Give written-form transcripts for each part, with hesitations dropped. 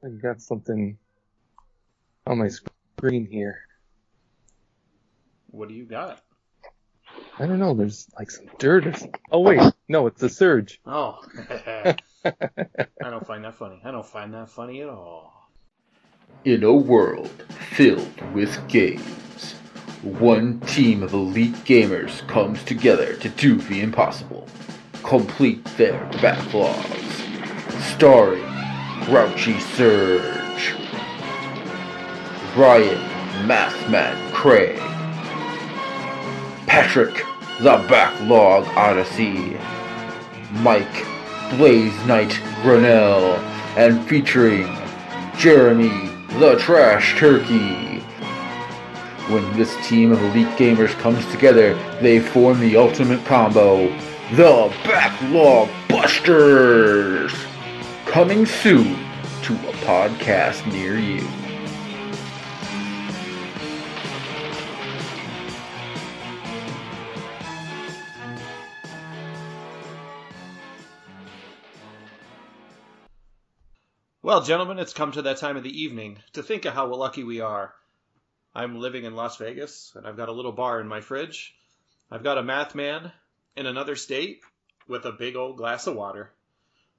I got something on my screen here. What do you got? I don't know. There's like some dirt. Oh wait, no, it's the surge. Oh, I don't find that funny. I don't find that funny at all. In a world filled with games, one team of elite gamers comes together to do the impossible. Complete their backlogs. Starring Grouchy Surge, Ryan Mathman Craig, Patrick the Backlog Odyssey, Mike Blaze Knight Grinnell, and featuring Jeremy the Trash Turkey. When this team of elite gamers comes together, they form the ultimate combo, the Backlog Busters! Coming soon to a podcast near you. Well, gentlemen, it's come to that time of the evening to think of how lucky we are. I'm living in Las Vegas, and I've got a little bar in my fridge. I've got a math man in another state with a big old glass of water.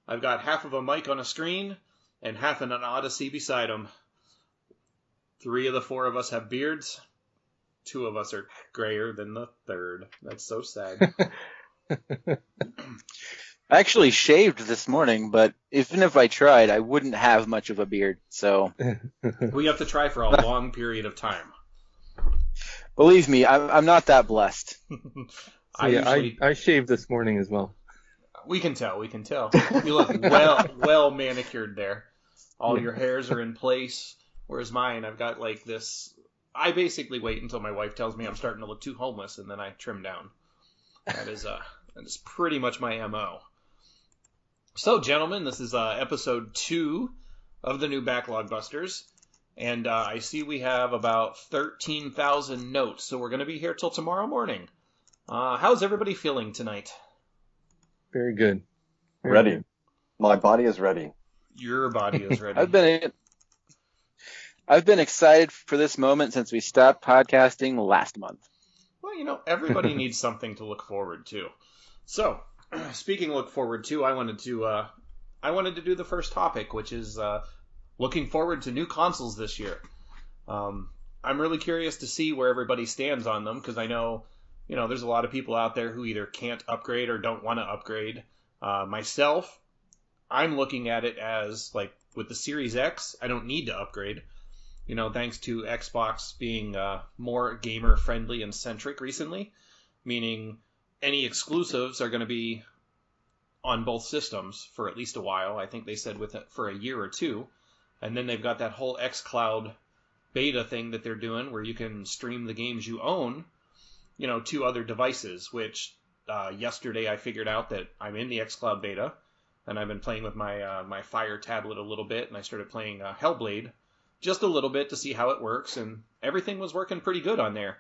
I've got half of a mic on a screen and half in an Odyssey beside him. 3 of the 4 of us have beards. 2 of us are grayer than the third. That's so sad. I actually shaved this morning, but even if I tried, I wouldn't have much of a beard. So We have to try for a long period of time. believe me, I'm not that blessed. I shaved this morning as well. We can tell. You look well manicured there. All your hairs are in place. Whereas mine, I've got like this. I basically wait until my wife tells me I'm starting to look too homeless, and then I trim down. That is pretty much my MO. So, gentlemen, this is episode 2 of the new Backlog Busters. And I see we have about 13,000 notes, so we're going to be here till tomorrow morning. How's everybody feeling tonight? Very good. Ready. Good. My body is ready. Your body is ready. I've been excited for this moment since we stopped podcasting last month. Well, everybody needs something to look forward to. So, speaking of look forward to, I wanted to do the first topic, which is looking forward to new consoles this year. I'm really curious to see where everybody stands on them, because I know, there's a lot of people out there who either can't upgrade or don't want to upgrade. Myself, I'm looking at it as, like, with the Series X, I don't need to upgrade. Thanks to Xbox being more gamer-friendly and centric recently, meaning any exclusives are going to be on both systems for at least a while. I think they said for a year or two. And then they've got that whole xCloud beta thing that they're doing where you can stream the games you own, to other devices, which yesterday I figured out that I'm in the xCloud beta, and I've been playing with my Fire tablet a little bit, and I started playing Hellblade just a little bit to see how it works, and everything was working pretty good on there.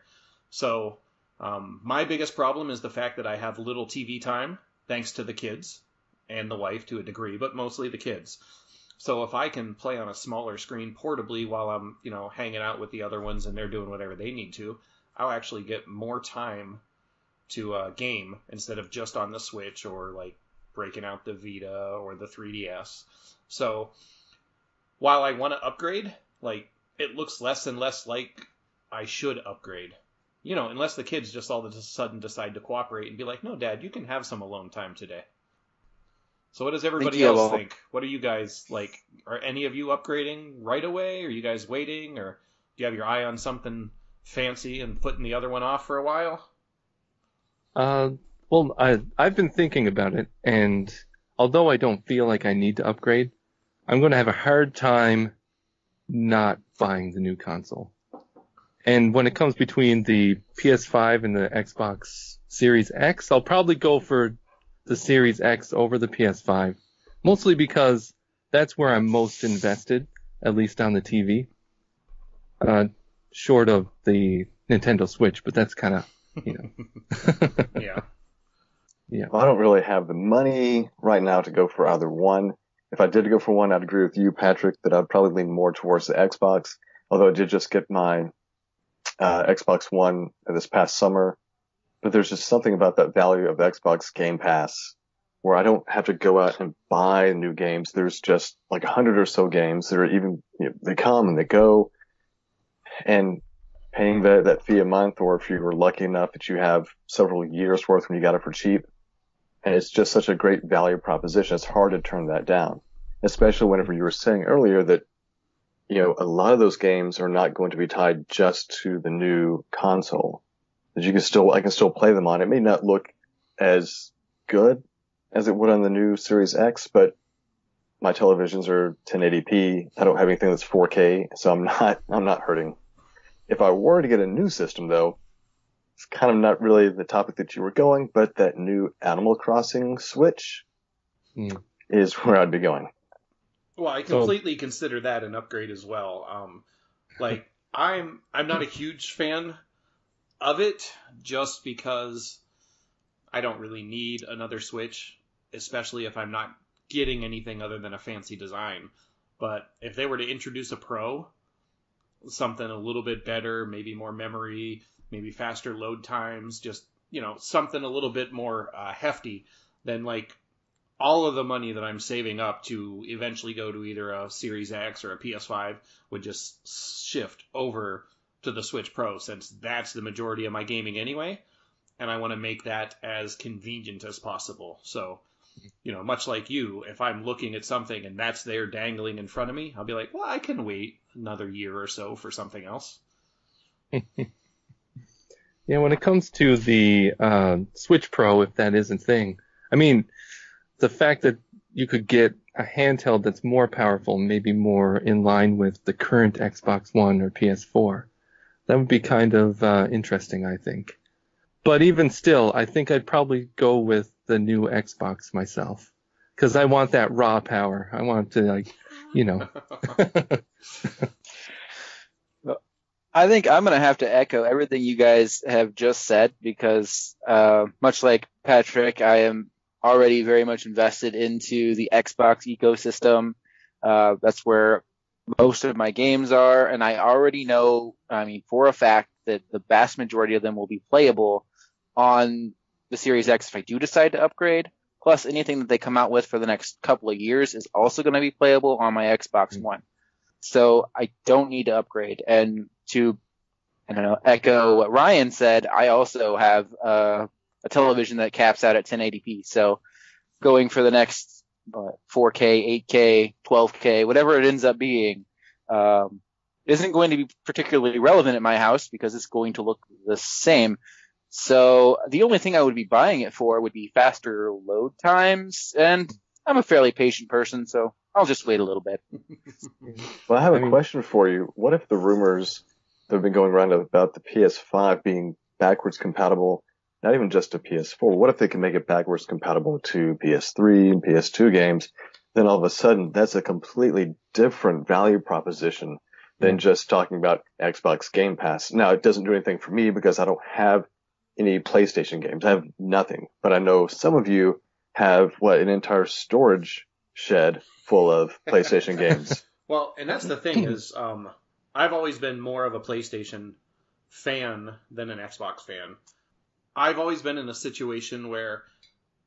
So my biggest problem is the fact that I have little TV time, thanks to the kids and the wife to a degree, but mostly the kids. So if I can play on a smaller screen portably while I'm, hanging out with the other ones and they're doing whatever they need to, I'll actually get more time to game instead of just on the Switch or like breaking out the Vita or the 3DS. So while I want to upgrade, like, it looks less and less like I should upgrade. Unless the kids just all of a sudden decide to cooperate and be like, no, Dad, you can have some alone time today. So what does everybody else think? What are you guys, like, are any of you upgrading right away? Are you guys waiting? Or do you have your eye on something fancy and putting the other one off for a while? Well, I've been thinking about it, and although I don't feel like I need to upgrade, I'm going to have a hard time not buying the new console. And when it comes between the PS5 and the Xbox Series X, I'll probably go for the Series X over the PS5, mostly because that's where I'm most invested, at least on the TV. Short of the Nintendo Switch, but that's kind of, Yeah. Well, I don't really have the money right now to go for either one. if I did go for one, I'd agree with you, Patrick, that I'd probably lean more towards the Xbox. Although I did just get my Xbox One this past summer, but there's just something about that value of Xbox Game Pass where I don't have to go out and buy new games. There's just like 100 or so games that are even, they come and they go, and paying that fee a month, or if you were lucky enough that you have several years worth when you got it for cheap. And it's just such a great value proposition. It's hard to turn that down, especially whenever you were saying earlier that, a lot of those games are not going to be tied just to the new console. That I can still play them on. It may not look as good as it would on the new Series X, but my televisions are 1080p. I don't have anything that's 4K, so I'm not hurting. If I were to get a new system, though, it's kind of not really the topic that you were going, but that new Animal Crossing Switch is where I'd be going. Well, I completely consider that an upgrade as well. I'm not a huge fan of it, just because I don't really need another Switch, especially if I'm not getting anything other than a fancy design. But if they were to introduce a Pro, something a little bit better, maybe more memory, maybe faster load times, just, something a little bit more hefty, then like all of the money that I'm saving up to eventually go to either a Series X or a PS5 would just shift over to the Switch Pro, since that's the majority of my gaming anyway, and I want to make that as convenient as possible. So, much like you, if I'm looking at something and that's there dangling in front of me, I'll be like, well, I can wait another year or so for something else. Yeah, when it comes to the Switch Pro, if that is a thing, I mean, the fact that you could get a handheld that's more powerful, maybe more in line with the current Xbox One or PS4, that would be kind of interesting, I think. But even still, I think I'd probably go with the new Xbox myself, because I want that raw power. I want to, I think I'm going to have to echo everything you guys have just said, because much like Patrick, I am already very much invested into the Xbox ecosystem. That's where most of my games are, and I already know, for a fact that the vast majority of them will be playable on the Series X if I do decide to upgrade. Plus, anything that they come out with for the next couple of years is also going to be playable on my Xbox One. So I don't need to upgrade. And to, echo what Ryan said, I also have a television that caps out at 1080p. So going for the next 4K, 8K, 12K, whatever it ends up being, isn't going to be particularly relevant at my house because it's going to look the same. So the only thing I would be buying it for would be faster load times, and I'm a fairly patient person, so I'll just wait a little bit. Well, I have a question for you. What if the rumors that have been going around about the PS5 being backwards compatible, not even just to PS4, what if they can make it backwards compatible to PS3 and PS2 games? Then all of a sudden, that's a completely different value proposition than just talking about Xbox Game Pass. Now, it doesn't do anything for me because I don't have any PlayStation games. I have nothing. But I know some of you have, an entire storage shed full of PlayStation games. Well, and that's the thing is, I've always been more of a PlayStation fan than an Xbox fan. I've always been in a situation where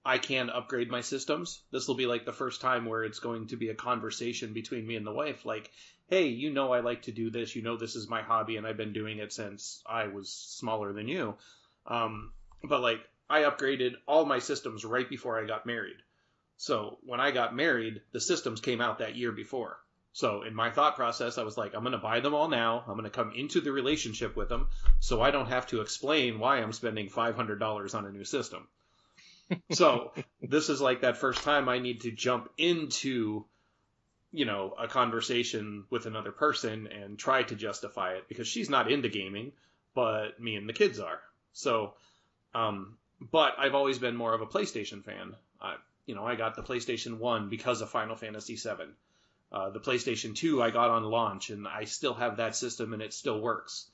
I can upgrade my systems. This will be like the first time where it's going to be a conversation between me and the wife. Like, hey, I like to do this. This is my hobby, and I've been doing it since I was smaller than you. But I upgraded all my systems right before I got married. So when I got married, the systems came out that year before. So in my thought process, I was like, I'm going to buy them all now. I'm going to come into the relationship with them so I don't have to explain why I'm spending $500 on a new system. So this is like that first time I need to jump into, a conversation with another person and try to justify it, because she's not into gaming, but me and the kids are. So, but I've always been more of a PlayStation fan. I got the PlayStation 1 because of Final Fantasy VII. The PlayStation 2 I got on launch, and I still have that system, and it still works.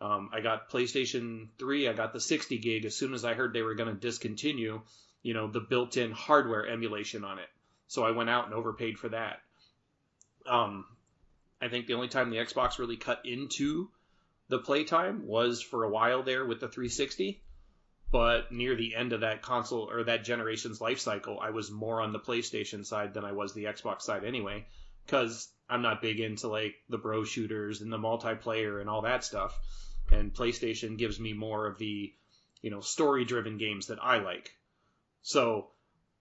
I got PlayStation 3, I got the 60 gig as soon as I heard they were going to discontinue, the built-in hardware emulation on it. So I went out and overpaid for that. I think the only time the Xbox really cut into the playtime was for a while there with the 360. But near the end of that console or that generation's life cycle, I was more on the PlayStation side than I was the Xbox side anyway, because I'm not big into like the bro shooters and the multiplayer and all that stuff. And PlayStation gives me more of the, story-driven games that I like. So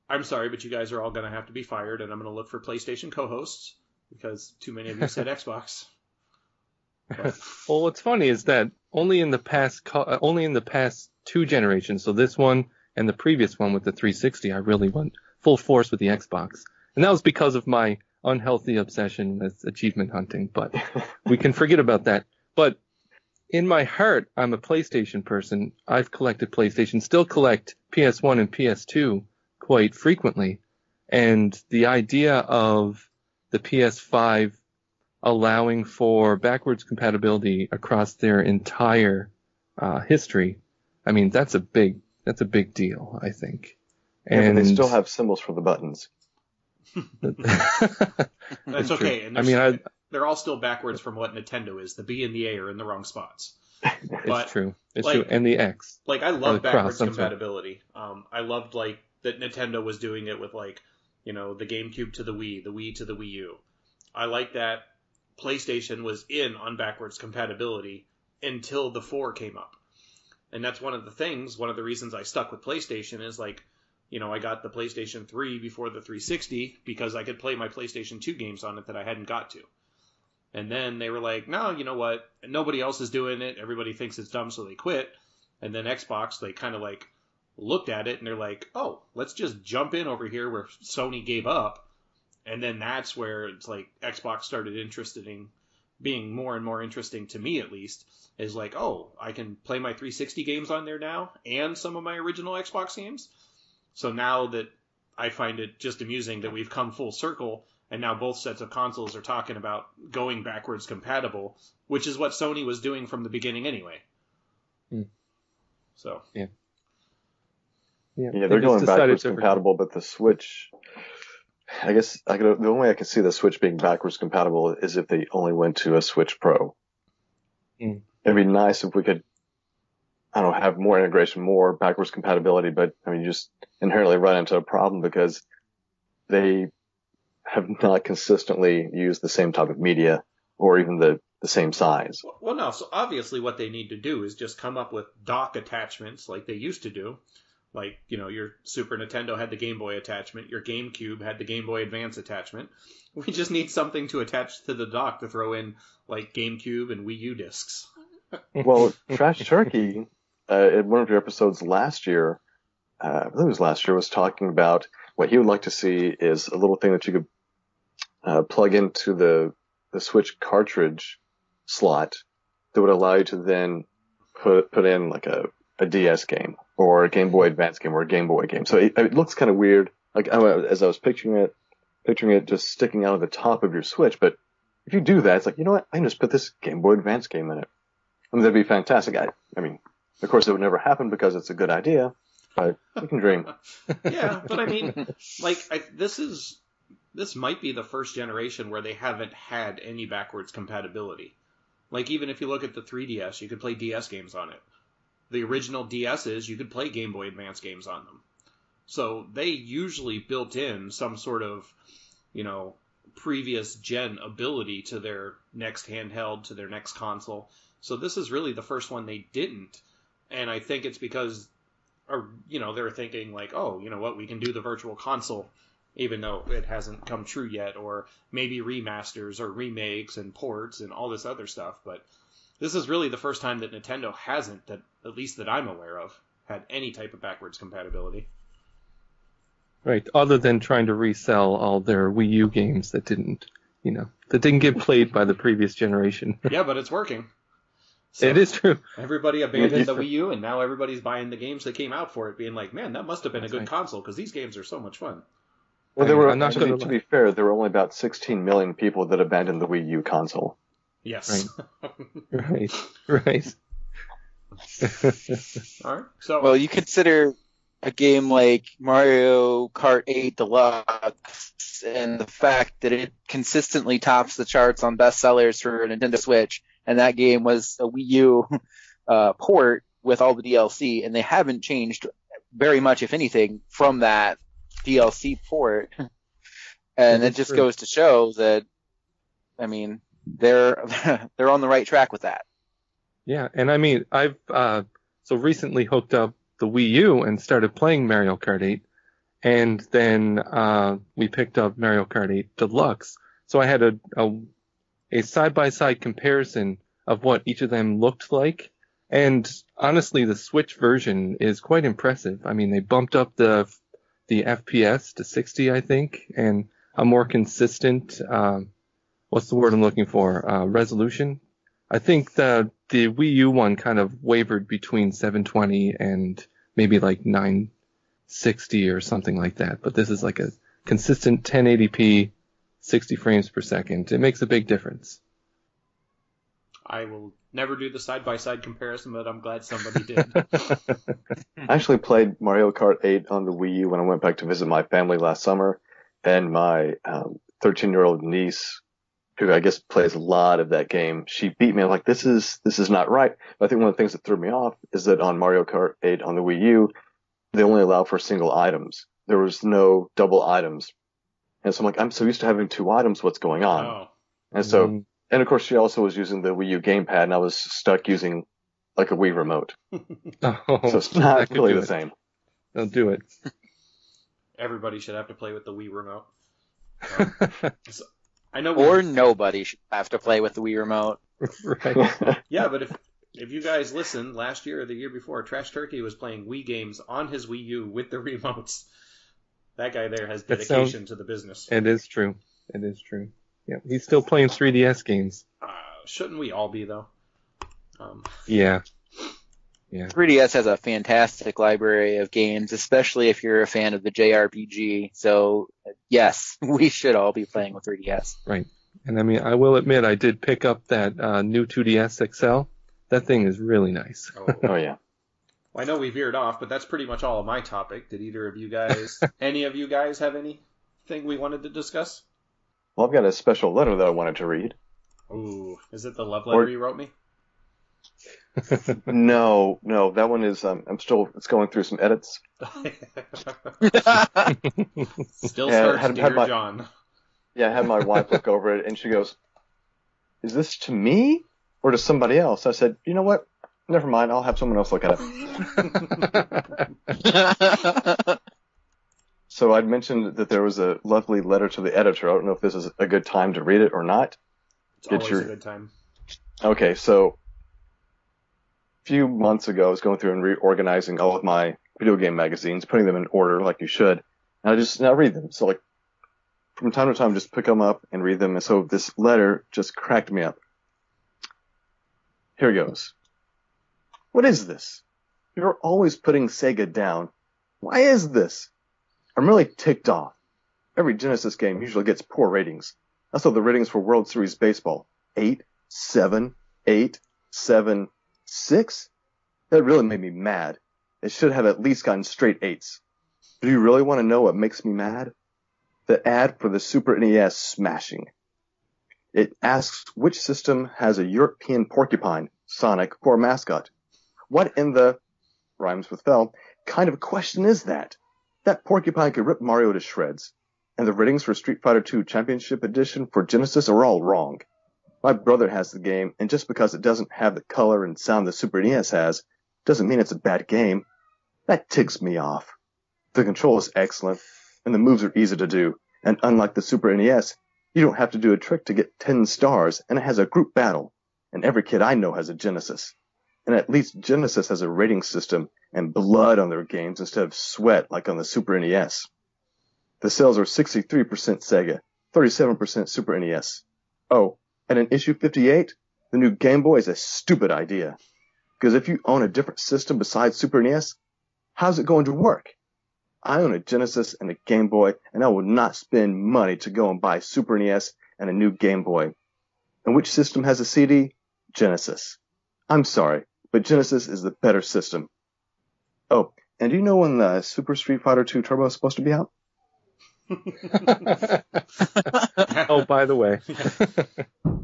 I'm sorry, but you guys are all going to have to be fired, and I'm going to look for PlayStation co-hosts because too many of you said Xbox. But, Well, what's funny is that only in the past 2 generations, so this one and the previous one with the 360, I really went full force with the Xbox. And that was because of my unhealthy obsession with achievement hunting, but we can forget about that. But in my heart, I'm a PlayStation person. I've collected PlayStation, still collect PS1 and PS2 quite frequently. And the idea of the PS5 allowing for backwards compatibility across their entire history, I mean, that's a big deal, I think. Yeah, but they still have symbols for the buttons. That's okay. And they're all still backwards from what Nintendo is. The B and the A are in the wrong spots. It's true. It's true. And the X. Like, I love backwards compatibility. I loved, like, that Nintendo was doing it with, like, the GameCube to the Wii to the Wii U. I like that PlayStation was in on backwards compatibility until the 4 came up. And that's one of the reasons I stuck with PlayStation is, like, I got the PlayStation 3 before the 360 because I could play my PlayStation 2 games on it that I hadn't got to. And then they were like, no, you know what? Nobody else is doing it. Everybody thinks it's dumb, so they quit. And then Xbox, they kind of like looked at it and they're like, oh, let's just jump in over here where Sony gave up. And then that's where it's like Xbox started being more and more interesting to me, at least, is like, oh, I can play my 360 games on there now and some of my original Xbox games. So now that I find it just amusing that we've come full circle and now both sets of consoles are talking about going backwards compatible, which is what Sony was doing from the beginning anyway. So. Yeah, they're going backwards compatible, but the Switch, I guess the only way I can see the Switch being backwards compatible is if they only went to a Switch Pro. It'd be nice if we could, have more integration, more backwards compatibility, but I mean, you just inherently run into a problem because they have not consistently used the same type of media or even the same size. Well, no, so obviously what they need to do is just come up with dock attachments like they used to do. Like, your Super Nintendo had the Game Boy attachment, your GameCube had the Game Boy Advance attachment. We just need something to attach to the dock to throw in, like, GameCube and Wii U discs. Well, Trash Turkey, in one of your episodes last year, I believe it was last year, was talking about what he would like to see is a little thing that you could plug into the Switch cartridge slot that would allow you to then put in like a DS game or a Game Boy Advance game or a Game Boy game. So it looks kind of weird, like as I was picturing it just sticking out of the top of your Switch. But if you do that, it's like, you know what? I can just put this Game Boy Advance game in it. I mean, that'd be fantastic. I mean, of course, it would never happen because it's a good idea, but you can dream. Yeah, but I mean, like, this might be the first generation where they haven't had any backwards compatibility. Like, even if you look at the 3DS, you could play DS games on it. The original DSs, you could play Game Boy Advance games on them. So they usually built in some sort of, previous gen ability to their next handheld, to their next console. So this is really the first one they didn't. And I think it's because, they're thinking like, oh, you know what, we can do the virtual console, even though it hasn't come true yet, or maybe remasters or remakes and ports and all this other stuff. But this is really the first time that Nintendo hasn't, that at least that I'm aware of, had any type of backwards compatibility. Right, other than trying to resell all their Wii U games that didn't get played by the previous generation. Yeah, but it's working. So it is true. Everybody abandoned the Wii U, and now everybody's buying the games that came out for it, being like, man, that must have been a good console, because these games are so much fun. Well, to be fair, there were only about 16 million people that abandoned the Wii U console. Yes. Right. All right. So, well, you consider a game like Mario Kart 8 Deluxe and the fact that it consistently tops the charts on bestsellers for Nintendo Switch, and that game was a Wii U port with all the DLC, and they haven't changed very much, if anything, from that DLC port. And it just goes to show that, I mean, they're on the right track with that. Yeah, and I mean, I've so recently hooked up the Wii U and started playing Mario Kart 8, and then we picked up Mario Kart 8 Deluxe. So I had a side-by-side comparison of what each of them looked like, and honestly, the Switch version is quite impressive. I mean, they bumped up the FPS to 60, I think, and a more consistent, what's the word I'm looking for? Resolution. I think the Wii U one kind of wavered between 720 and maybe like 960 or something like that. But this is like a consistent 1080p, 60 frames per second. It makes a big difference. I will never do the side-by-side comparison, but I'm glad somebody did. I actually played Mario Kart 8 on the Wii U when I went back to visit my family last summer, and my 13-year-old niece, who I guess plays a lot of that game, she beat me. I'm like, this is not right. But I think one of the things that threw me off is that on Mario Kart 8 on the Wii U, they only allow for single items. There was no double items. And so I'm like, I'm so used to having two items, what's going on? Oh. And so, and of course she also was using the Wii U gamepad, and I was stuck using like a Wii remote. Oh, So it's not really the same. Don't do it. Everybody should have to play with the Wii remote. So, I know Or nobody should have to play with the Wii remote. Right. Yeah, but if you guys listened last year or the year before, Trash Turkey was playing Wii games on his Wii U with the remotes. That guy there has dedication to the business. It is true. It is true. Yeah, he's still playing 3DS games. Shouldn't we all be, though? Yeah. Yeah. 3DS has a fantastic library of games, especially if you're a fan of the JRPG. So, yes, we should all be playing with 3DS. Right. And I mean, I will admit, I did pick up that new 2DS XL. That thing is really nice. Oh yeah. Well, I know we veered off, but that's pretty much all of my topic. Did either of you guys, any of you guys, have anything we wanted to discuss? Well, I've got a special letter that I wanted to read. Ooh, is it the love letter you wrote me? No, that one is, it's going through some edits. Still starts, Dear John. Yeah, I had my wife look over it, and she goes, is this to me or to somebody else? I said, you know what? Never mind, I'll have someone else look at it. So I'd mentioned that there was a lovely letter to the editor. I don't know if this is a good time to read it or not. It's always a good time. Okay, so a few months ago, I was going through and reorganizing all of my video game magazines, putting them in order like you should. And I read them. So like from time to time, just pick them up and read them. And so this letter just cracked me up. Here goes. What is this? You're always putting Sega down. Why is this? I'm really ticked off. Every Genesis game usually gets poor ratings. I saw the ratings for World Series Baseball. 8, 7, 8, 7, 6? That really made me mad. It should have at least gotten straight 8s. Do you really want to know what makes me mad? The ad for the Super NES smashing. It asks which system has a European porcupine, Sonic, for a mascot. What in the, rhymes with fell, kind of a question is that? That porcupine could rip Mario to shreds. And the ratings for Street Fighter II Championship Edition for Genesis are all wrong. My brother has the game, and just because it doesn't have the color and sound the Super NES has, doesn't mean it's a bad game. That ticks me off. The control is excellent, and the moves are easy to do, and unlike the Super NES, you don't have to do a trick to get 10 stars, and it has a group battle, and every kid I know has a Genesis. And at least Genesis has a rating system and blood on their games instead of sweat like on the Super NES. The sales are 63% Sega, 37% Super NES. Oh, and in issue 58, the new Game Boy is a stupid idea. Because if you own a different system besides Super NES, how's it going to work? I own a Genesis and a Game Boy, and I will not spend money to go and buy Super NES and a new Game Boy. And which system has a CD? Genesis. I'm sorry, but Genesis is the better system. Oh, And do you know when the Super Street Fighter 2 Turbo is supposed to be out? Oh, by the way.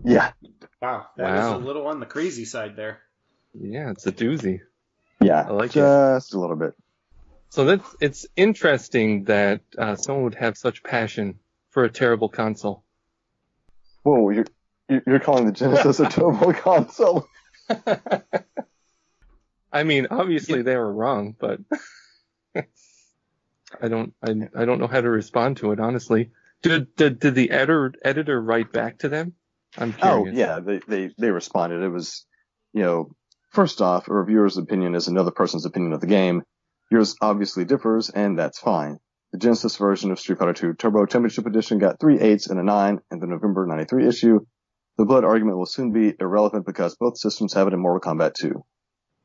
Yeah. Wow, that is a little on the crazy side there. Yeah, it's a doozy. Yeah, I like it. just a little bit. So it's interesting that someone would have such passion for a terrible console. Whoa, you're calling the Genesis a turbo console? I mean, obviously they were wrong, but I don't know how to respond to it, honestly. Did the editor write back to them? I'm curious. Oh, yeah, they responded. It was, first off, a reviewer's opinion is another person's opinion of the game. Yours obviously differs, and that's fine. The Genesis version of Street Fighter 2 Turbo Championship Edition got 3 8s and a 9 in the November 93 issue. The blood argument will soon be irrelevant because both systems have it in Mortal Kombat 2.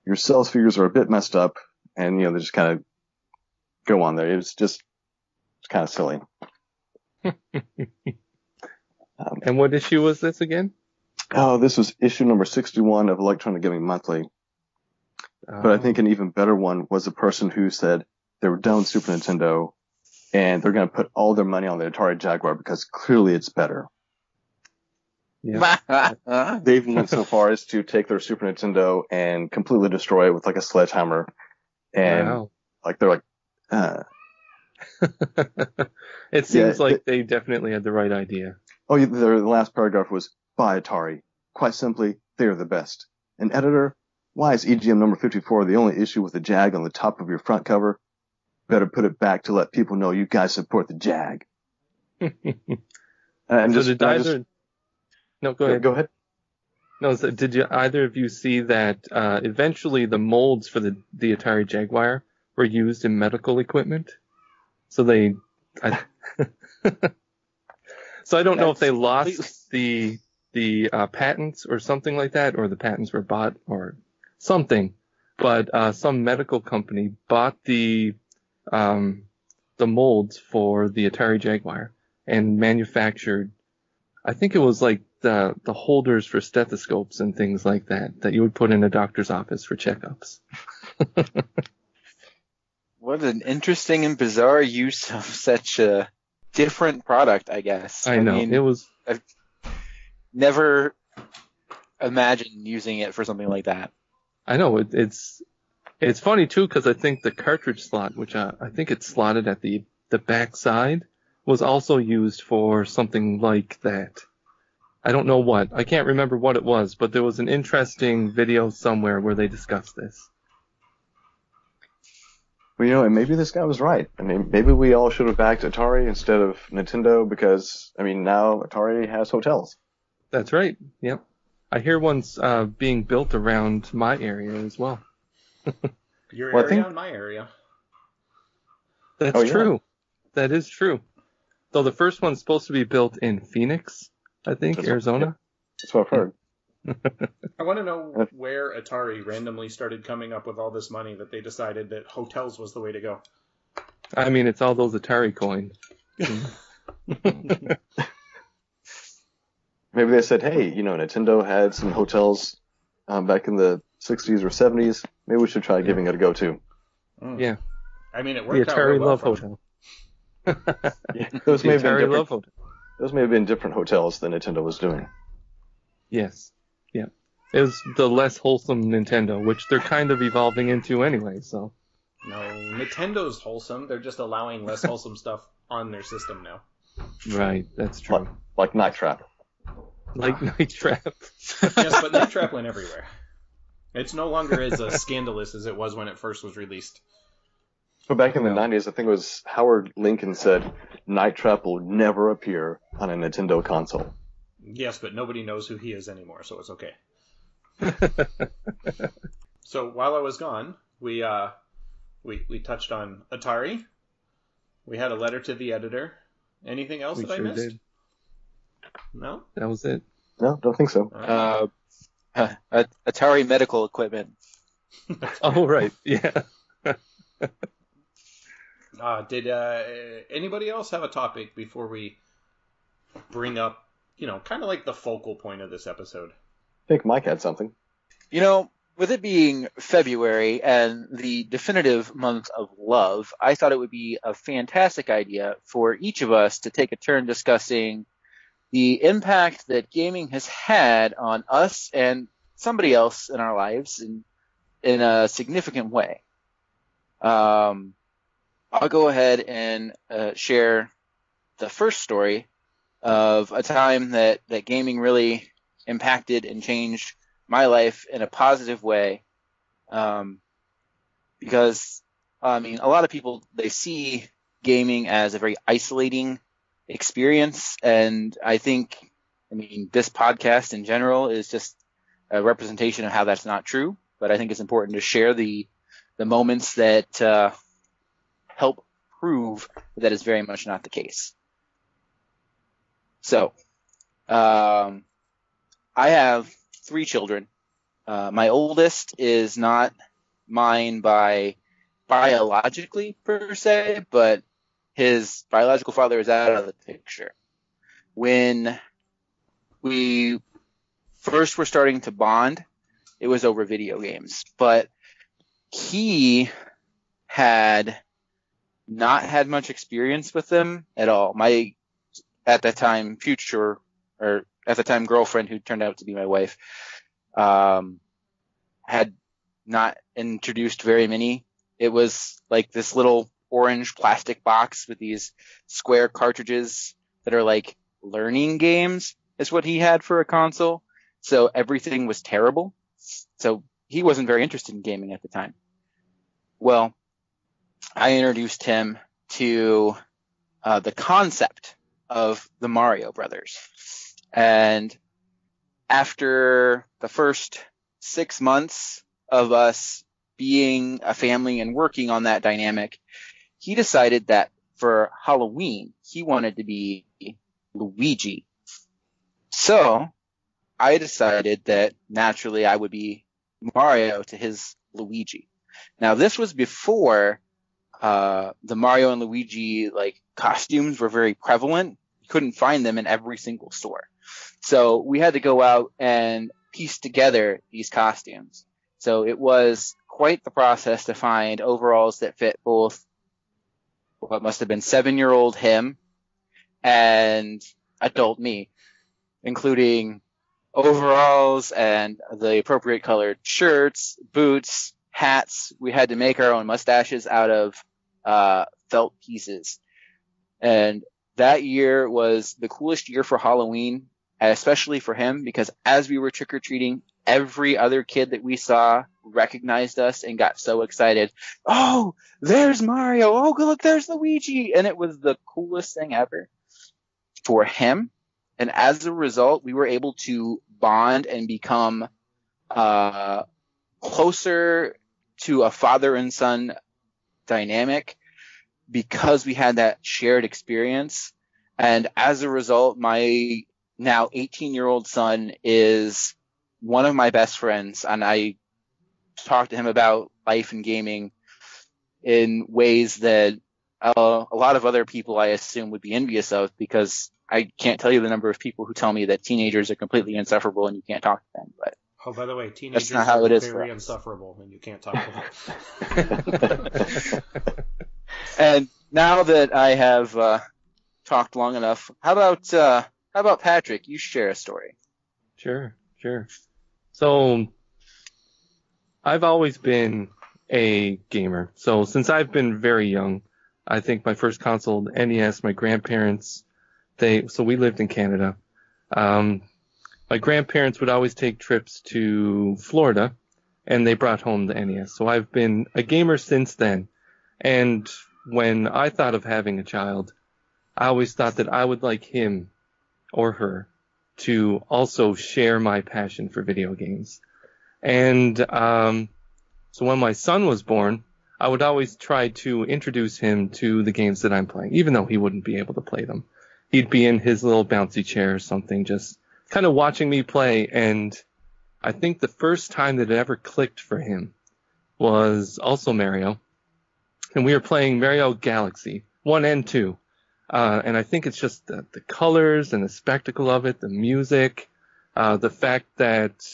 Your sales figures are a bit messed up, and, they just kind of go on there. It's kind of silly. And what issue was this again? Oh, this was issue number 61 of Electronic Gaming Monthly. But I think an even better one was a person who said they were done with Super Nintendo and they're going to put all their money on the Atari Jaguar because clearly it's better. Yeah. They even went so far as to take their Super Nintendo and completely destroy it with like a sledgehammer. And they're like, It seems like they definitely had the right idea. Oh, the last paragraph was, "Buy Atari. Quite simply, they're the best." An editor, why is EGM number 54 the only issue with a Jag on the top of your front cover? Better put it back to let people know you guys support the Jag. No, go ahead. Go ahead. No, so did you either of you see that eventually the molds for the Atari Jaguar were used in medical equipment? So so I don't know if they lost the patents or something like that, or the patents were bought or something. But some medical company bought the molds for the Atari Jaguar and manufactured. I think it was like the holders for stethoscopes and things like that you would put in a doctor's office for checkups. What an interesting and bizarre use of such a different product, I guess. I know. mean, it was. I've never imagined using it for something like that. I know. It's funny, too, because I think the cartridge slot, which I think it's slotted at the back side, was also used for something like that. I don't know what. I can't remember what it was, but there was an interesting video somewhere where they discussed this. Well, and maybe this guy was right. I mean, maybe we all should have backed Atari instead of Nintendo because, now Atari has hotels. That's right. Yep. I hear one's being built around my area as well. Your area and my area. That's true. That is true. Though the first one's supposed to be built in Phoenix, I think, Arizona. That's what I've heard. I want to know where Atari randomly started coming up with all this money that they decided that hotels was the way to go. I mean, it's all those Atari coins. Maybe they said, hey, Nintendo had some hotels back in the 60s or 70s. Maybe we should try giving it a go, too. Yeah. I mean, it worked the out Atari real well Love for Hotel. Those may have been Atari different. Love Hotel. Those may have been different hotels than Nintendo was doing. Yes. Yeah. It was the less wholesome Nintendo, which they're kind of evolving into anyway, so. No, Nintendo's wholesome. They're just allowing less wholesome stuff on their system now. Right, that's true. Like Night Trap. Like Night Trap. Yes, but Night Trap went everywhere. It's no longer as scandalous as it was when it first was released. But back in the 90s, I think it was Howard Lincoln said, Night Trap will never appear on a Nintendo console. Yes, but nobody knows who he is anymore, so it's okay. So while I was gone, we touched on Atari. We had a letter to the editor. Anything else that I missed? Did. No? That was it. No, don't think so. Atari medical equipment. Oh, right. Yeah. Did anybody else have a topic before we bring up, kind of like the focal point of this episode? I think Mike had something. with it being February and the definitive month of love, I thought it would be a fantastic idea for each of us to take a turn discussing the impact that gaming has had on us and somebody else in our lives in a significant way. I'll go ahead and share the first story of a time that gaming really impacted and changed my life in a positive way. Because, I mean, a lot of people, they see gaming as a very isolating experience. And I think, this podcast in general is just a representation of how that's not true. But I think it's important to share the moments that help prove that is very much not the case. So, I have 3 children. My oldest is not mine biologically per se, but his biological father is out of the picture. When we first were starting to bond, it was over video games, but he had not had much experience with them at all. My, at that time, girlfriend, who turned out to be my wife, had not introduced very many. It was like this little orange plastic box with these square cartridges that are like learning games is what he had for a console. So everything was terrible. So he wasn't very interested in gaming at the time. Well, I introduced him to the concept of the Mario Brothers. And after the first 6 months of us being a family and working on that dynamic, he decided that for Halloween, he wanted to be Luigi. So I decided that naturally I would be Mario to his Luigi. Now, this was before the Mario and Luigi costumes were very prevalent. You couldn't find them in every single store. So we had to go out and piece together these costumes. So it was quite the process to find overalls that fit both what must have been 7-year-old him and adult me, including overalls and the appropriate colored shirts, boots, hats. We had to make our own mustaches out of felt pieces. And that year was the coolest year for Halloween, especially for him, because as we were trick-or-treating, every other kid that we saw recognized us and got so excited. Oh, there's Mario. Oh, look, there's Luigi. And it was the coolest thing ever for him. And as a result, we were able to bond and become closer to a father and son dynamic because we had that shared experience. And as a result, my now 18-year-old son is one of my best friends, and I talk to him about life and gaming in ways that a lot of other people, I assume, would be envious of, because I can't tell you the number of people who tell me that teenagers are completely insufferable and you can't talk to them. But oh, by the way, teenagers that's not how it is very for us. insufferable and you can't talk to them. And now that I have talked long enough, how about Patrick? You share a story. Sure. So I've always been a gamer. So since I've been very young, I think my first console, the NES, my grandparents, so we lived in Canada. My grandparents would always take trips to Florida, and they brought home the NES. So I've been a gamer since then. And when I thought of having a child, I always thought that I would like him or her to also share my passion for video games. And so when my son was born, I would always try to introduce him to the games that I'm playing, even though he wouldn't be able to play them. He'd be in his little bouncy chair or something, just kind of watching me play. And I think the first time that it ever clicked for him was also Mario. And we were playing Mario Galaxy 1 and 2. And I think it's just the colors and the spectacle of it, the music, the fact that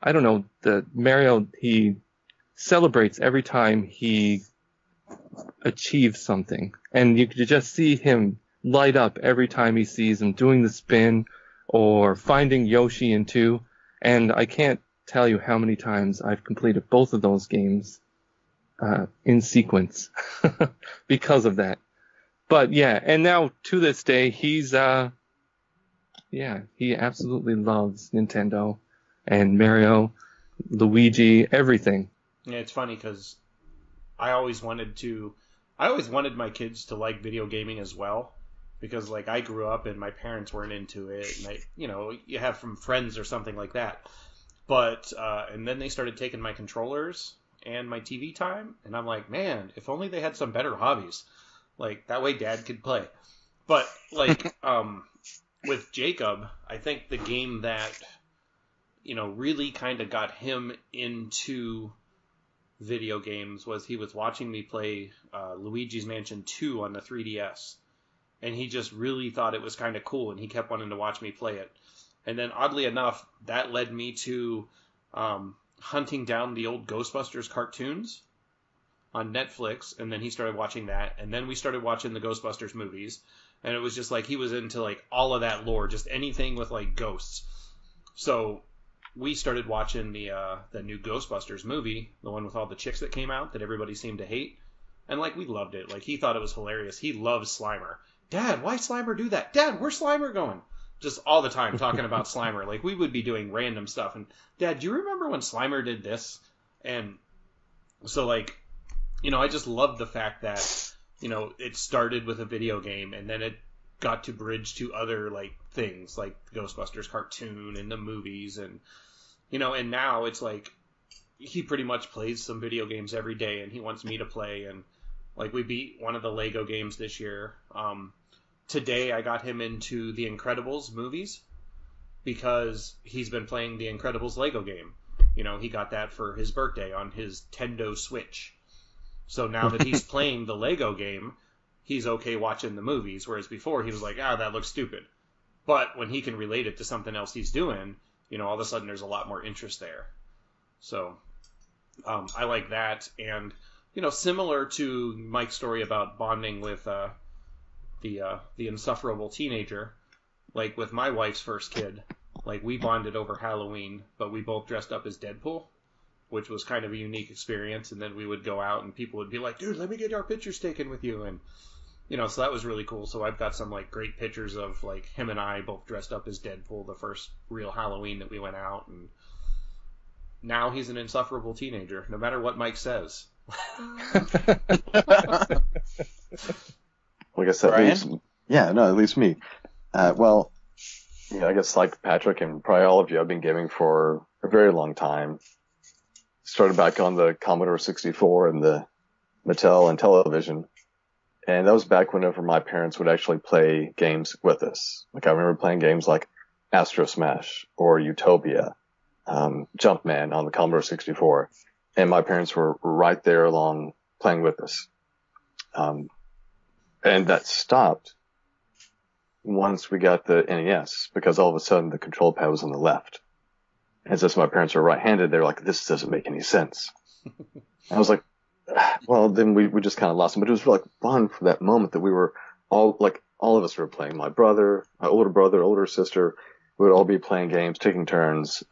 I don't know, the Mario, he celebrates every time he achieves something. And you could just see him light up every time he sees him doing the spin or finding Yoshi in 2. And I can't tell you how many times I've completed both of those games in sequence because of that. But yeah, and now to this day, he's, he absolutely loves Nintendo and Mario, Luigi, everything. Yeah, it's funny because I always wanted my kids to like video gaming as well, because like I grew up and my parents weren't into it, and you have from friends or something like that. But and then they started taking my controllers and my TV time, and I'm like, man, if only they had some better hobbies, like that way Dad could play. But like with Jacob, I think the game that really kind of got him into video games was he was watching me play Luigi's Mansion 2 on the 3DS, and he just really thought it was kind of cool, and he kept wanting to watch me play it. And then oddly enough, that led me to hunting down the old Ghostbusters cartoons on Netflix, and then he started watching that, and then we started watching the Ghostbusters movies, and it was just like he was into like all of that lore, just anything with like ghosts. So we started watching the new Ghostbusters movie, the one with all the chicks that came out that everybody seemed to hate. And like we loved it. Like he thought it was hilarious. He loves Slimer. Dad, why Slimer do that? Dad, where's Slimer going? Just all the time talking about Slimer. Like we would be doing random stuff. And Dad, do you remember when Slimer did this? And so like, I just love the fact that, it started with a video game and then it got to bridge to other like things like the Ghostbusters cartoon and the movies, and and now it's like he pretty much plays some video games every day, and he wants me to play. And like we beat one of the Lego games this year. Today I got him into the Incredibles movies because he's been playing the Incredibles Lego game. He got that for his birthday on his Nintendo Switch. So now that he's playing the Lego game, he's okay watching the movies, whereas before he was like, that looks stupid. But when he can relate it to something else he's doing, all of a sudden there's a lot more interest there. So I like that. And, similar to Mike's story about bonding with the insufferable teenager, like with my wife's first kid, like we bonded over Halloween, but we both dressed up as Deadpool, which was kind of a unique experience. And then we would go out and people would be like, dude, let me get our pictures taken with you. And, so that was really cool. So I've got some like great pictures of like him and I both dressed up as Deadpool the first real Halloween that we went out. And now he's an insufferable teenager, no matter what Mike says. Well, I guess that leaves, it leaves me. I guess like Patrick and probably all of you, I've been gaming for a very long time. Started back on the Commodore 64 and the Mattel and Television. And that was back whenever my parents would actually play games with us. Like I remember playing games like Astro Smash or Utopia, Jumpman on the Commodore 64. And my parents were right there along playing with us. And that stopped once we got the NES, because all of a sudden the control pad was on the left. And since my parents are right-handed, they're like, this doesn't make any sense. I was like, well, then we just kind of lost them. But it was like fun for that moment that we were all of us were playing. My brother, my older brother, older sister, we would all be playing games, taking turns.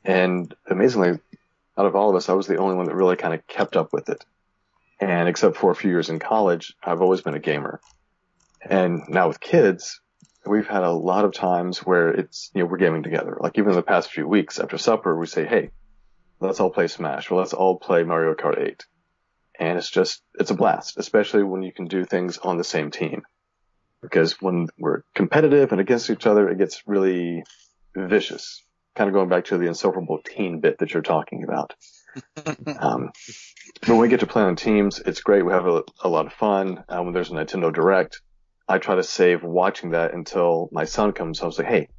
And amazingly, out of all of us, I was the only one that really kind of kept up with it. And except for a few years in college, I've always been a gamer. And now with kids, we've had a lot of times where it's, we're gaming together. Like even in the past few weeks after supper, we say, hey, let's all play Smash, or let's all play Mario Kart 8. And it's a blast, especially when you can do things on the same team. Because when we're competitive and against each other, it gets really vicious. Kind of going back to the insufferable teen bit that you're talking about. But when we get to play on teams, it's great. We have a lot of fun. When there's a Nintendo Direct, I try to save watching that until my son comes home and say, hey,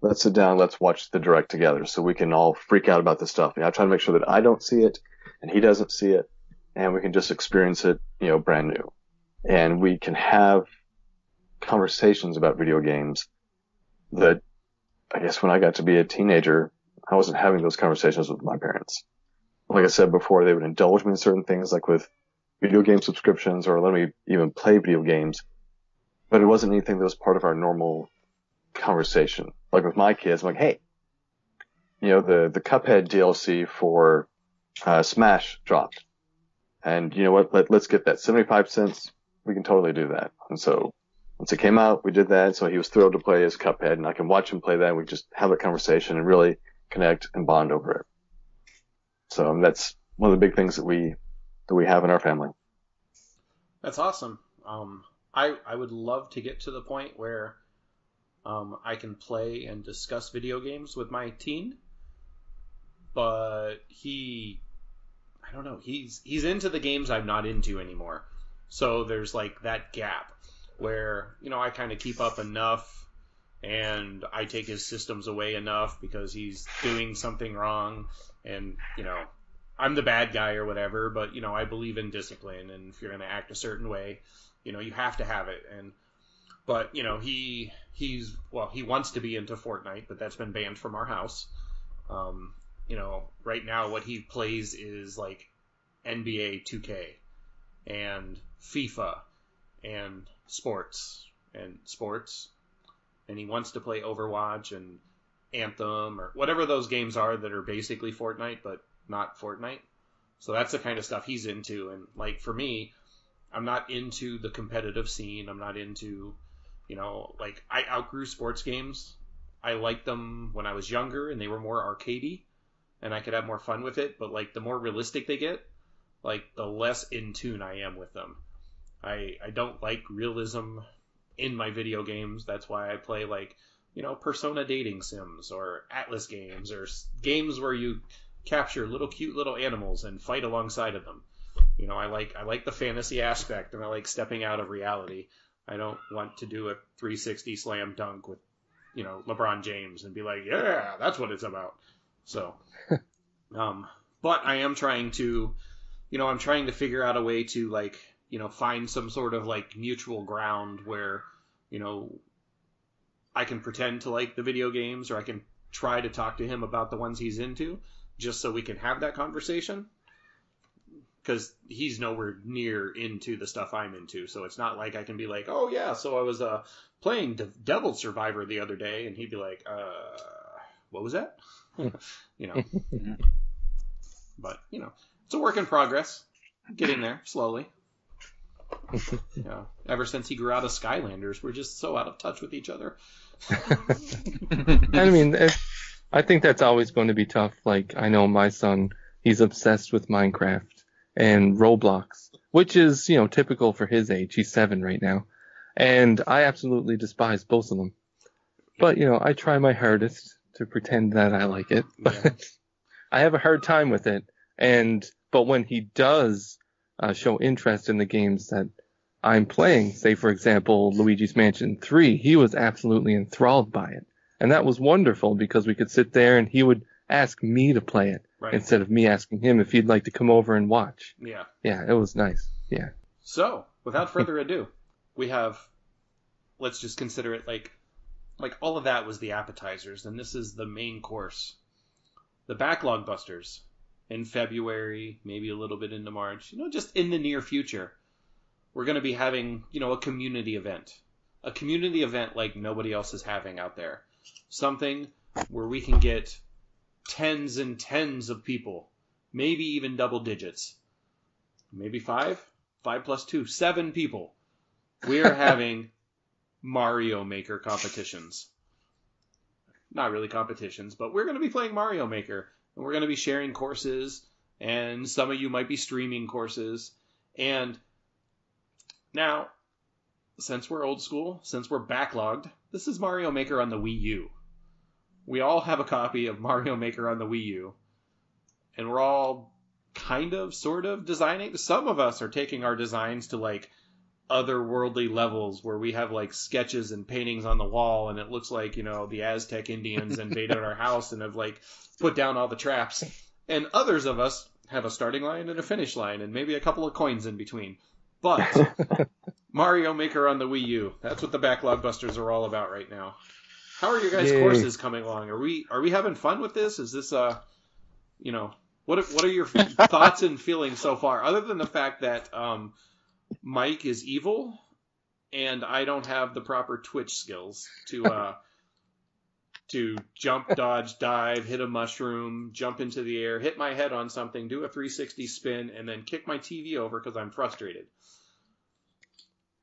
let's sit down, let's watch the Direct together so we can all freak out about this stuff. And I try to make sure that I don't see it and he doesn't see it, and we can just experience it, brand new. And we can have conversations about video games that I guess when I got to be a teenager, I wasn't having those conversations with my parents. Like I said before, they would indulge me in certain things, like with video game subscriptions or let me even play video games. But it wasn't anything that was part of our normal conversation. Like with my kids, I'm like, hey, the Cuphead DLC for Smash dropped. And you know what? Let's get that. 75 cents. We can totally do that. And so once it came out, we did that. So he was thrilled to play his Cuphead, and I can watch him play that. And we just have a conversation and really connect and bond over it. So that's one of the big things that we have in our family. That's awesome. I would love to get to the point where I can play and discuss video games with my teen, but I don't know, he's into the games I'm not into anymore. So there's like that gap where, I kind of keep up enough and I take his systems away enough because he's doing something wrong, and I'm the bad guy or whatever, but I believe in discipline, and if you're going to act a certain way, you have to have it. But he wants to be into Fortnite, but that's been banned from our house. Right now what he plays is like NBA 2K and FIFA and sports, and he wants to play Overwatch and Anthem or whatever those games are that are basically Fortnite but not Fortnite. So that's the kind of stuff he's into. And like for me, I'm not into the competitive scene. I'm not into, I outgrew sports games. I liked them when I was younger and they were more arcadey and I could have more fun with it. But like the more realistic they get, like the less in tune I am with them. I don't like realism in my video games. That's why I play like, Persona dating sims or Atlas games or games where you capture cute little animals and fight alongside of them. I like the fantasy aspect, and I like stepping out of reality. I don't want to do a 360 slam dunk with, LeBron James and be like, yeah, that's what it's about. So, but I am trying to, I'm trying to figure out a way to like, find some sort of like mutual ground where, I can pretend to like the video games, or I can try to talk to him about the ones he's into, just so we can have that conversation. Because he's nowhere near into the stuff I'm into. So it's not like I can be like, oh yeah, so I was playing Devil Survivor the other day, and he'd be like, what was that? But, it's a work in progress. Getting there, slowly. Ever since he grew out of Skylanders, we're just so out of touch with each other. I mean, I think that's always going to be tough. Like, I know my son, he's obsessed with Minecraft and Roblox, which is, typical for his age. He's 7 right now. And I absolutely despise both of them. But, I try my hardest to pretend that I like it. But I have a hard time with it. But when he does show interest in the games that I'm playing, say, for example, Luigi's Mansion 3, he was absolutely enthralled by it. And that was wonderful because we could sit there and he would ask me to play it instead of me asking him if he'd like to come over and watch. Yeah. Yeah, it was nice. Yeah. So, without further ado, we have, let's just consider it like all of that was the appetizers, and this is the main course. The Backlog Busters in February, maybe a little bit into March, just in the near future. We're going to be having, a community event. A community event like nobody else is having out there. Something where we can get tens and tens of people, maybe even double digits. Maybe 5? 5 plus 2, 7 people. We are having Mario Maker competitions. Not really competitions, but we're going to be playing Mario Maker. And we're going to be sharing courses, and some of you might be streaming courses. And now, since we're old school, since we're backlogged, this is Mario Maker on the Wii U. We all have a copy of Mario Maker on the Wii U, and we're all kind of, sort of designing. Some of us are taking our designs to like otherworldly levels where we have like sketches and paintings on the wall, and it looks like, the Aztec Indians invaded our house and have like put down all the traps. And others of us have a starting line and a finish line and maybe a couple of coins in between. But Mario Maker on the Wii U, that's what the Backlog Busters are all about right now. How are your guys' Yay. courses coming along? Are we having fun with this? Is this what are your thoughts and feelings so far? Other than the fact that Mike is evil, and I don't have the proper Twitch skills to jump, dodge, dive, hit a mushroom, jump into the air, hit my head on something, do a 360 spin, and then kick my TV over because I'm frustrated.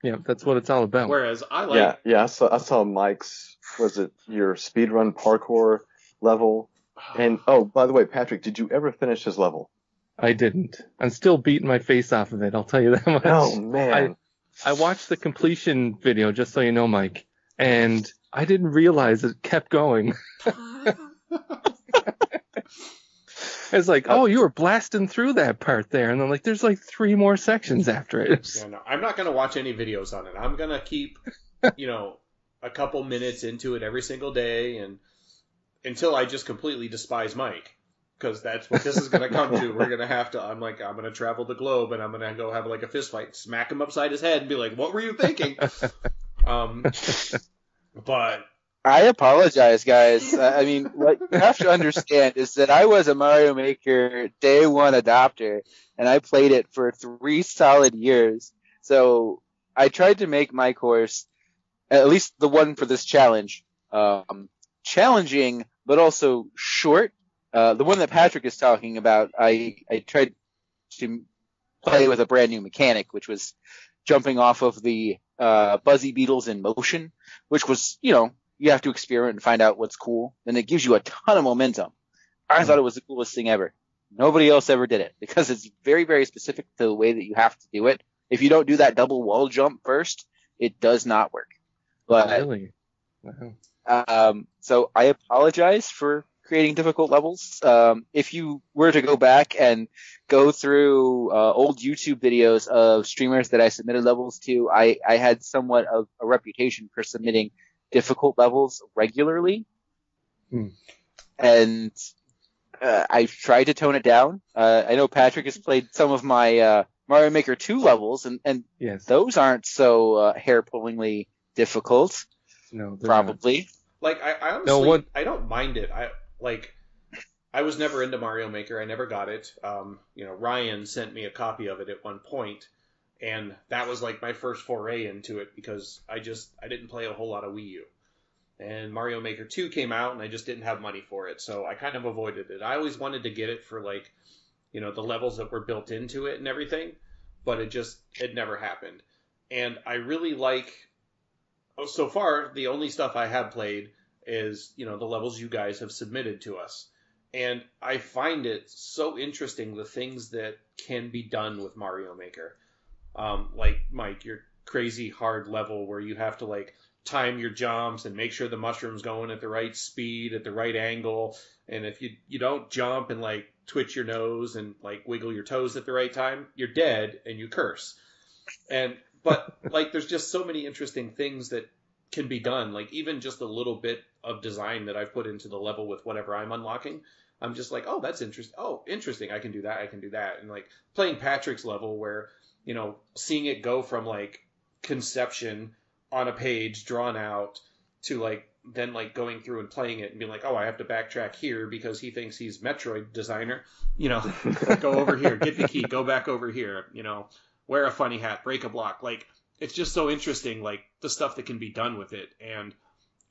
Yeah, that's what it's all about. Whereas I like... Yeah, I saw Mike's, was it your speedrun parkour level? And, oh, by the way, Patrick, did you ever finish his level? I didn't. I'm still beating my face off of it, I'll tell you that much. Oh, man. I watched the completion video, just so you know, Mike, and I didn't realize it kept going. It's like, oh, you were blasting through that part there. And I'm like, there's like 3 more sections after it. Yeah, no, I'm not going to watch any videos on it. I'm going to keep, a couple minutes into it every single day and until I just completely despise Mike. Because that's what this is going to come to. We're going to have to, I'm going to travel the globe and I'm going to go have like a fist fight, smack him upside his head and be like, what were you thinking? But I apologize, guys. I mean, what you have to understand is that I was a Mario Maker day one adopter, and I played it for 3 solid years. So I tried to make my course, at least the one for this challenge, challenging, but also short. The one that Patrick is talking about, I tried to play with a brand new mechanic, which was jumping off of the Buzzy Beetles in motion, which was, you have to experiment and find out what's cool, and it gives you a ton of momentum. I thought it was the coolest thing ever. Nobody else ever did it because it's very, very specific to the way that you have to do it. If you don't do that double wall jump first, it does not work. But, Really? Wow. So I apologize for creating difficult levels. If you were to go back and go through old YouTube videos of streamers that I submitted levels to, I had somewhat of a reputation for submitting difficult levels regularly. And I've tried to tone it down. I know Patrick has played some of my Mario Maker 2 levels, and Yes. those aren't so hair-pullingly difficult. No, they're Probably. like, I honestly, No, what- I don't mind it. I was never into Mario Maker. I never got it. Ryan sent me a copy of it at one point, and that was like my first foray into it because I didn't play a whole lot of Wii U. And Mario Maker 2 came out, and I just didn't have money for it, so I kind of avoided it. I always wanted to get it for, like, the levels that were built into it and everything, but it never happened. And I really like... So far, the only stuff I have played is, the levels you guys have submitted to us. And I find it so interesting, the things that can be done with Mario Maker. Like, Mike, your crazy hard level where you have to, like, time your jumps and make sure the mushroom's going at the right speed, at the right angle. And if you don't jump and, like, twitch your nose and, like, wiggle your toes at the right time, you're dead and you curse. But, like, there's just so many interesting things that can be done. Like, even just a little bit of design that I've put into the level with whatever I'm unlocking, I'm just like, oh, that's interesting. Oh, interesting. I can do that. And, like, playing Patrick's level where, seeing it go from, like, conception on a page drawn out to, like, then, like, going through and playing it and being like, oh, I have to backtrack here because he thinks he's Metroid designer. Go over here, get the key, go back over here, wear a funny hat, break a block. Like, it's just so interesting, like, the stuff that can be done with it. And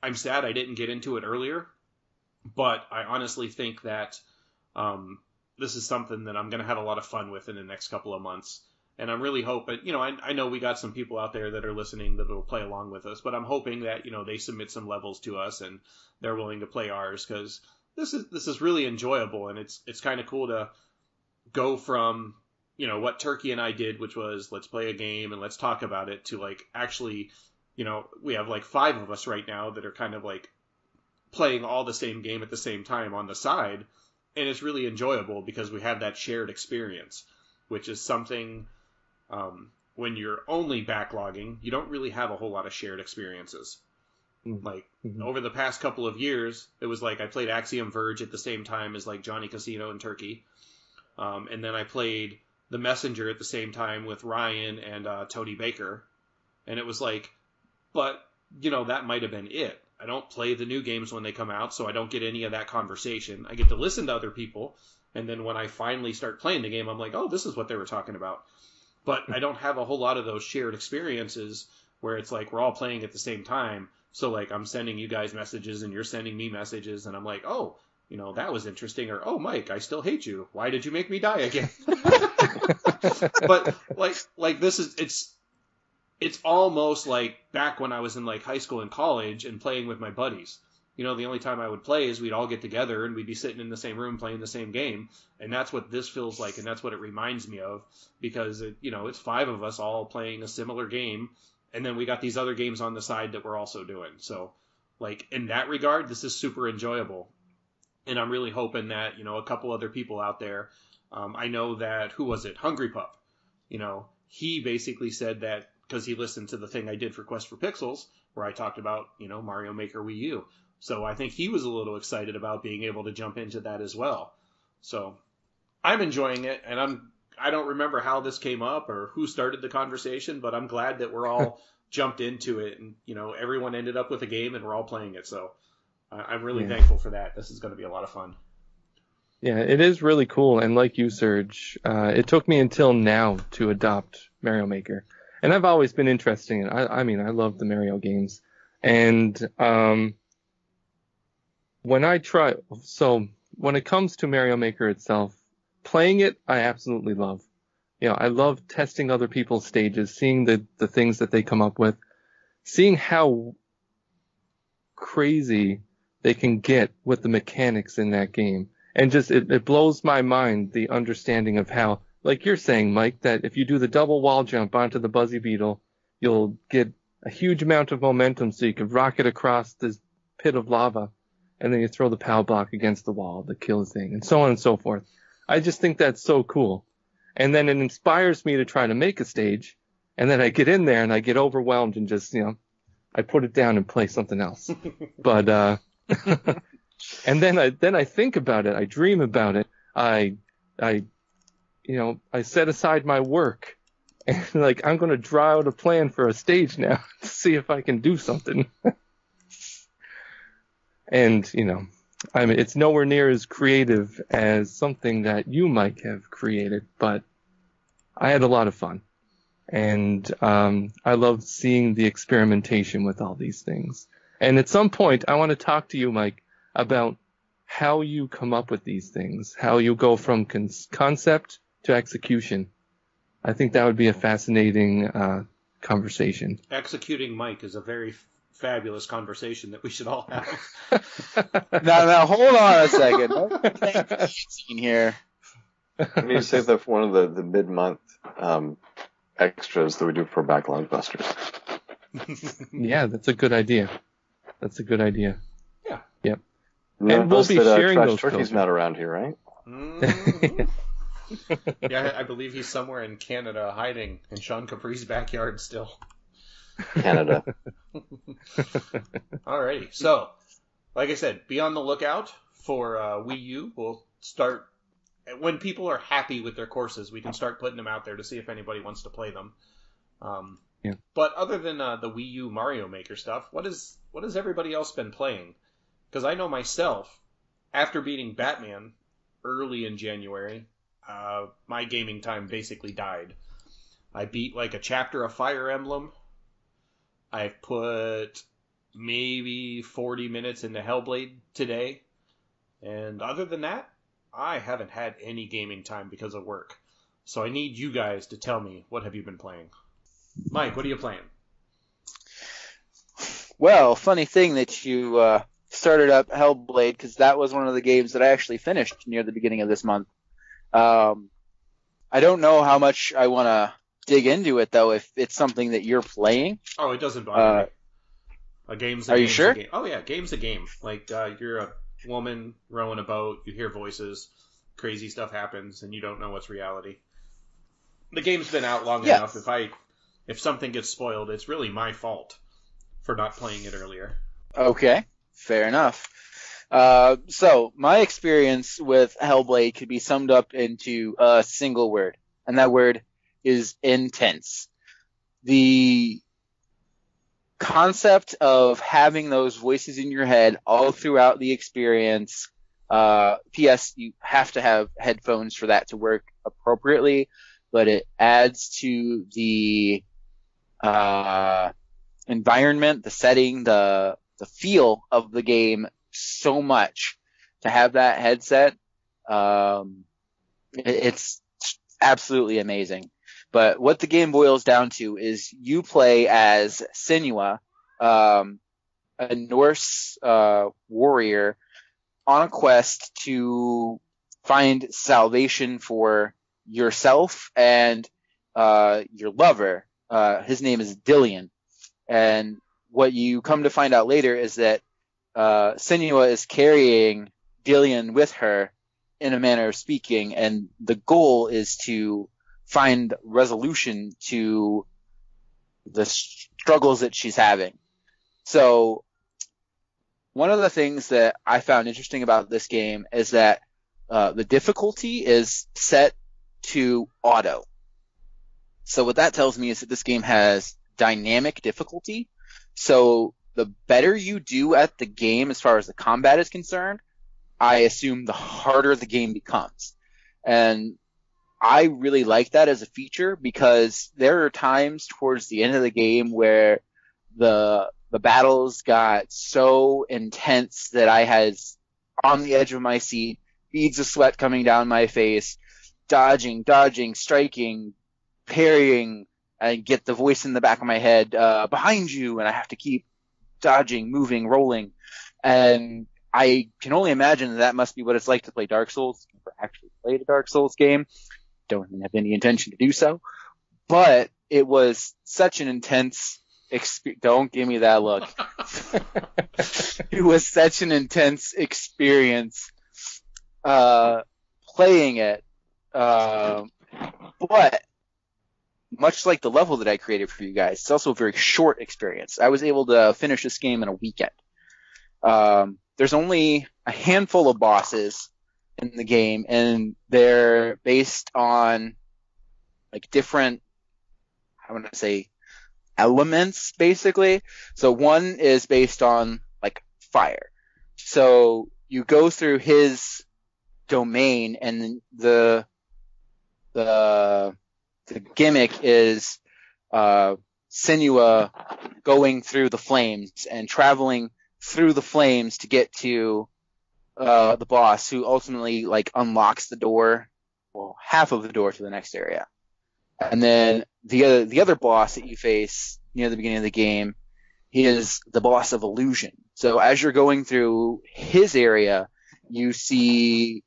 I'm sad I didn't get into it earlier, but I honestly think that this is something that I'm going to have a lot of fun with in the next couple of months. And I'm really hoping, I know we got some people out there that are listening that will play along with us, but I'm hoping that, they submit some levels to us and they're willing to play ours, because this is really enjoyable, and it's kind of cool to go from, what Turkey and I did, which was let's play a game and let's talk about it, to, like, actually, we have like 5 of us right now that are kind of like playing all the same game at the same time on the side. And it's really enjoyable because we have that shared experience, which is something, when you're only backlogging, you don't really have a whole lot of shared experiences. Like, over the past couple of years, it was like I played Axiom Verge at the same time as, like, Johnny Casino and Turkey. And then I played The Messenger at the same time with Ryan and Tony Baker. And it was like, but, that might have been it. I don't play the new games when they come out, so I don't get any of that conversation. I get to listen to other people, and then when I finally start playing the game, I'm like, oh, this is what they were talking about. But I don't have a whole lot of those shared experiences where it's like we're all playing at the same time. So like I'm sending you guys messages and you're sending me messages, and I'm like, oh, that was interesting. Or, oh, Mike, I still hate you. Why did you make me die again? But like this is it's almost like back when I was in like high school and college and playing with my buddies. The only time I would play is we'd all get together and we'd be sitting in the same room playing the same game. And that's what this feels like, and that's what it reminds me of, because it's 5 of us all playing a similar game, and then we got these other games on the side that we're also doing. So like in that regard, this is super enjoyable. And I'm really hoping that, a couple other people out there, I know that, who was it? Hungry Pup. He basically said that because he listened to the thing I did for Quest for Pixels, where I talked about, Mario Maker Wii U. So I think he was a little excited about being able to jump into that as well. So I'm enjoying it, and I don't remember how this came up or who started the conversation, but I'm glad that we're all jumped into it, and, everyone ended up with a game and we're all playing it. So I'm really thankful for that. This is going to be a lot of fun. Yeah, it is really cool. And like you, Serge, it took me until now to adopt Mario Maker. And I've always been interested in it. I mean, I love the Mario games. And when it comes to Mario Maker itself, playing it, I absolutely love. I love testing other people's stages, seeing the things that they come up with, seeing how crazy they can get with the mechanics in that game. And just, it blows my mind, the understanding of how, like you're saying, Mike, that if you do the double wall jump onto the Buzzy Beetle, you'll get a huge amount of momentum so you can rocket across this pit of lava, and then you throw the POW block against the wall to kill the thing, and so on and so forth. I just think that's so cool. And then it inspires me to try to make a stage, and then I get in there and I get overwhelmed and just, I put it down and play something else. But, and then I think about it, I dream about it, I set aside my work, and like, I'm going to draw out a plan for a stage now to see if I can do something. And, I mean, it's nowhere near as creative as something that you, Mike, have created, but I had a lot of fun. And I love seeing the experimentation with all these things. And at some point, I want to talk to you, Mike, about how you come up with these things, how you go from concept to execution. I think that would be a fascinating conversation. Executing Mike is a very fabulous conversation that we should all have. Now, hold on a second. Scene here. I need to save that for one of the mid-month extras that we do for Backlog Busters. Yeah, that's a good idea. Yeah. Yep. And we'll be sharing those. Turkey's not around here, right? Mm-hmm. Yeah, I believe he's somewhere in Canada hiding in Sean Capri's backyard still. Canada. Alrighty. So, like I said, be on the lookout for Wii U. We'll start when people are happy with their courses. We can start putting them out there to see if anybody wants to play them. Yeah. But other than the Wii U Mario Maker stuff, what has everybody else been playing? Because I know myself, after beating Batman early in January, my gaming time basically died. I beat like a chapter of Fire Emblem. I've put maybe 40 minutes into Hellblade today. And other than that, I haven't had any gaming time because of work. So I need you guys to tell me, what have you been playing? Mike, what are you playing? Well, funny thing that you started up Hellblade, because that was one of the games that I actually finished near the beginning of this month. I don't know how much I want to dig into it, though, if it's something that you're playing. Oh, it doesn't bother me. A game's a Are game. you sure? Game. Oh, yeah, game's a game. Like, you're a woman rowing a boat, you hear voices, crazy stuff happens, and you don't know what's reality. The game's been out long enough. If something gets spoiled, it's really my fault for not playing it earlier. Okay, fair enough. So, my experience with Hellblade could be summed up into a single word, and that word is intense. The concept of having those voices in your head all throughout the experience. P.S. You have to have headphones for that to work appropriately, but it adds to the environment, the setting, the feel of the game so much to have that headset. It's absolutely amazing. But what the game boils down to is you play as Senua, a Norse warrior on a quest to find salvation for yourself and your lover. His name is Dillion. And what you come to find out later is that Senua is carrying Dillion with her in a manner of speaking, and the goal is to find resolution to the struggles that she's having. So one of the things that I found interesting about this game is that the difficulty is set to auto. So what that tells me is that this game has dynamic difficulty. So the better you do at the game as far as the combat is concerned, I assume the harder the game becomes. And I really like that as a feature because there are times towards the end of the game where the battles got so intense that I was on the edge of my seat, beads of sweat coming down my face, dodging, striking, parrying, and get the voice in the back of my head, behind you, and I have to keep dodging, moving, rolling. And I can only imagine that must be what it's like to play Dark Souls. I've never actually played a Dark Souls game. Don't even have any intention to do so. But it was such an intense experience. Don't give me that look. It was such an intense experience playing it. But much like the level that I created for you guys, it's also a very short experience. I was able to finish this game in a weekend. There's only a handful of bosses in the game, and they're based on like different, I want to say, elements, basically. So one is based on like fire. So you go through his domain, and the gimmick is Senua going through the flames and traveling through the flames to get to the boss, who ultimately like unlocks the door, well, half of the door to the next area. And then the other boss that you face near the beginning of the game, he is the boss of illusion. So as you're going through his area, you see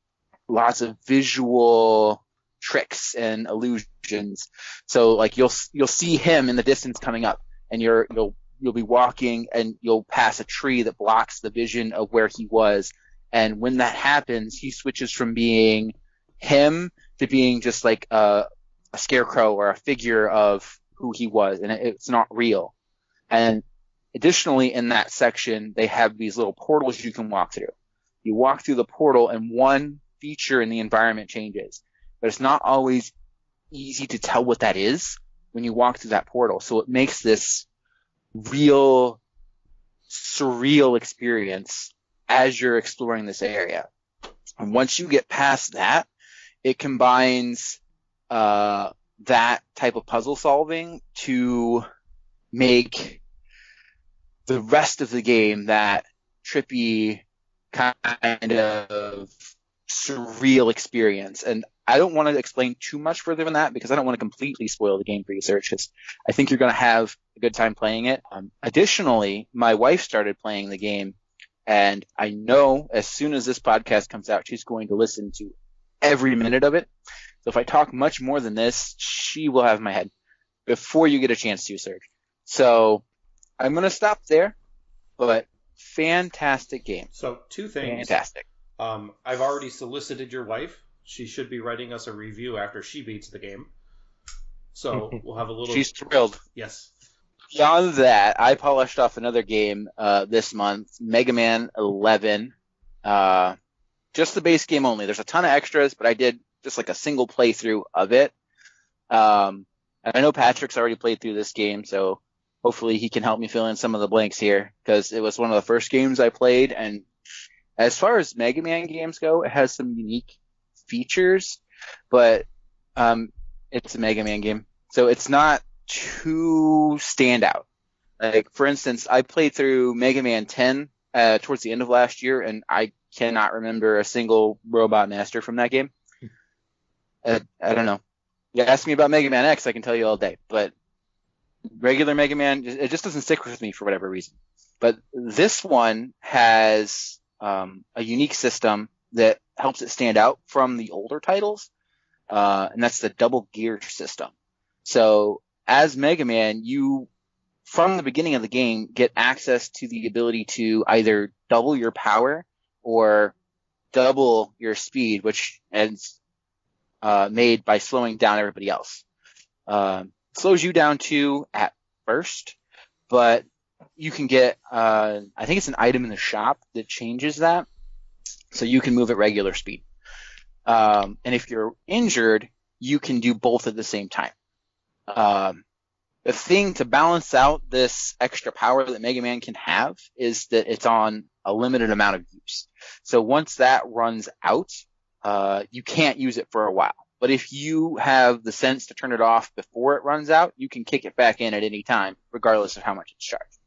lots of visual tricks and illusions. So like you'll see him in the distance coming up, and you'll be walking and you'll pass a tree that blocks the vision of where he was. And when that happens, he switches from being him to being just like a scarecrow or a figure of who he was, and it's not real. And additionally, in that section, they have these little portals you can walk through. You walk through the portal, and one feature in the environment changes, but it's not always easy to tell what that is when you walk through that portal. So it makes this real surreal experience as you're exploring this area. And once you get past that, it combines that type of puzzle solving to make the rest of the game that trippy kind of surreal experience. And I don't want to explain too much further than that because I don't want to completely spoil the game for you, Serge. I think you're going to have a good time playing it. Additionally, my wife started playing the game, and I know as soon as this podcast comes out, she's going to listen to every minute of it. So if I talk much more than this, she will have my head before you get a chance to, Serge. So I'm going to stop there, but fantastic game. So two things. Fantastic. I've already solicited your wife. She should be writing us a review after she beats the game. So we'll have a little... She's thrilled. Yes. Beyond that, I polished off another game this month, Mega Man 11. Just the base game only. There's a ton of extras, but I did just like a single playthrough of it. And I know Patrick's already played through this game, so hopefully he can help me fill in some of the blanks here, because it was one of the first games I played, and as far as Mega Man games go, it has some unique features, but it's a Mega Man game, so it's not too standout. Like, for instance, I played through Mega Man 10 towards the end of last year, and I cannot remember a single Robot Master from that game. I don't know. You ask me about Mega Man X, I can tell you all day, but regular Mega Man, it just doesn't stick with me for whatever reason. But this one has a unique system that helps it stand out from the older titles, and that's the double gear system. So as Mega Man, you, from the beginning of the game, get access to the ability to either double your power or double your speed, which is made by slowing down everybody else. Slows you down too at first, but you can get, I think it's an item in the shop that changes that, so you can move at regular speed. And if you're injured, you can do both at the same time. The thing to balance out this extra power that Mega Man can have is that it's on a limited amount of use. So once that runs out, you can't use it for a while. But if you have the sense to turn it off before it runs out, you can kick it back in at any time, regardless of how much it's charged.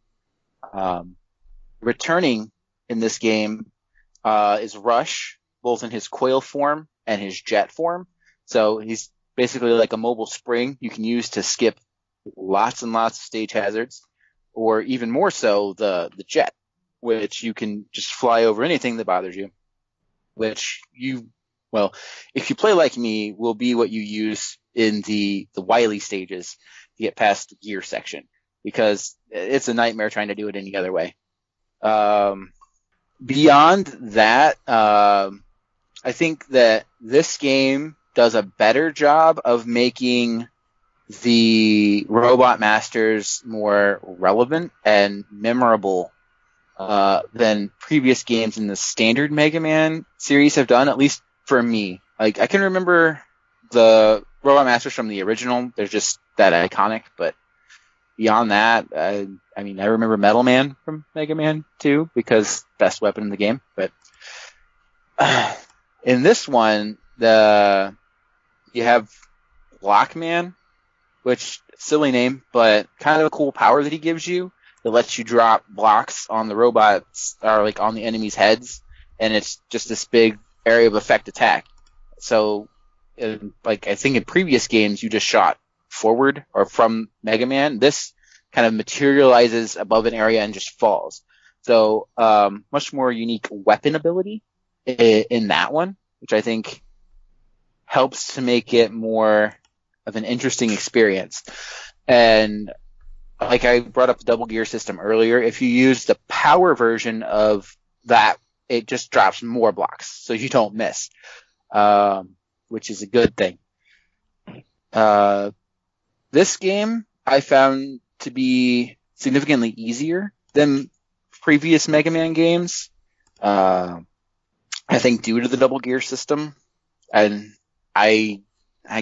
Returning in this game is Rush, both in his coil form and his jet form. So he's basically like a mobile spring you can use to skip lots and lots of stage hazards, or even more so, the jet, which you can just fly over anything that bothers you, which if you play like me, will be what you use in the Wily stages to get past the gear section, because it's a nightmare trying to do it any other way. Beyond that, I think that this game does a better job of making the Robot Masters more relevant and memorable than previous games in the standard Mega Man series have done, at least for me. Like, I can remember the Robot Masters from the original. They're just that iconic, but beyond that, I remember Metal Man from Mega Man 2 because best weapon in the game. But in this one, you have Blockman, which, silly name, but kind of a cool power that he gives you that lets you drop blocks on the robots, or like on the enemies' heads, and it's just this big area of effect attack. So, I think in previous games you just shot forward or from Mega Man. This kind of materializes above an area and just falls. So, much more unique weapon ability in that one, which I think helps to make it more of an interesting experience. And like I brought up the double gear system earlier, if you use the power version of that, it just drops more blocks, so you don't miss, which is a good thing. This game I found to be significantly easier than previous Mega Man games. I think due to the double gear system, and I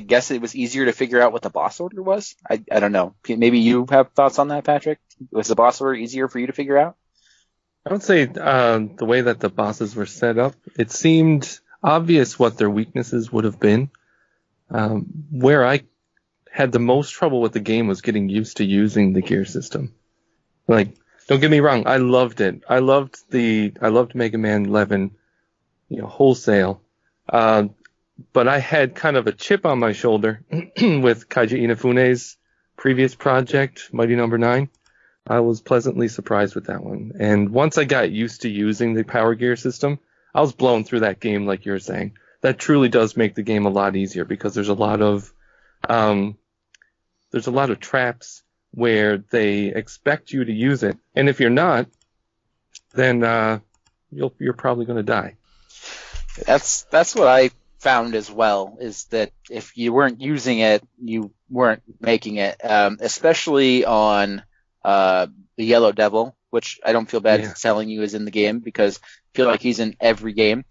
guess it was easier to figure out what the boss order was. I don't know. Maybe you have thoughts on that, Patrick? Was the boss order easier for you to figure out? I would say the way that the bosses were set up, it seemed obvious what their weaknesses would have been. Where I had the most trouble with the game was getting used to using the gear system. Like, don't get me wrong, I loved it. I loved Mega Man 11, wholesale. But I had kind of a chip on my shoulder with Kaiji Inafune's previous project, Mighty Number 9. I was pleasantly surprised with that one. And once I got used to using the power gear system, I was blown through that game, like you're saying. That truly does make the game a lot easier, because there's a lot of traps where they expect you to use it, and if you're not, then you're probably going to die. That's what I found as well, is that if you weren't using it, you weren't making it, especially on the Yellow Devil, which I don't feel bad telling you is in the game, because I feel like he's in every game.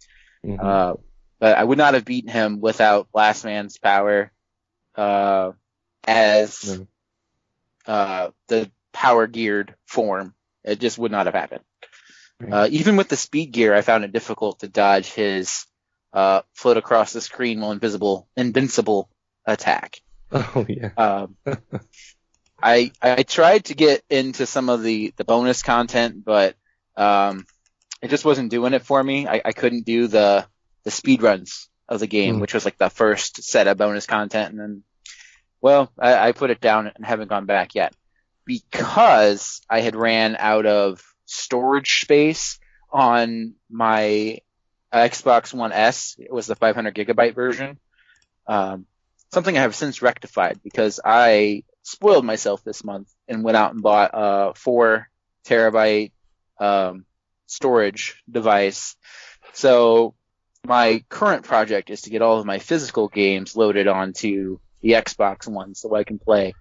Mm-hmm. But I would not have beaten him without Last Man's power, the power geared form. It just would not have happened. Right. Even with the speed gear, I found it difficult to dodge his float across the screen while invincible attack. Oh yeah. I tried to get into some of the bonus content, but it just wasn't doing it for me. I couldn't do the speed runs of the game, which was like the first set of bonus content, and then, well, I put it down and haven't gone back yet because I had ran out of storage space on my Xbox One S. It was the 500 gigabyte version. Something I have since rectified because I spoiled myself this month and went out and bought a 4 terabyte storage device. So my current project is to get all of my physical games loaded onto the Xbox One so I can play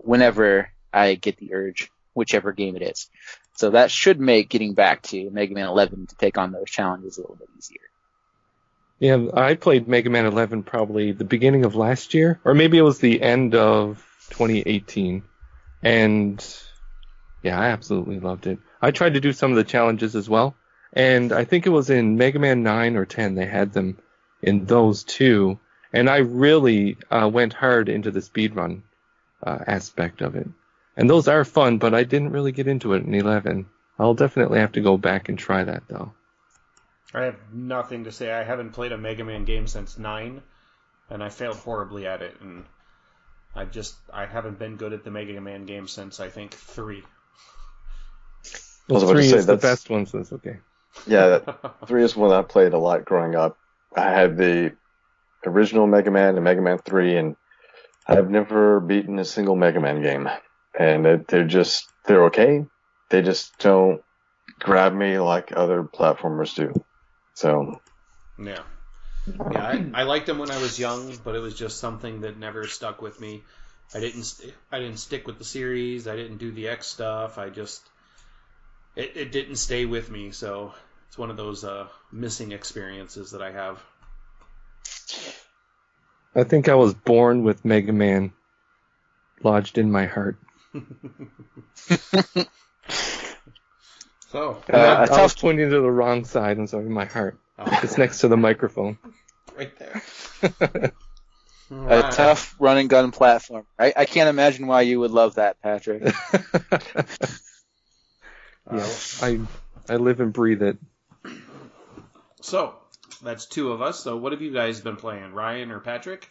whenever I get the urge, whichever game it is. So that should make getting back to Mega Man 11 to take on those challenges a little bit easier. Yeah, I played Mega Man 11 probably the beginning of last year, or maybe it was the end of 2018. And yeah, I absolutely loved it. I tried to do some of the challenges as well, and I think it was in Mega Man 9 or 10 they had them in those too. And I really went hard into the speedrun aspect of it. And those are fun, but I didn't really get into it in 11. I'll definitely have to go back and try that, though. I have nothing to say. I haven't played a Mega Man game since 9, and I failed horribly at it. And I haven't been good at the Mega Man game since, I think, 3. Well, 3 is the best one, so it's okay. Yeah, 3 is one I played a lot growing up. I had the original Mega Man and Mega Man 3, and I've never beaten a single Mega Man game. And they're okay. They just don't grab me like other platformers do. So. Yeah. Yeah, I liked them when I was young, but it was just something that never stuck with me. I didn't stick with the series. I didn't do the X stuff. It didn't stay with me. So it's one of those missing experiences that I have. I think I was born with Mega Man lodged in my heart. So I was pointing to the wrong side. I'm sorry, my heart. Oh. It's next to the microphone. Right there. A tough run and gun platform. I can't imagine why you would love that, Patrick. Yeah, I live and breathe it. So that's 2 of us. So what have you guys been playing, Ryan or Patrick?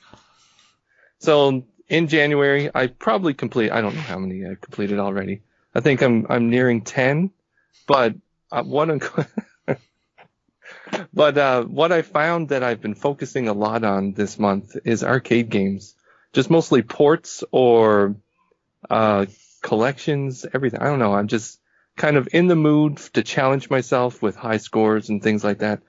So in January, I probably I don't know how many I completed already. I think I'm nearing 10, but what I found that I've been focusing a lot on this month is arcade games, just mostly ports or collections, everything. I don't know. I'm just kind of in the mood to challenge myself with high scores and things like that.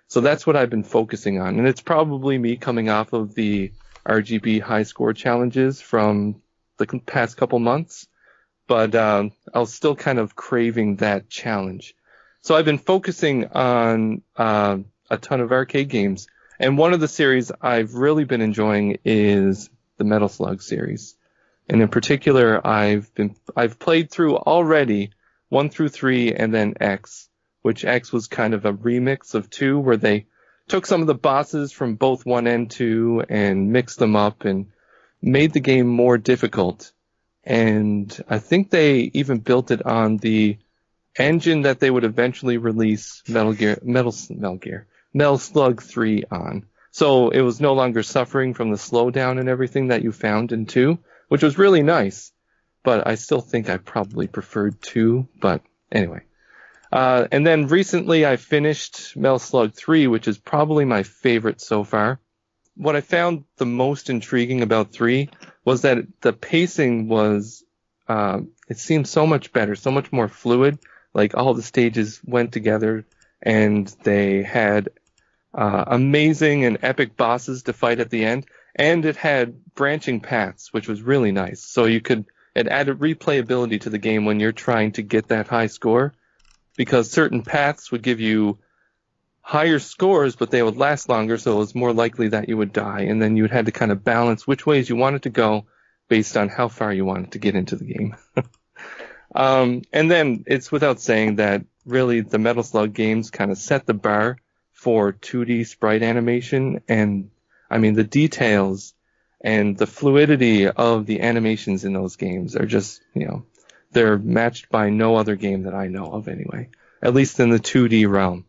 So that's what I've been focusing on, and it's probably me coming off of the RGB high score challenges from the past couple months, but I was still kind of craving that challenge. So I've been focusing on a ton of arcade games, and one of the series I've really been enjoying is the Metal Slug series. And in particular, I've played through already 1 through 3 and then X, which X was kind of a remix of 2 where they took some of the bosses from both 1 and 2 and mixed them up and made the game more difficult. And I think they even built it on the engine that they would eventually release Metal Slug 3 on. So it was no longer suffering from the slowdown and everything that you found in 2, which was really nice. But I still think I probably preferred 2, but anyway. And then recently I finished Metal Slug 3, which is probably my favorite so far. What I found the most intriguing about 3 was that the pacing was, it seemed so much better, so much more fluid. Like all the stages went together and they had amazing and epic bosses to fight at the end. And it had branching paths, which was really nice. So it added replayability to the game when you're trying to get that high score, because certain paths would give you higher scores, but they would last longer, so it was more likely that you would die. And then you had to kind of balance which ways you wanted to go based on how far you wanted to get into the game. And then it's without saying that really the Metal Slug games kind of set the bar for 2D sprite animation. And I mean, the details and the fluidity of the animations in those games are just, they're matched by no other game that I know of anyway, at least in the 2D realm.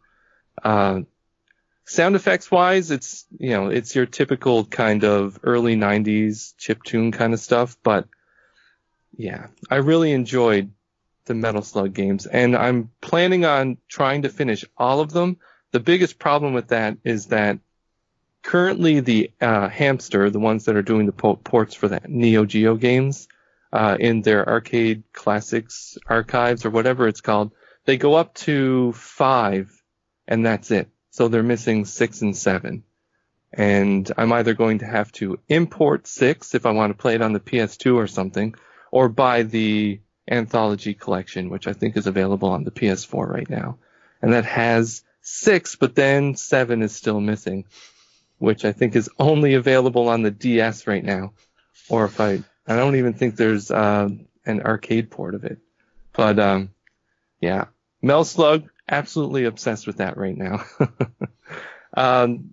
Sound effects wise, it's your typical kind of early 90s chiptune kind of stuff, but yeah, I really enjoyed the Metal Slug games, and I'm planning on trying to finish all of them. The biggest problem with that is that currently the Hamster, the ones that are doing the ports for the Neo Geo games, in their arcade classics archives or whatever it's called, they go up to 5, and that's it. So they're missing 6 and 7. And I'm either going to have to import 6 if I want to play it on the PS2 or something, or buy the Anthology Collection, which I think is available on the PS4 right now. And that has 6, but then 7 is still missing, which I think is only available on the DS right now. Or if I don't even think there's an arcade port of it. But yeah, Metal Slug, absolutely obsessed with that right now.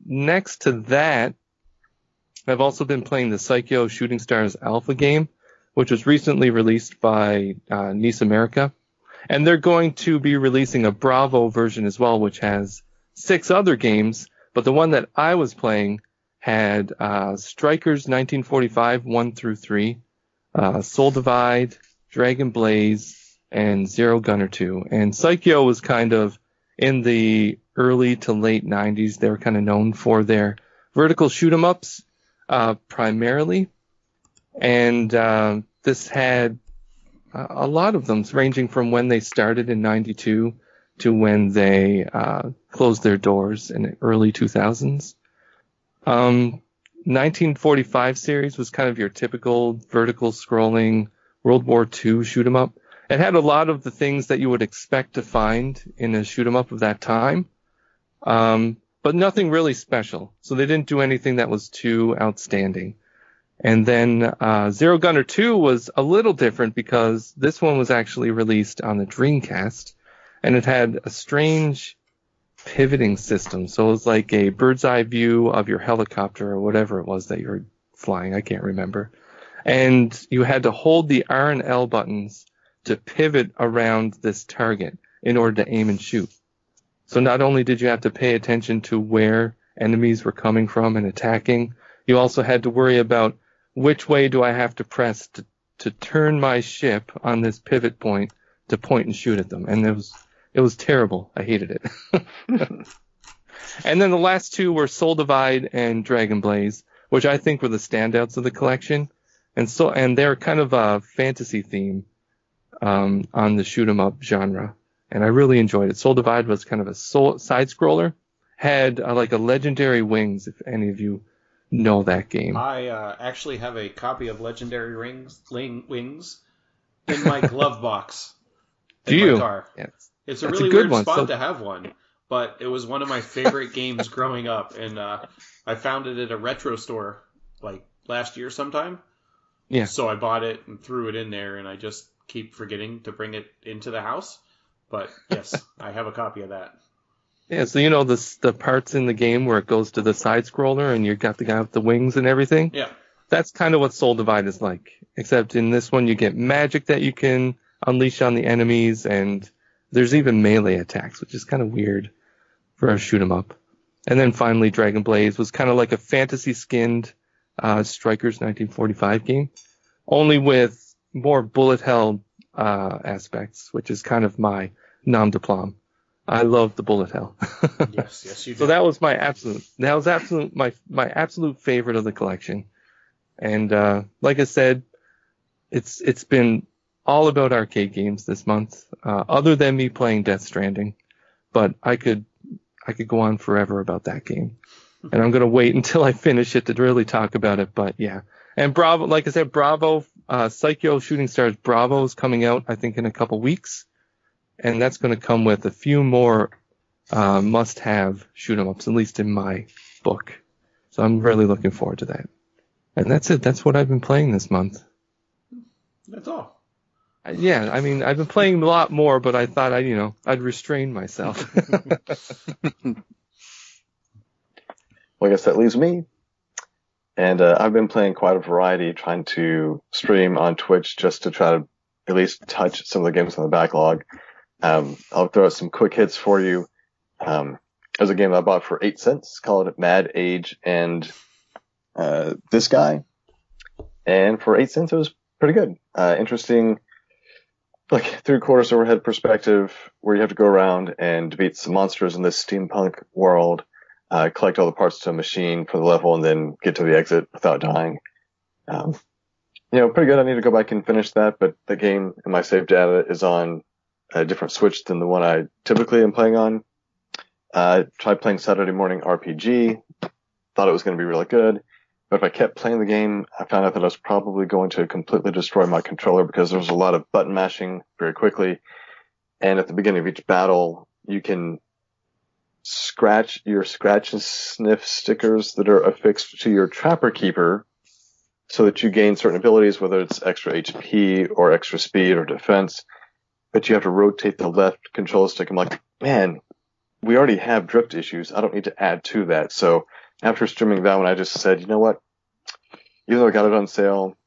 Next to that, I've also been playing the Psycho Shooting Stars Alpha game, which was recently released by NIS America. And they're going to be releasing a Bravo version as well, which has 6 other games. But the one that I was playing had Strikers 1945 1 through 3, Soul Divide, Dragon Blaze, and Zero Gunner 2. And Psycho was kind of in the early to late 90s. They were kind of known for their vertical shoot 'em ups primarily. And this had a lot of them, ranging from when they started in 92 to when they closed their doors in the early 2000s. 1945 series was kind of your typical vertical scrolling World War II shoot 'em up. It had a lot of the things that you would expect to find in a shoot 'em up of that time, but nothing really special. So they didn't do anything that was too outstanding. And then Zero Gunner 2 was a little different because this one was actually released on the Dreamcast, and it had a strange pivoting system. So it was like a bird's eye view of your helicopter or whatever it was that you were flying. I can't remember. And you had to hold the R and L buttons to pivot around this target in order to aim and shoot. So not only did you have to pay attention to where enemies were coming from and attacking, you also had to worry about which way do I have to press to turn my ship on this pivot point to point and shoot at them. And it was terrible. I hated it. And then the last 2 were Soul Divide and Dragon Blaze, which I think were the standouts of the collection. And they're kind of a fantasy theme on the shoot 'em up genre, and I really enjoyed it. Soul Divide was kind of a side scroller, had like a legendary wings. If any of you know that game, I actually have a copy of Legendary Wings in my glove box. Do you? My car. Yes. It's a That's really a good weird one. spot to have one, but it was one of my favorite games growing up, and I found it at a retro store like last year sometime. Yeah. So I bought it and threw it in there, and I just keep forgetting to bring it into the house. But yes, I have a copy of that. Yeah, so you know the parts in the game where it goes to the side scroller and you got the guy with the wings and everything? Yeah. That's kind of what Soul Divide is like. Except in this one you get magic that you can unleash on the enemies, and there's even melee attacks, which is kind of weird for a shoot 'em up. And then finally Dragon Blaze was kind of like a fantasy skinned Strikers 1945 game, only with more bullet hell aspects, which is kind of my nom de plume. I love the bullet hell. Yes, you do. So that was my absolute favorite of the collection. And like I said, it's been all about arcade games this month, other than me playing Death Stranding. But I could go on forever about that game. And I'm going to wait until I finish it to really talk about it. But yeah. And Bravo, like I said, Bravo, Psycho Shooting Stars Bravo is coming out, I think, in a couple weeks. And that's going to come with a few more must-have shoot 'em ups, at least in my book. So I'm really looking forward to that. And that's it. That's what I've been playing this month. That's all. Yeah, I mean, I've been playing a lot more, but I thought I'd restrain myself. Well, I guess that leaves me. And I've been playing quite a variety, trying to stream on Twitch just to try to at least touch some of the games on the backlog. I'll throw out some quick hits for you. There's a game I bought for 8 cents called Mad Age and This Guy. And for 8 cents, it was pretty good. Interesting, like 3/4 overhead perspective where you have to go around and defeat some monsters in this steampunk world, collect all the parts to a machine for the level, and then get to the exit without dying. Pretty good. I need to go back and finish that, but the game and my save data is on a different Switch than the one I typically am playing on. Tried playing Saturday Morning RPG. Thought it was going to be really good. But if I kept playing the game, I found out that I was probably going to completely destroy my controller because there was a lot of button mashing very quickly. And at the beginning of each battle, you can scratch your scratch and sniff stickers that are affixed to your Trapper Keeper so that you gain certain abilities, whether it's extra HP or extra speed or defense. But you have to rotate the left control stick. I'm like, man, we already have drift issues. I don't need to add to that. So after streaming that one, I just said, you know what? Even though I got it on sale,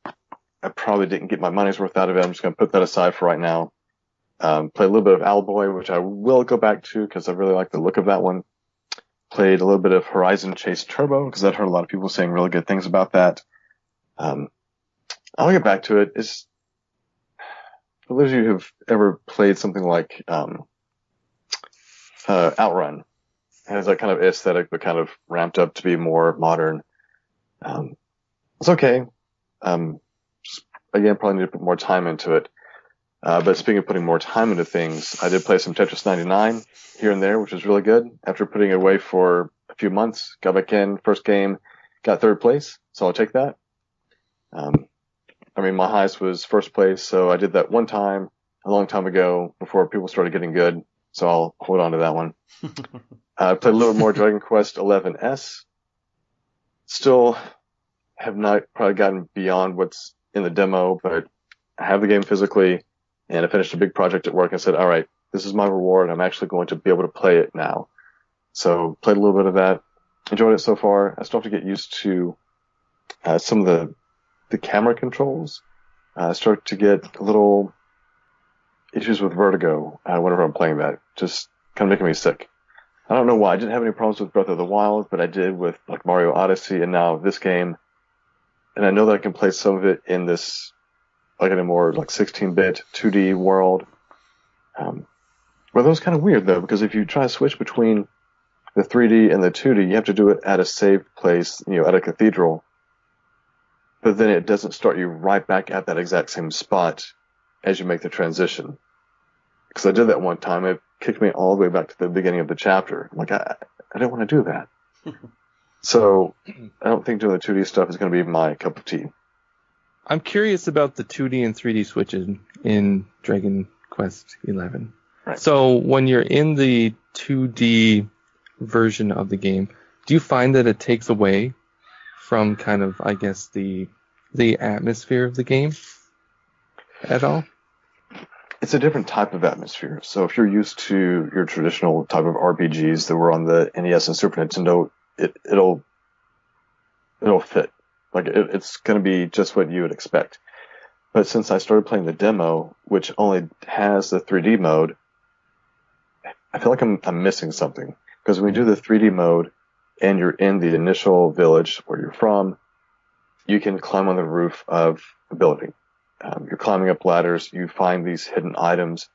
I probably didn't get my money's worth out of it. I'm just going to put that aside for right now. Play a little bit of Owlboy, which I will go back to because I really like the look of that one. Played a little bit of Horizon Chase Turbo because I've heard a lot of people saying really good things about that. I'll get back to it. It's, for those of you who've ever played something like Outrun, it has that kind of aesthetic, but kind of ramped up to be more modern. It's okay. Just, again, probably need to put more time into it. But speaking of putting more time into things, I did play some Tetris 99 here and there, which was really good. After putting it away for a few months, got back in, first game, got 3rd place, so I'll take that. My highest was 1st place, so I did that one time a long time ago before people started getting good, so I'll hold on to that one. I played a little more Dragon Quest XI-S. Still have not probably gotten beyond what's in the demo, but I have the game physically, and I finished a big project at work and said, all right, this is my reward. I'm actually going to be able to play it now. So played a little bit of that. Enjoyed it so far. I still have to get used to some of the camera controls. I start to get a little issues with vertigo whenever I'm playing that. Just kind of making me sick. I don't know why. I didn't have any problems with Breath of the Wild, but I did with like Mario Odyssey and now this game. And I know that I can play some of it in this, like in a more like 16-bit 2D world. Well, that was kind of weird though, because if you try to switch between the 3D and the 2D, you have to do it at a saved place, at a cathedral. But then it doesn't start you right back at that exact same spot as you make the transition. Because I did that one time, it kicked me all the way back to the beginning of the chapter. I'm like, I don't want to do that. So I don't think doing the 2D stuff is going to be my cup of tea. I'm curious about the 2D and 3D switches in Dragon Quest XI. Right. So when you're in the 2D version of the game, do you find that it takes away from kind of, I guess, the atmosphere of the game at all? It's a different type of atmosphere. So if you're used to your traditional type of RPGs that were on the NES and Super Nintendo, it'll fit. Like it's going to be just what you would expect. But since I started playing the demo, which only has the 3D mode, I feel like I'm missing something. Because when you do the 3D mode and you're in the initial village where you're from, you can climb on the roof of a building. You're climbing up ladders, you find these hidden items,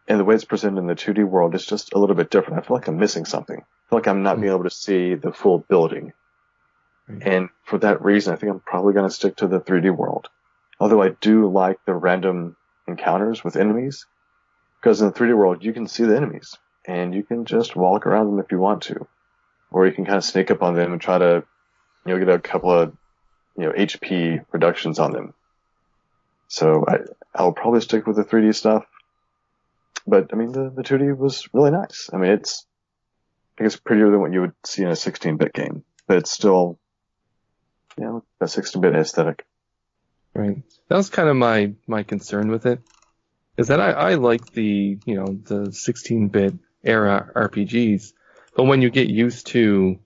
and the way it's presented in the 2D world is just a little bit different. I feel like I'm missing something. I feel like I'm not being able to see the full building. And for that reason, I think I'm probably going to stick to the 3D world. Although I do like the random encounters with enemies, because in the 3D world, you can see the enemies, and you can just walk around them if you want to. Or you can kind of sneak up on them and try to, get a couple of, HP reductions on them. So I'll probably stick with the 3D stuff. But, the 2D was really nice. I think it's prettier than what you would see in a 16-bit game. But it's still, that 16-bit aesthetic. Right. That was kind of my concern with it. is that I like the 16-bit era RPGs, but when you get used to,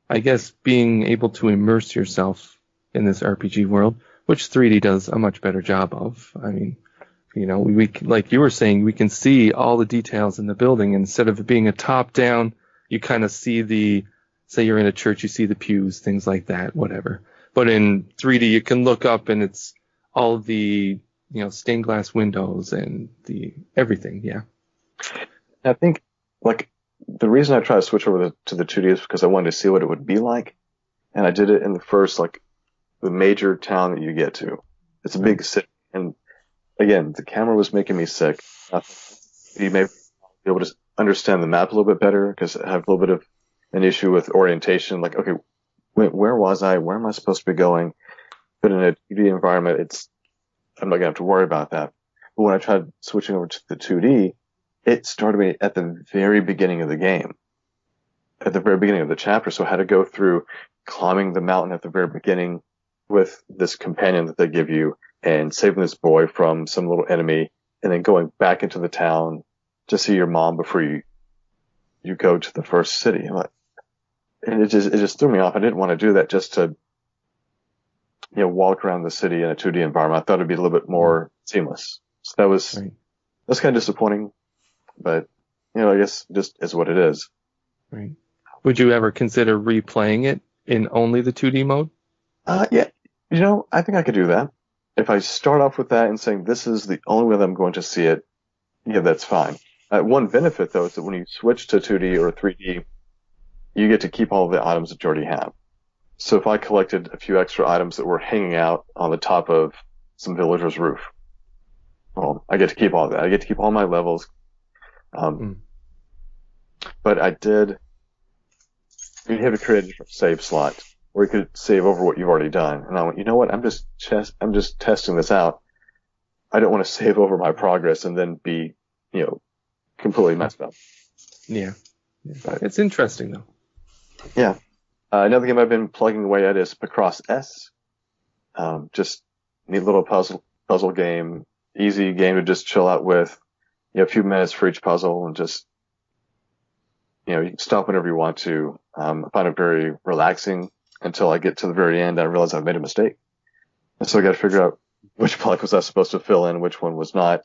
I guess, being able to immerse yourself in this RPG world, which 3D does a much better job of. I mean, we like you were saying, we can see all the details in the building. Instead of it being a top-down, you kind of see say you're in a church, you see the pews, things like that, whatever. But in 3D, you can look up and it's all the, stained glass windows and the everything. Yeah. I think, like, the reason I tried to switch over to the 2D is because I wanted to see what it would be like. And I did it in the first, like, the major town that you get to. It's a big city. And again, the camera was making me sick. You may be able to understand the map a little bit better because I have a little bit of an issue with orientation. Like, okay, where was I? Where am I supposed to be going? But in a 2D environment, I'm not going to have to worry about that. But when I tried switching over to the 2D, it started me at the very beginning of the game, at the very beginning of the chapter. So I had to go through climbing the mountain at the very beginning with this companion that they give you and saving this boy from some little enemy and then going back into the town to see your mom before you go to the first city. And it just threw me off. I didn't want to do that just to, walk around the city in a 2D environment. I thought it'd be a little bit more seamless. So that's kind of disappointing, but I guess just is what it is. Right. Would you ever consider replaying it in only the 2D mode? Yeah. I think I could do that. If I start off with that and saying this is the only way that I'm going to see it, yeah, that's fine. One benefit though is that when you switch to 2D or 3D, you get to keep all of the items that you already have. So if I collected a few extra items that were hanging out on the top of some villager's roof, well, I get to keep all of that. I get to keep all my levels. But you have to create a different save slot where you could save over what you've already done. And I went, you know what? I'm just testing this out. I don't want to save over my progress and then be, completely messed up. Yeah. But it's interesting though. Yeah. Another game I've been plugging away at is Picross S. Just neat little puzzle game, easy game to just chill out with, a few minutes for each puzzle and just, you can stop whenever you want to. I find it very relaxing until I get to the very end and I realize I've made a mistake. And so I got to figure out which block was I supposed to fill in, which one was not.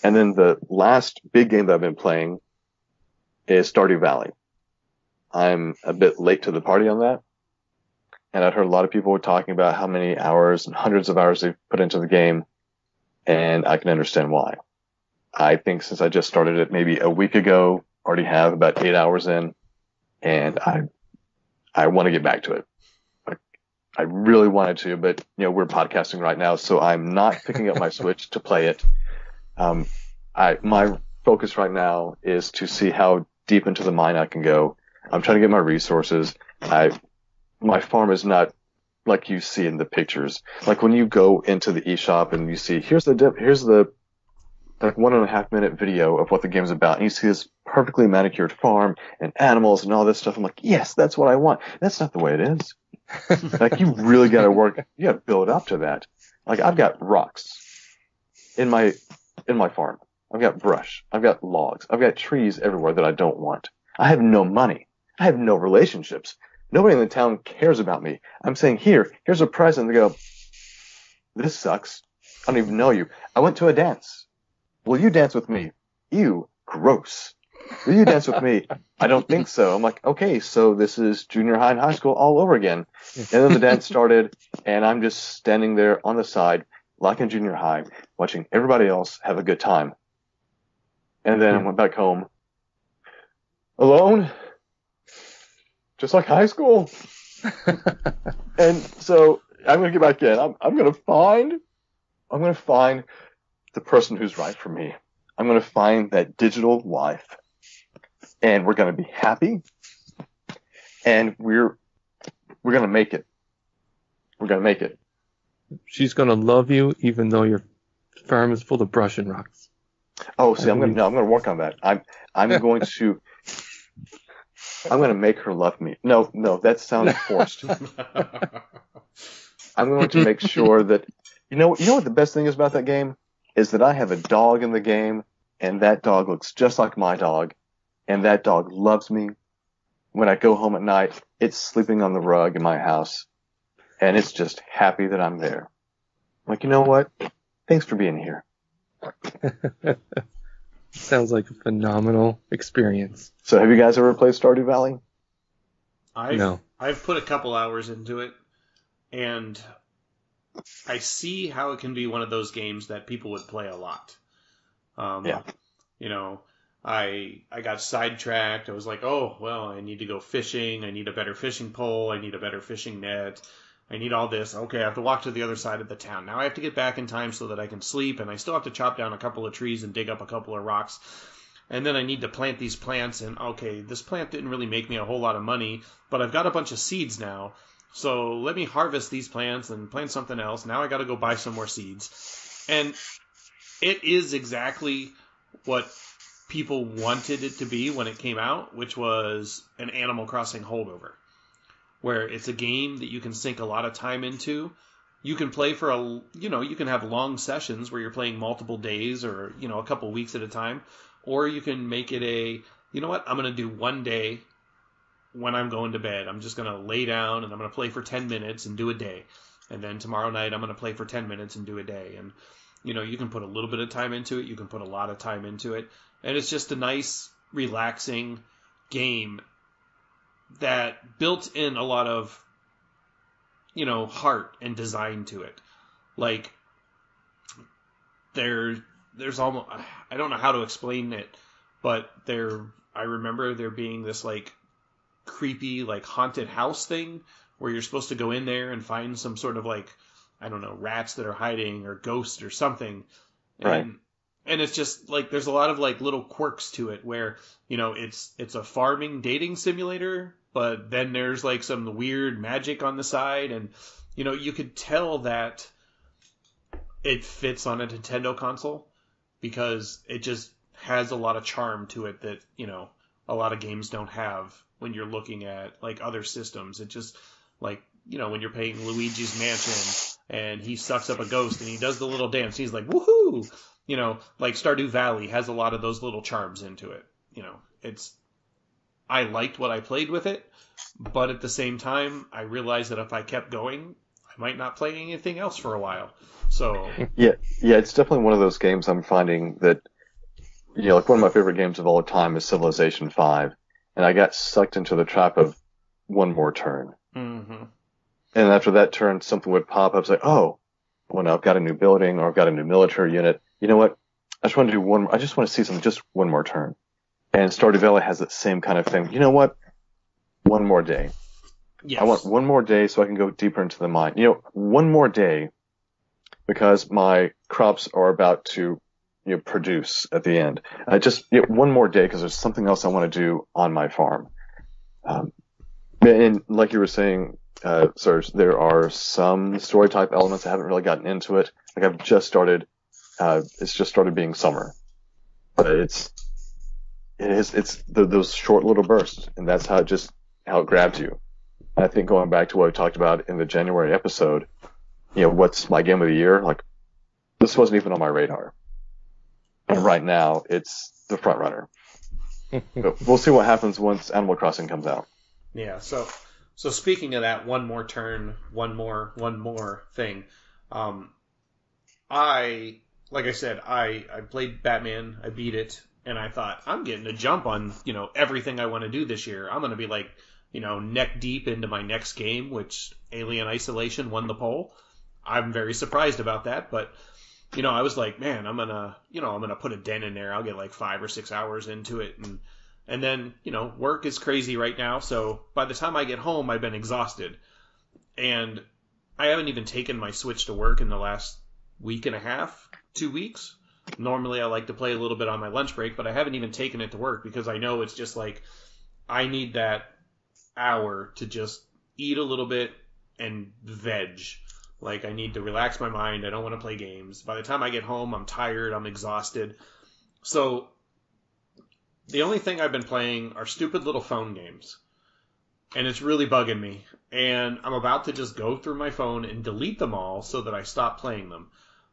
And then the last big game that I've been playing is Stardew Valley. I'm a bit late to the party on that. And I've heard a lot of people talking about how many hours and hundreds of hours they've put into the game. And I can understand why. I think since I just started it maybe a week ago, already have about 8 hours in. And I want to get back to it. I really wanted to, but we're podcasting right now, so I'm not picking up my Switch to play it. My focus right now is to see how deep into the mine I can go. I'm trying to get my resources. My farm is not like you see in the pictures. Like when you go into the eShop and you see, here's the like 1.5 minute video of what the game's about, and you see this perfectly manicured farm and animals and all this stuff. I'm like, yes, that's what I want. That's not the way it is. Like you really got to work. You got to build up to that. Like I've got rocks in my farm. I've got brush. I've got logs. I've got trees everywhere that I don't want. I have no money. I have no relationships. Nobody in the town cares about me. I'm saying, here's a present. They go, this sucks. I don't even know you. I went to a dance. Will you dance with me? Ew, gross. Will you dance with me? I don't think so. I'm like, okay, so this is junior high and high school all over again. And then the dance started, and I'm just standing there on the side, like in junior high, watching everybody else have a good time. And then I went back home alone, just like high school. And so I'm going to get back in. I'm going to find the person who's right for me. I'm going to find that digital wife, and we're going to be happy, and we're going to make it. We're going to make it. She's going to love you even though your farm is full of brush and rocks. Oh, see, I'm going to work on that. I'm going to make her love me. No, that sounds forced. I'm going to make sure that, you know what the best thing is about that game? is that I have a dog in the game, and that dog looks just like my dog, and that dog loves me. When I go home at night, it's sleeping on the rug in my house, and it's just happy that I'm there. Like, you know what? Thanks for being here. Sounds like a phenomenal experience. So have you guys ever played Stardew Valley? No. I've put a couple hours into it, and I see how it can be one of those games that people would play a lot. Yeah. You know, I got sidetracked. I was like, oh, well, I need to go fishing. I need a better fishing pole. I need a better fishing net. I need all this. Okay, I have to walk to the other side of the town. Now I have to get back in time so that I can sleep, and I still have to chop down a couple of trees and dig up a couple of rocks. And then I need to plant these plants, and okay, this plant didn't really make me a whole lot of money, but I've got a bunch of seeds now. So let me harvest these plants and plant something else. Now I got to go buy some more seeds. And it is exactly what people wanted it to be when it came out, which was an Animal Crossing holdover, where it's a game that you can sink a lot of time into. You can play for you can have long sessions where you're playing multiple days or, a couple weeks at a time, or you can make it you know what, I'm going to do one day when I'm going to bed. I'm just going to lay down and I'm going to play for 10 minutes and do a day. And then tomorrow night I'm going to play for 10 minutes and do a day. And, you can put a little bit of time into it. You can put a lot of time into it. And it's just a nice, relaxing game that built in a lot of, heart and design to it. Like, there's almost, I don't know how to explain it, but I remember there being this, like, creepy, like, haunted house thing where you're supposed to go in there and find some sort of, like, I don't know, rats that are hiding or ghosts or something. Right. And it's just like there's a lot of like little quirks to it where, it's a farming dating simulator, but then there's like some weird magic on the side, and you could tell that it fits on a Nintendo console because it just has a lot of charm to it that, a lot of games don't have when you're looking at like other systems. It just like, when you're playing Luigi's Mansion and he sucks up a ghost and he does the little dance, he's like, woohoo! Like Stardew Valley has a lot of those little charms into it. I liked what I played with it, but at the same time, I realized that if I kept going, I might not play anything else for a while. So Yeah, it's definitely one of those games I'm finding that, like one of my favorite games of all time is Civilization 5, and I got sucked into the trap of one more turn. Mm-hmm. And after that turn, something would pop up. It's like, oh, well, now I've got a new building or I've got a new military unit. You know what? I just want to see something just one more turn. And Stardew Valley has that same kind of thing. You know what? One more day. yes. I want one more day so I can go deeper into the mine. One more day because my crops are about to, produce at the end. One more day because there's something else I want to do on my farm. And like you were saying, Serge, there are some story type elements. I haven't really gotten into it. Like I've just started, it's just started being summer, but it's those short little bursts, and that's how it grabs you. And I think going back to what we talked about in the January episode, what's my game of the year? Like this wasn't even on my radar, and right now it's the front runner. But we'll see what happens once Animal Crossing comes out. Yeah, so speaking of that one more turn, one more thing, like I said, I played Batman, I beat it, and I thought, I'm getting a jump on, everything I want to do this year. I'm going to be like, neck deep into my next game, which Alien Isolation won the poll. I'm very surprised about that, but, I was like, man, I'm going to put a dent in there. I'll get like 5 or 6 hours into it, and then, work is crazy right now, so by the time I get home, I've been exhausted. And I haven't even taken my Switch to work in the last week and a half, 2 weeks. Normally I like to play a little bit on my lunch break, but I haven't even taken it to work because I know it's just like, I need that hour to just eat a little bit and veg. Like, I need to relax my mind. I don't want to play games. By the time I get home, I'm tired. I'm exhausted. So the only thing I've been playing are stupid little phone games. And it's really bugging me. And I'm about to just go through my phone and delete them all so that I stop playing them.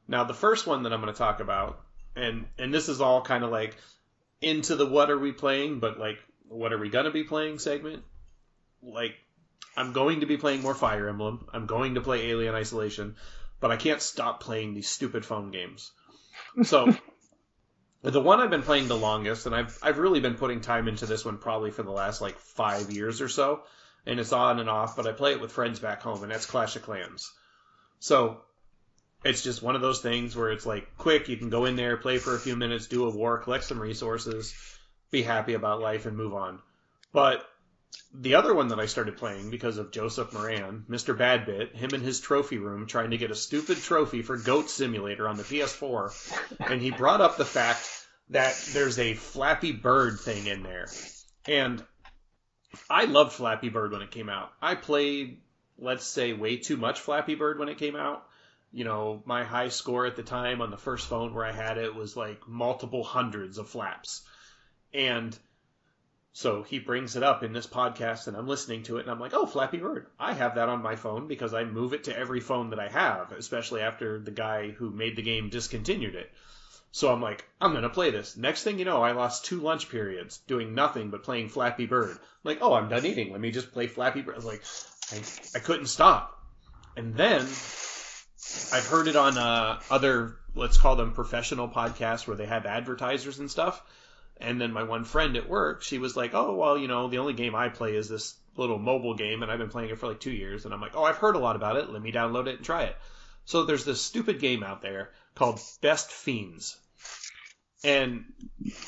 Now, the first one that I'm going to talk about, and this is all kind of like into the what are we playing, but like what are we going to be playing segment. Like, I'm going to be playing more Fire Emblem. I'm going to play Alien Isolation, but I can't stop playing these stupid phone games. So, the one I've been playing the longest, and I've really been putting time into this one probably for the last like 5 years or so, and it's on and off, but I play it with friends back home, and that's Clash of Clans. So, it's just one of those things where it's like quick, you can go in there, play for a few minutes, do a war, collect some resources, be happy about life, and move on. But the other one that I started playing because of Joseph Moran, Mr. Badbit, him in his trophy room trying to get a stupid trophy for Goat Simulator on the PS4, and he brought up the fact that there's a Flappy Bird thing in there. And I loved Flappy Bird when it came out. I played, let's say, way too much Flappy Bird when it came out. You know, my high score at the time on the first phone where I had it was like multiple hundreds of flaps. And so he brings it up in this podcast, and I'm listening to it, and I'm like, oh, Flappy Bird. I have that on my phone because I move it to every phone that I have, especially after the guy who made the game discontinued it. So I'm like, I'm going to play this. Next thing you know, I lost 2 lunch periods doing nothing but playing Flappy Bird. I'm like, oh, I'm done eating. Let me just play Flappy Bird. I was like, I couldn't stop. And then I've heard it on other, let's call them professional podcasts where they have advertisers and stuff. And then my one friend at work, she was like, oh, well, you know, the only game I play is this little mobile game, and I've been playing it for like 2 years. And I'm like, oh, I've heard a lot about it. Let me download it and try it. So there's this stupid game out there called Best Fiends. And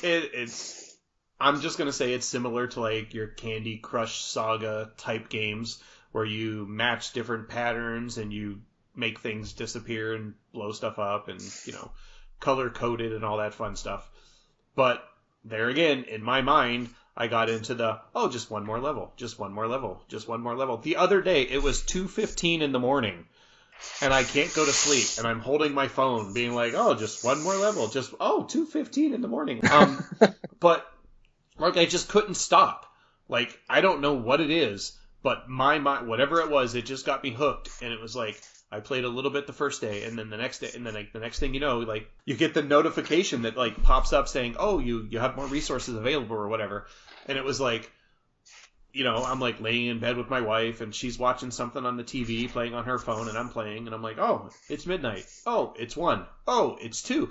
it's I'm just going to say it's similar to like your Candy Crush Saga type games where you match different patterns and you make things disappear and blow stuff up and, you know, color coded and all that fun stuff. But there again, in my mind, I got into the, oh, just one more level, just one more level, just one more level. The other day, it was 2:15 in the morning, and I can't go to sleep, and I'm holding my phone, being like, oh, just one more level, just, 2:15 in the morning. But, like, I just couldn't stop. Like, I don't know what it is, but my mind, whatever it was, it just got me hooked, and it was like, I played a little bit the first day, and then the next day, and then like the next thing you know, like you get the notification that like pops up saying, "Oh, you have more resources available" or whatever. And it was like, you know, I'm like laying in bed with my wife, and she's watching something on the TV, playing on her phone, and I'm playing, and I'm like, "Oh, it's midnight. Oh, it's 1. Oh, it's 2."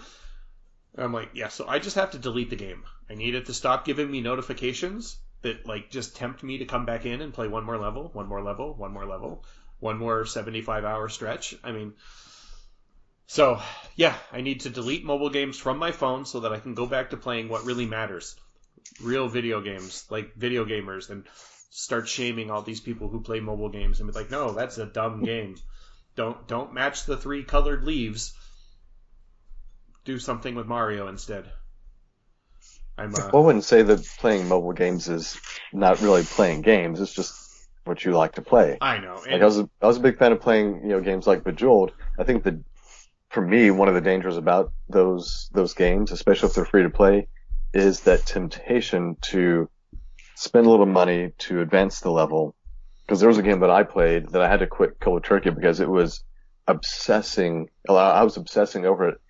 And I'm like, yeah. So I just have to delete the game. I need it to stop giving me notifications that like just tempt me to come back in and play one more level, one more level, one more level. One more 75-hour stretch. I mean, so, yeah, I need to delete mobile games from my phone so that I can go back to playing what really matters. Real video games, like video gamers, and start shaming all these people who play mobile games and be like, no, that's a dumb game. Don't match the 3 colored leaves. Do something with Mario instead. I wouldn't say that playing mobile games is not really playing games. It's just what you like to play. I know. Like I was a big fan of playing, you know, games like Bejeweled. I think that for me, one of the dangers about those games, especially if they're free to play, is that temptation to spend a little money to advance the level. Because there was a game that I played that I had to quit cold turkey because it was obsessing. I was obsessing over it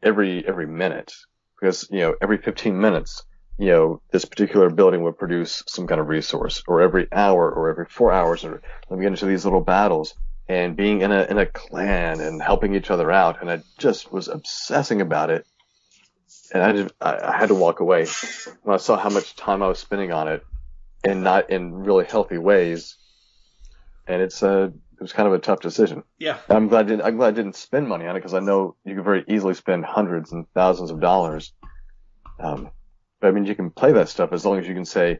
every minute. Because, you know, every 15 minutes, you know, this particular building would produce some kind of resource, or every hour, or every 4 hours, or let me get into these little battles, and being in a clan and helping each other out, and I just was obsessing about it, and I had to walk away when I saw how much time I was spending on it, and not in really healthy ways, and it was kind of a tough decision. Yeah. I'm glad I didn't spend money on it because I know you can very easily spend hundreds and thousands of dollars. But I mean, you can play that stuff as long as you can say,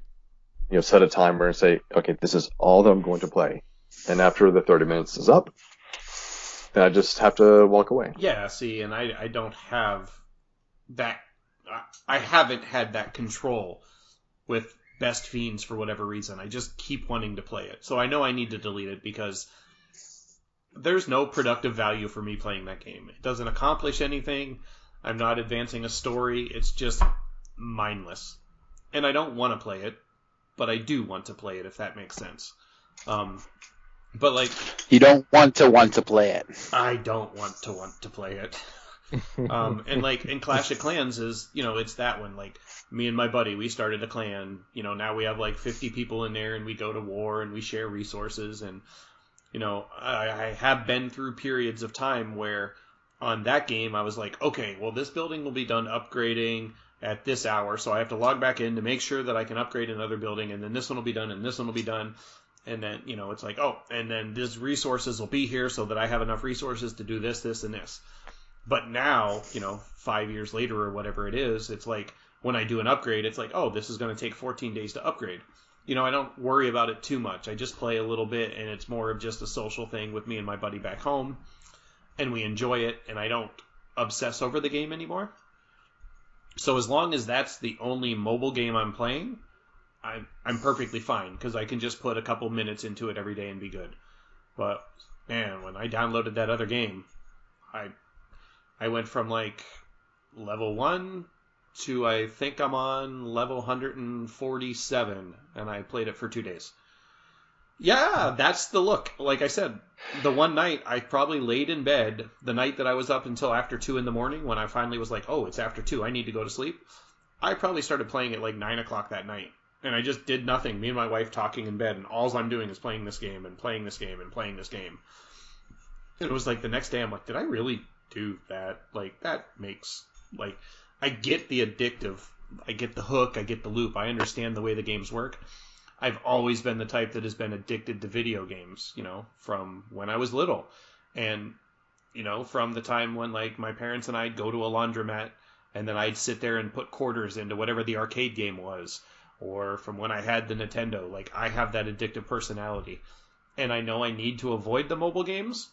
you know, set a timer and say, okay, this is all that I'm going to play. And after the 30 minutes is up, then I just have to walk away. Yeah, see, and I don't have that. I haven't had that control with Best Fiends for whatever reason. I just keep wanting to play it. So I know I need to delete it because there's no productive value for me playing that game. It doesn't accomplish anything. I'm not advancing a story. It's just mindless. And I don't want to play it, but I do want to play it, if that makes sense. But like... You don't want to play it. I don't want to play it. And like in Clash of Clans is, it's that one. Like me and my buddy, we started a clan. Now we have like 50 people in there, and we go to war and we share resources. And I have been through periods of time where on that game I was like, okay, well this building will be done upgrading at this hour, so I have to log back in to make sure that I can upgrade another building, and then this one will be done, and this one will be done. And then, it's like, oh, and then these resources will be here so that I have enough resources to do this, this, and this. But now, 5 years later or whatever it is, it's like when I do an upgrade, it's like, oh, this is going to take 14 days to upgrade. I don't worry about it too much. I just play a little bit, and it's more of just a social thing with me and my buddy back home, and we enjoy it, and I don't obsess over the game anymore. So as long as that's the only mobile game I'm playing, I'm perfectly fine, because I can just put a couple minutes into it every day and be good. But, man, when I downloaded that other game, I went from, like, level 1 to I think I'm on level 147, and I played it for 2 days. Yeah, that's the look. Like I said, the one night I probably laid in bed, the night that I was up until after 2 in the morning, when I finally was like, oh, it's after 2, I need to go to sleep. I probably started playing at like 9 o'clock that night. And I just did nothing. Me and my wife talking in bed, and all I'm doing is playing this game and playing this game and playing this game. It was like the next day I'm like, did I really do that? Like, that makes, like, I get the addictive, I get the hook, I get the loop, I understand the way the games work. I've always been the type that has been addicted to video games, from when I was little. And, from the time when, like, my parents and I'd go to a laundromat, and then I'd sit there and put quarters into whatever the arcade game was. Or from when I had the Nintendo. Like, I have that addictive personality. And I know I need to avoid the mobile games,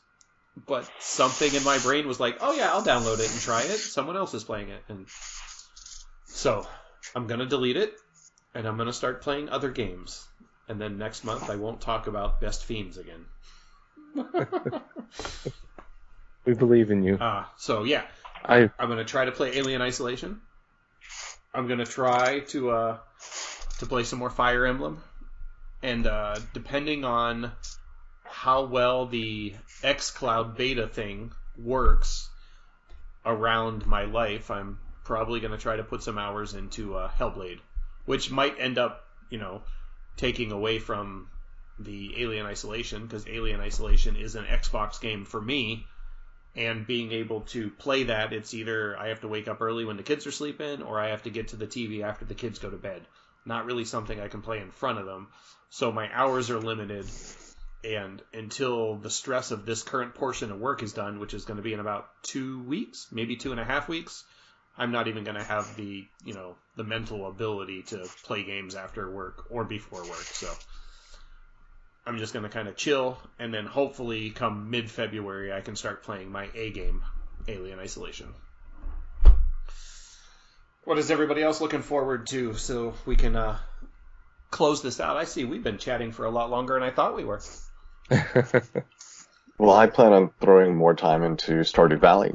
but something in my brain was like, oh yeah, I'll download it and try it. Someone else is playing it. And so, I'm going to delete it. And I'm going to start playing other games. And then next month, I won't talk about Best Fiends again. We believe in you. So, yeah. I'm going to try to play Alien Isolation. I'm going to try to play some more Fire Emblem. And depending on how well the xCloud beta thing works around my life, I'm probably going to try to put some hours into Hellblade. Which might end up, taking away from the Alien Isolation, because Alien Isolation is an Xbox game for me, and being able to play that, it's either I have to wake up early when the kids are sleeping, or I have to get to the TV after the kids go to bed. Not really something I can play in front of them, so my hours are limited, and until the stress of this current portion of work is done, which is going to be in about 2 weeks, maybe 2.5 weeks, I'm not even going to have the mental ability to play games after work or before work. So I'm just going to kind of chill, and then hopefully come mid-February I can start playing my A game, Alien Isolation. What is everybody else looking forward to so we can close this out? I see we've been chatting for a lot longer than I thought we were. Well, I plan on throwing more time into Stardew Valley.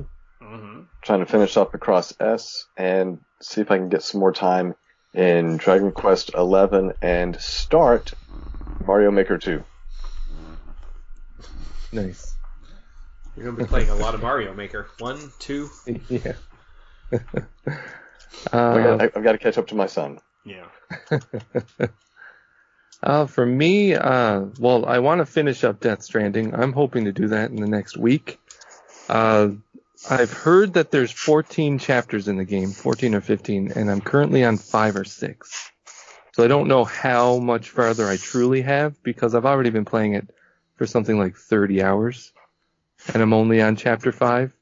Trying to finish up across S and see if I can get some more time in Dragon Quest XI and start Mario Maker 2. Nice. You're going to be playing a lot of Mario Maker. 1, 2. Yeah. I've got to catch up to my son. Yeah. For me, well, I want to finish up Death Stranding. I'm hoping to do that in the next week. I've heard that there's 14 chapters in the game, 14 or 15, and I'm currently on 5 or 6. So I don't know how much farther I truly have, because I've already been playing it for something like 30 hours, and I'm only on chapter 5.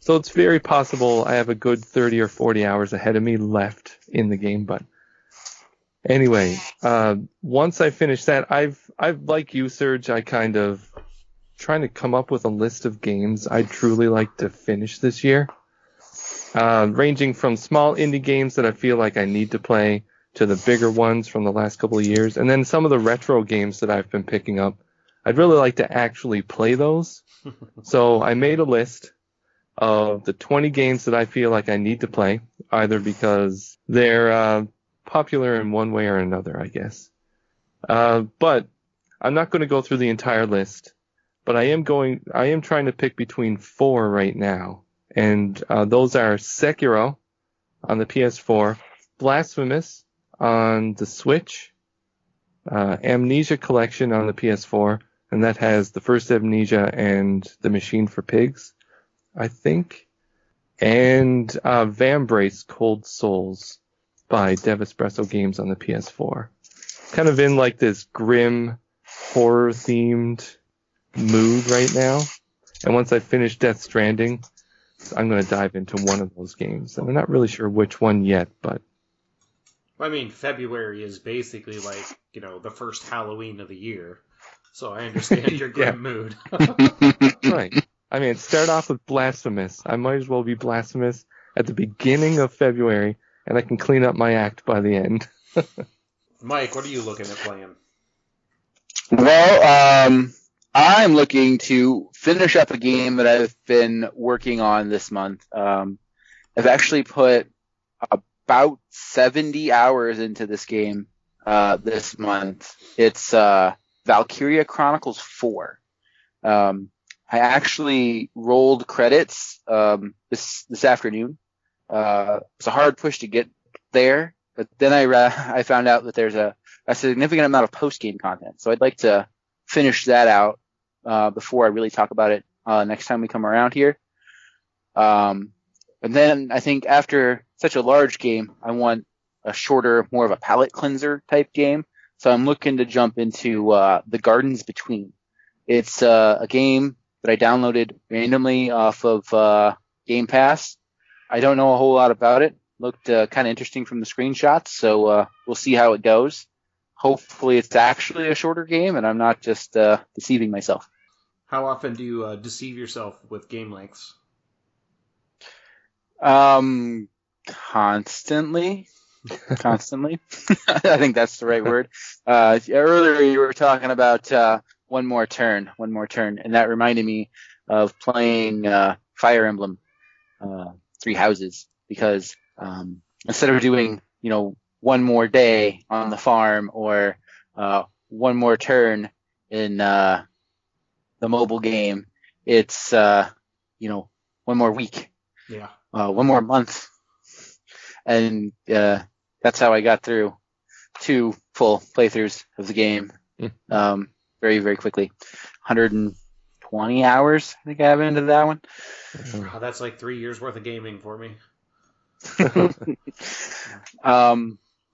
So it's very possible I have a good 30 or 40 hours ahead of me left in the game, but anyway, once I finish that, I've like you, Serge, I kind of trying to come up with a list of games I'd truly like to finish this year, ranging from small indie games that I feel like I need to play to the bigger ones from the last couple of years, and then some of the retro games that I've been picking up. I'd really like to actually play those. So I made a list of the 20 games that I feel like I need to play, either because they're popular in one way or another, I guess. But I'm not going to go through the entire list. But I am trying to pick between 4 right now, And those are Sekiro on the PS4, Blasphemous on the Switch, Amnesia Collection on the PS4, and that has the first Amnesia and the Machine for Pigs, I think, and Vambrace Cold Souls by Dev Espresso Games on the PS4. Kind of in like this grim, horror-themed mood right now. And once I finish Death Stranding, I'm going to dive into one of those games. And I'm not really sure which one yet, but... I mean, February is basically like, the first Halloween of the year. So I understand your grim mood. Right. I mean, start off with Blasphemous. I might as well be Blasphemous at the beginning of February, and I can clean up my act by the end. Mike, what are you looking at playing? Well, I'm looking to finish up a game that I've been working on this month. I've actually put about 70 hours into this game this month. It's Valkyria Chronicles 4. I actually rolled credits this afternoon. It's a hard push to get there, but then I found out that there's a significant amount of post-game content. So I'd like to finish that out before I really talk about it next time we come around here. And then I think after such a large game, I want a shorter, more of a palate cleanser type game. So I'm looking to jump into The Gardens Between. It's a game that I downloaded randomly off of Game Pass. I don't know a whole lot about it. Looked kind of interesting from the screenshots, so we'll see how it goes. Hopefully it's actually a shorter game and I'm not just deceiving myself. How often do you deceive yourself with game lengths? Constantly. I think that's the right word. Earlier you were talking about One More Turn, and that reminded me of playing Fire Emblem Three Houses, because instead of doing, one more day on the farm or one more turn in the mobile game, it's one more week, one more month, and that's how I got through 2 full playthroughs of the game very, very quickly. 120 hours, I think I have into that one. Wow, that's like 3 years worth of gaming for me.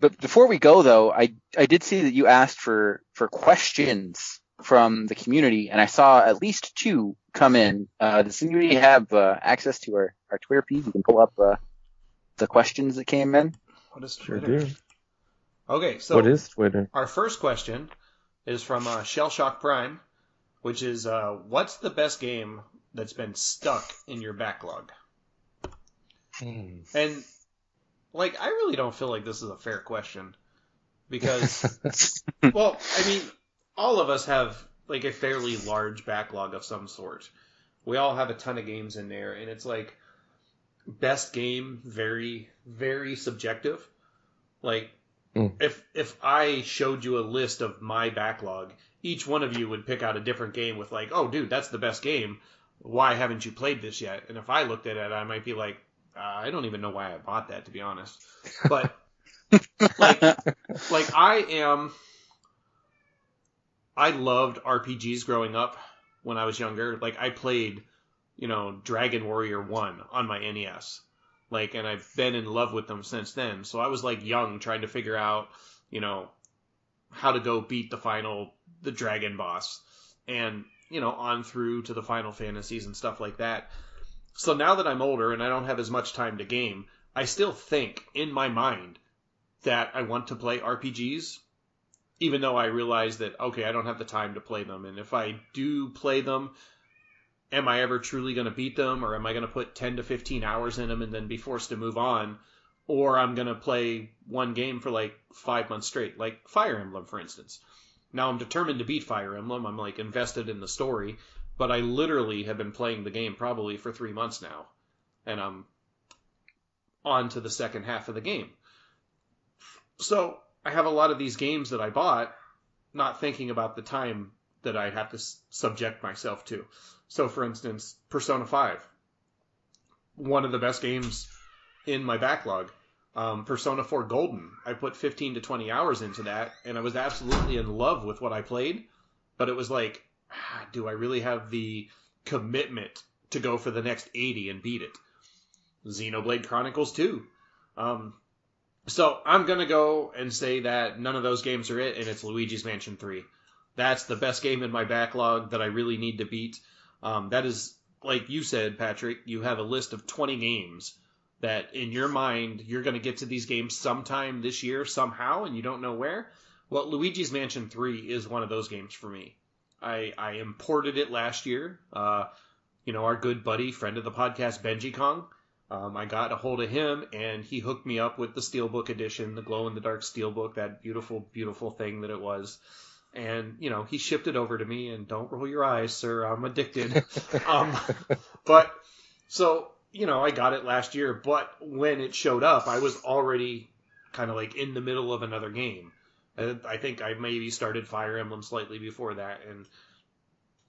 But before we go, though, I did see that you asked for questions from the community, and I saw at least 2 come in. Does anybody have access to our Twitter feed? You can pull up the questions that came in. What is Sure Twitter? do. Okay, so What is Twitter? Our first question is from Shellshock Prime, which is, what's the best game that's been stuck in your backlog? And, I really don't feel like this is a fair question. Because, well, I mean, all of us have, a fairly large backlog of some sort. We all have a ton of games in there, and it's best game, very, very subjective. If I showed you a list of my backlog, each one of you would pick out a different game with oh, dude, that's the best game. Why haven't you played this yet? And if I looked at it, I might be like, I don't even know why I bought that, to be honest. But I loved RPGs growing up when I was younger. I played, Dragon Warrior 1 on my NES. And I've been in love with them since then. So I was young, trying to figure out, how to go beat the dragon boss, and, on through to the Final Fantasies and stuff like that. So now that I'm older and I don't have as much time to game, I still think in my mind that I want to play RPGs, even though I realize that, okay, I don't have the time to play them. And if I do play them, am I ever truly going to beat them, or am I going to put 10 to 15 hours in them and then be forced to move on? Or I'm going to play one game for 5 months straight, like Fire Emblem, for instance. Now I'm determined to beat Fire Emblem. I'm invested in the story, but I literally have been playing the game probably for 3 months now, and I'm on to the second half of the game. So I have a lot of these games that I bought, not thinking about the time that I have to subject myself to. So, for instance, Persona 5. one of the best games in my backlog. Persona 4 Golden. I put 15 to 20 hours into that, and I was absolutely in love with what I played. But it was like, do I really have the commitment to go for the next 80 and beat it? Xenoblade Chronicles 2. So I'm going to go and say that none of those games are it, and it's Luigi's Mansion 3. That's the best game in my backlog that I really need to beat. That is, like you said, Patrick, you have a list of 20 games that in your mind, you're going to get to these games sometime this year, somehow, and you don't know where. Well, Luigi's Mansion 3 is one of those games for me. I imported it last year. Our good buddy, friend of the podcast, Benji Kong. I got a hold of him, and he hooked me up with the Steelbook edition, the glow-in-the-dark Steelbook, that beautiful, beautiful thing that it was. And, he shipped it over to me, and don't roll your eyes, sir, I'm addicted. But, so, I got it last year, but when it showed up, I was already kind of like in the middle of another game. I think I maybe started Fire Emblem slightly before that, and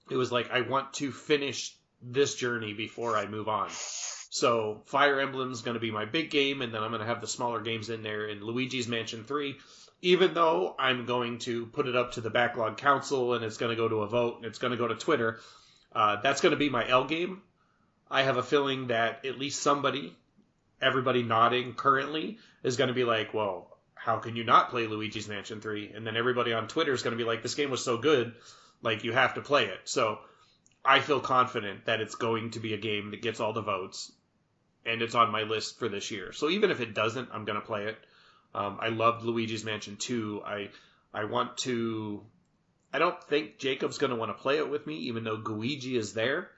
it was like, I want to finish this journey before I move on. So Fire Emblem's going to be my big game, and then I'm going to have the smaller games in there. And Luigi's Mansion 3, even though I'm going to put it up to the Backlog Council, and it's going to go to a vote, and it's going to go to Twitter, that's going to be my L game. I have a feeling that at least everybody nodding currently, is going to be like, well, how can you not play Luigi's Mansion 3? And then everybody on Twitter is going to be like, this game was so good, like, you have to play it. So I feel confident that it's going to be a game that gets all the votes, and it's on my list for this year. So even if it doesn't, I'm going to play it. I loved Luigi's Mansion 2. I want to... I don't think Jacob's going to want to play it with me, even though Guigi is there.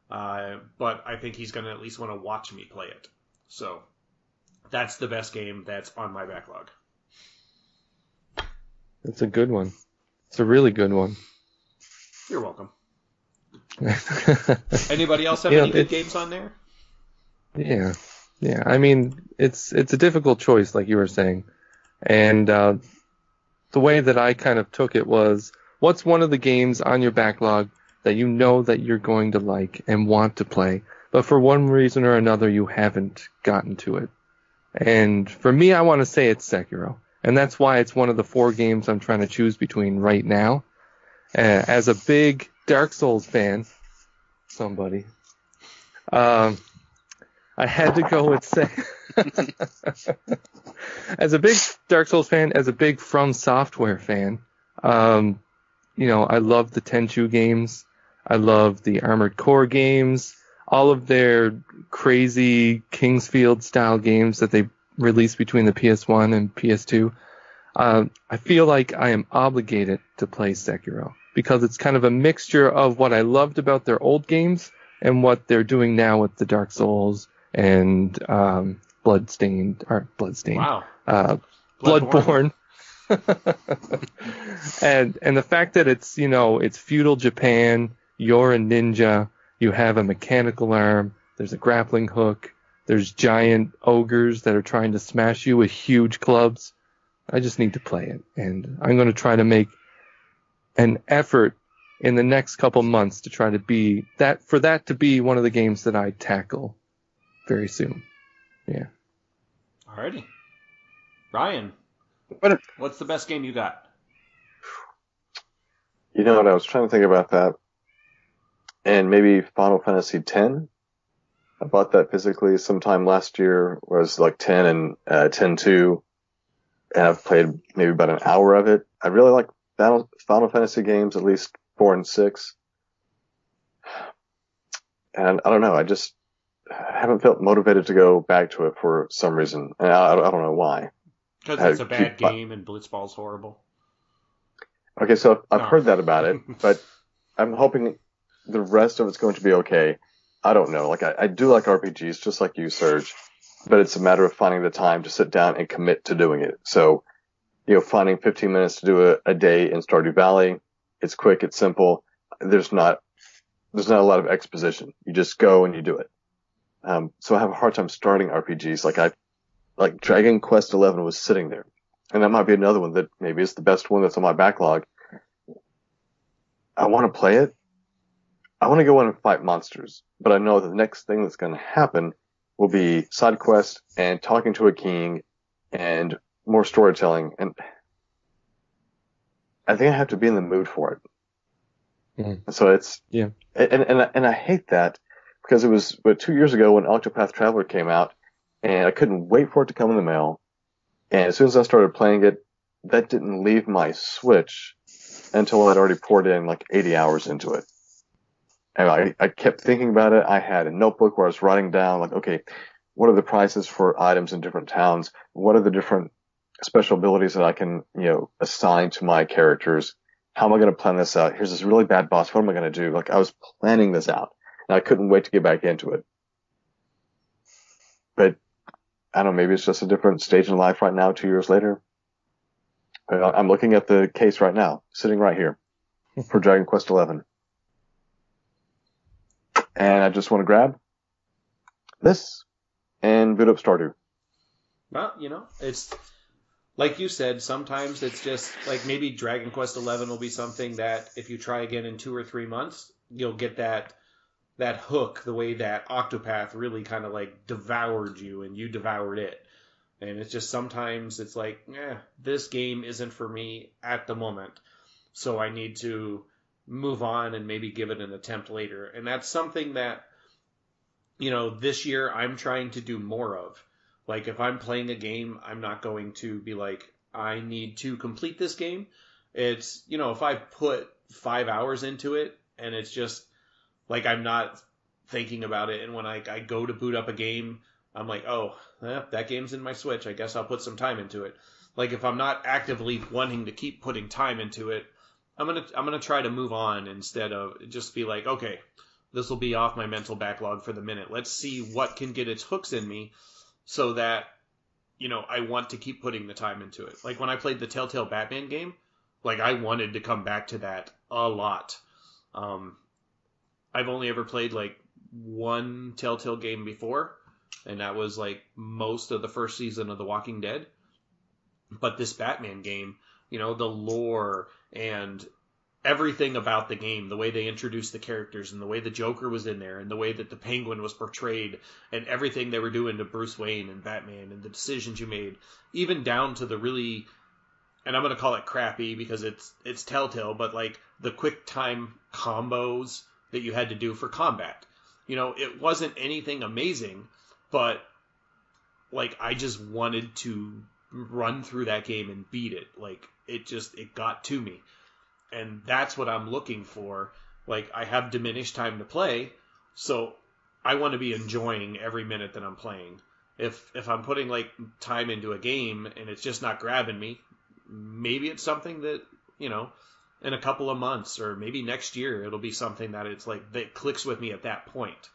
But I think he's going to at least want to watch me play it. So that's the best game that's on my backlog. That's a good one. It's a really good one. You're welcome. Anybody else have any good games on there? Yeah. I mean, it's a difficult choice, like you were saying. And the way that I kind of took it was, what's one of the games on your backlog that you know that you're going to like and want to play, but for one reason or another you haven't gotten to it? And for me, I want to say it's Sekiro. And that's why it's one of the 4 games I'm trying to choose between right now. As a big Dark Souls fan, I had to go with as a big Dark Souls fan, as a big From Software fan, I love the Tenchu games. I love the Armored Core games, all of their crazy Kingsfield style games that they released between the PS1 and PS2. I feel like I am obligated to play Sekiro because it's kind of a mixture of what I loved about their old games and what they're doing now with the Dark Souls and Bloodstained. Wow. Bloodborne. and the fact that it's feudal Japan, you're a ninja, you have a mechanical arm, there's a grappling hook, there's giant ogres that are trying to smash you with huge clubs. I just need to play it, and I'm going to try to make an effort in the next couple months to try to be that to be one of the games that I tackle very soon. Yeah. Alrighty. Ryan, what's the best game you got? You know what? I was trying to think about that, and maybe Final Fantasy X. I bought that physically sometime last year. Was like 10 and 10-2, and I've played maybe about an hour of it. I really like Final Fantasy games, at least 4 and 6. And I don't know. I just haven't felt motivated to go back to it for some reason. And I don't know why. Because it's a bad game and Blitzball's horrible. Okay, so I've heard that about it, but I'm hoping the rest of it's going to be okay. I don't know. Like, I do like RPGs, just like you, Serge, but it's a matter of finding the time to sit down and commit to doing it. So, finding 15 minutes to do a day in Stardew Valley. It's quick, it's simple. There's not a lot of exposition. You just go and you do it. So I have a hard time starting RPGs. Like Dragon Quest XI was sitting there, and that might be another one that maybe is the best one that's on my backlog. I want to play it. I want to go in and fight monsters, but I know the next thing that's going to happen will be side quests and talking to a king and more storytelling. And I think I have to be in the mood for it. So it's, Yeah. And I hate that because it was 2 years ago when Octopath Traveler came out and I couldn't wait for it to come in the mail. And as soon as I started playing it, that didn't leave my Switch until I'd already poured in like 80 hours into it. And I kept thinking about it. I had a notebook where I was writing down like, okay, what are the prices for items in different towns? What are the different special abilities that I can, assign to my characters? How am I going to plan this out? Here's this really bad boss. What am I going to do? Like I was planning this out and I couldn't wait to get back into it. But I don't know, maybe it's just a different stage in life right now, 2 years later. I'm looking at the case right now, sitting right here for Dragon Quest XI. And I just want to grab this and boot up Stardew. Well, it's like you said, sometimes it's just like maybe Dragon Quest XI will be something that if you try again in 2 or 3 months, you'll get that hook the way that Octopath really kind of like devoured you and you devoured it. And it's just sometimes it's like, this game isn't for me at the moment. So I need to move on and maybe give it an attempt later. And that's something that, this year I'm trying to do more of. Like if I'm playing a game, I'm not going to be like, I need to complete this game. It's, if I put 5 hours into it and it's just like I'm not thinking about it. And when I go to boot up a game, I'm like, oh, that game's in my Switch. I guess I'll put some time into it. Like if I'm not actively wanting to keep putting time into it, I'm gonna try to move on instead of just be like, okay, this will be off my mental backlog for the minute. Let's see what can get its hooks in me so that, I want to keep putting the time into it. Like when I played the Telltale Batman game, like I wanted to come back to that a lot. I've only ever played like one Telltale game before, and that was like most of the first season of The Walking Dead. But this Batman game, the lore and everything about the game, the way they introduced the characters and the way the Joker was in there and the way that the Penguin was portrayed and everything they were doing to Bruce Wayne and Batman and the decisions you made, even down to the really, and I'm going to call it crappy because it's Telltale, but like the quick time combos that you had to do for combat. It wasn't anything amazing, but like I just wanted to run through that game and beat it. Like it got to me. And that's what I'm looking for. Like I have diminished time to play, so I want to be enjoying every minute that I'm playing. If I'm putting like time into a game and it's just not grabbing me, maybe it's something that, in a couple of months or maybe next year, it'll be something that it's like that clicks with me at that point.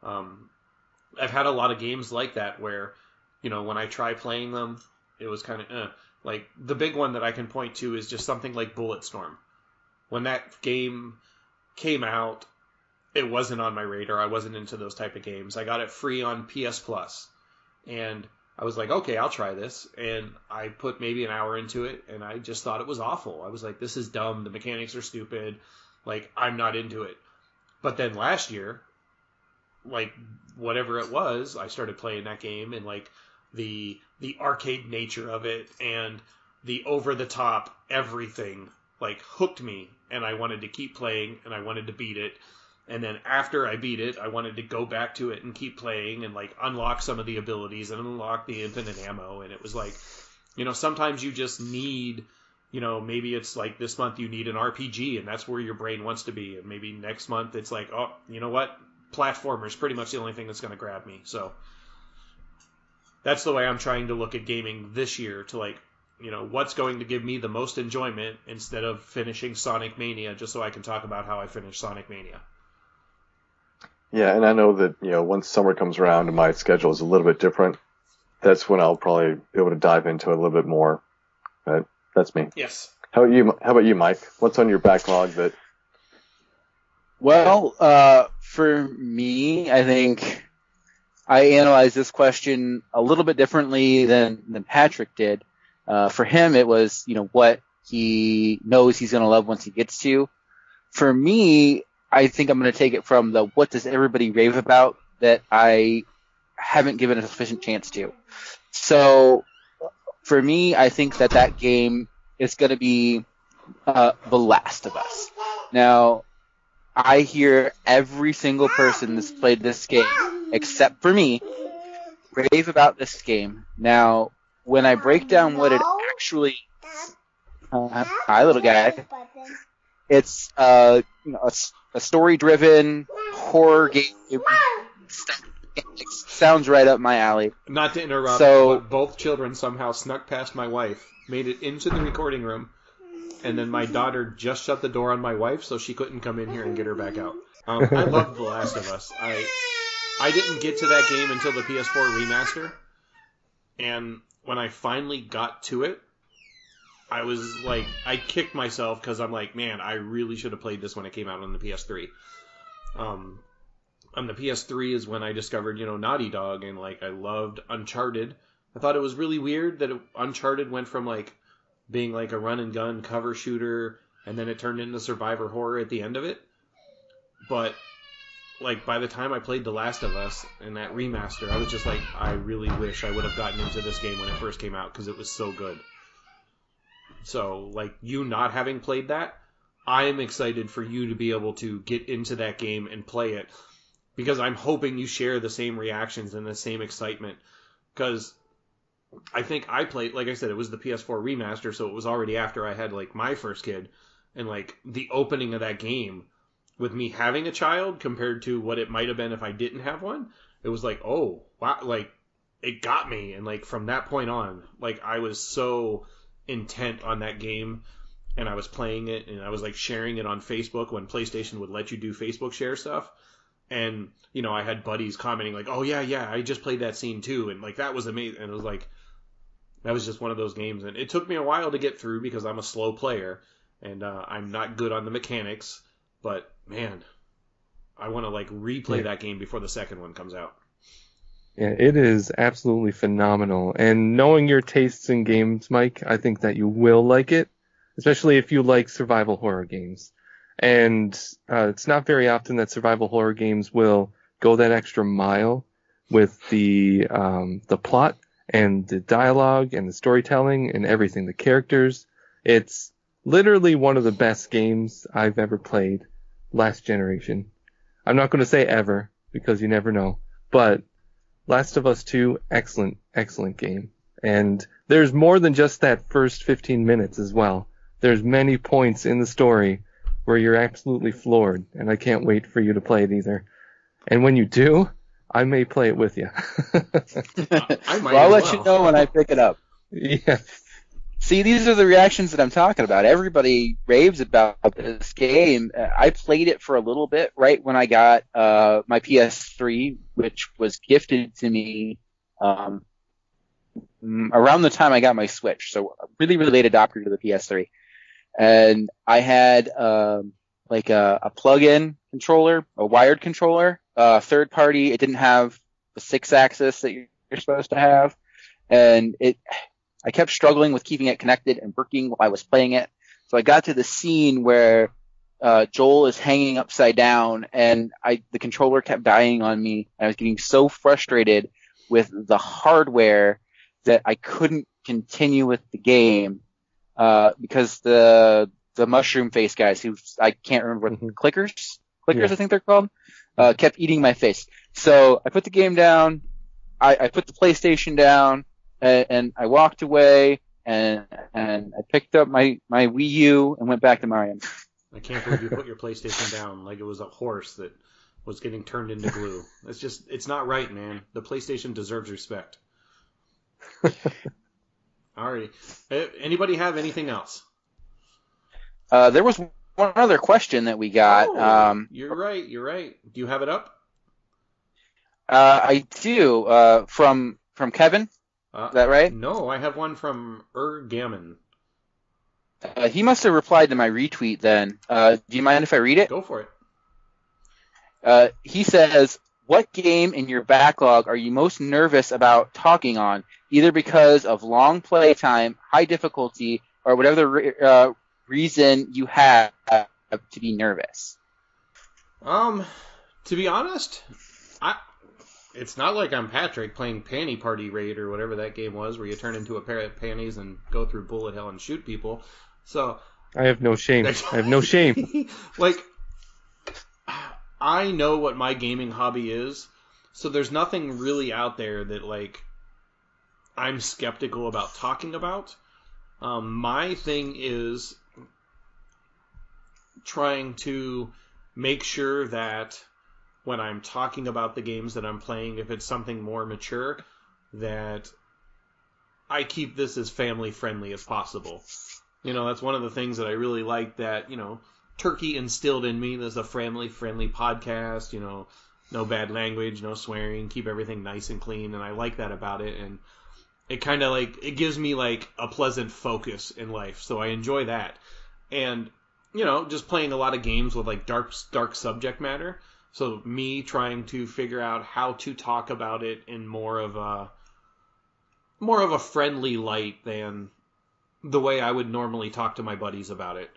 I've had a lot of games like that where, when I try playing them, it was kind of, like the big one that I can point to is just something like Bulletstorm. When that game came out, it wasn't on my radar. I wasn't into those type of games. I got it free on PS Plus, and I was like, okay, I'll try this. And I put maybe an hour into it, and I just thought it was awful. I was like, this is dumb. The mechanics are stupid. Like, I'm not into it. But then last year, like, whatever it was, I started playing that game, and, like, the arcade nature of it and the over-the-top everything, like, hooked me, and I wanted to keep playing, and I wanted to beat it. And then after I beat it, I wanted to go back to it and keep playing and, like, unlock some of the abilities and unlock the infinite ammo. And it was like, sometimes you just need, maybe it's like this month you need an RPG, and that's where your brain wants to be. And maybe next month it's like, oh, you know what? Platformer is pretty much the only thing that's going to grab me. So that's the way I'm trying to look at gaming this year, to like, what's going to give me the most enjoyment instead of finishing Sonic Mania just so I can talk about how I finished Sonic Mania. Yeah, and I know that, once summer comes around and my schedule is a little bit different, that's when I'll probably be able to dive into it a little bit more. But that's me. Yes. How about you, Mike? What's on your backlog that... Well, for me, I think I analyzed this question a little bit differently than Patrick did. For him, it was, what he knows he's going to love once he gets to. For me, I think I'm going to take it from the what does everybody rave about that I haven't given it a sufficient chance to. So for me, I think that game is going to be The Last of Us. Now, I hear every single person that's played this game, except for me, rave about this game. Now, when I break down what it actually... hi, little guy. It's a story-driven horror game. It sounds right up my alley. Not to interrupt, but both children somehow snuck past my wife, made it into the recording room, and then my daughter just shut the door on my wife so she couldn't come in here and get her back out. I love The Last of Us. I didn't get to that game until the PS4 remaster, and when I finally got to it, I was like, I kicked myself because I'm like, man, I really should have played this when it came out on the PS3. On the PS3 is when I discovered, Naughty Dog, and like I loved Uncharted. I thought it was really weird that Uncharted went from like being like a run and gun cover shooter, and then it turned into survivor horror at the end of it. But like by the time I played The Last of Us and that remaster, I was just like, I really wish I would have gotten into this game when it first came out because it was so good. So, like, you not having played that, I am excited for you to be able to get into that game and play it. Because I'm hoping you share the same reactions and the same excitement. Because I think I played, like I said, it was the PS4 remaster, so it was already after I had, like, my first kid. And, like, the opening of that game, with me having a child compared to what it might have been if I didn't have one, it was like, oh, wow, like, it got me. And, like, from that point on, like, I was so intent on that game, and I was playing it, and I was like sharing it on Facebook when PlayStation would let you do Facebook share stuff, and I had buddies commenting like, oh yeah, I just played that scene too, and like that was amazing, and it was like, that was just one of those games, and it took me a while to get through because I'm a slow player, and I'm not good on the mechanics, but man, I want to like replay that game before the second one comes out. Yeah, it is absolutely phenomenal. And knowing your tastes in games, Mike, I think that you will like it, especially if you like survival horror games. And it's not very often that survival horror games will go that extra mile with the plot and the dialogue and the storytelling and everything, the characters. It's literally one of the best games I've ever played last generation. I'm not going to say ever, because you never know, but Last of Us 2, excellent game. And there's more than just that first 15 minutes as well. There's many points in the story where you're absolutely floored, and I can't wait for you to play it either. And when you do, I may play it with you. I might I'll let you know when I pick it up. Yeah. See, these are the reactions that I'm talking about. Everybody raves about this game. I played it for a little bit right when I got my PS3, which was gifted to me around the time I got my Switch. So really late adopter to the PS3. And I had like a plug-in controller, a wired controller, third party. It didn't have the 6-axis that you're supposed to have. And I kept struggling with keeping it connected and working while I was playing it. So I got to the scene where Joel is hanging upside down, and the controller kept dying on me. I was getting so frustrated with the hardware that I couldn't continue with the game because the mushroom face guys, who I can't remember what clickers, I think they're called, kept eating my face. So I put the game down. I put the PlayStation down. And I walked away, and I picked up my Wii U and went back to Mario. I can't believe you put your PlayStation down like it was a horse that was getting turned into glue. It's not right, man. The PlayStation deserves respect. Alrighty. Anybody have anything else? There was one other question that we got. Oh, you're right. Do you have it up? I do. From Kevin. Is that right? No, I have one from Gammon. He must have replied to my retweet then. Do you mind if I read it? Go for it. He says, what game in your backlog are you most nervous about talking on, either because of long play time, high difficulty, or whatever reason you have to be nervous? To be honest, It's not like I'm Patrick playing Panty Party Raid or whatever that game was, where you turn into a pair of panties and go through bullet hell and shoot people. So I have no shame. I have no shame. Like, I know what my gaming hobby is, so there's nothing really out there that, like, I'm skeptical about talking about. My thing is trying to make sure that when I'm talking about the games that I'm playing, if it's something more mature, that I keep this as family friendly as possible. You know, that's one of the things that I really like that, you know, Turkey instilled in me. There's a family friendly podcast, you know, no bad language, no swearing, keep everything nice and clean, and I like that about it, and it kind of like, it gives me like a pleasant focus in life, so I enjoy that. And, you know, just playing a lot of games with like dark subject matter, so me trying to figure out how to talk about it in more of a friendly light than the way I would normally talk to my buddies about it.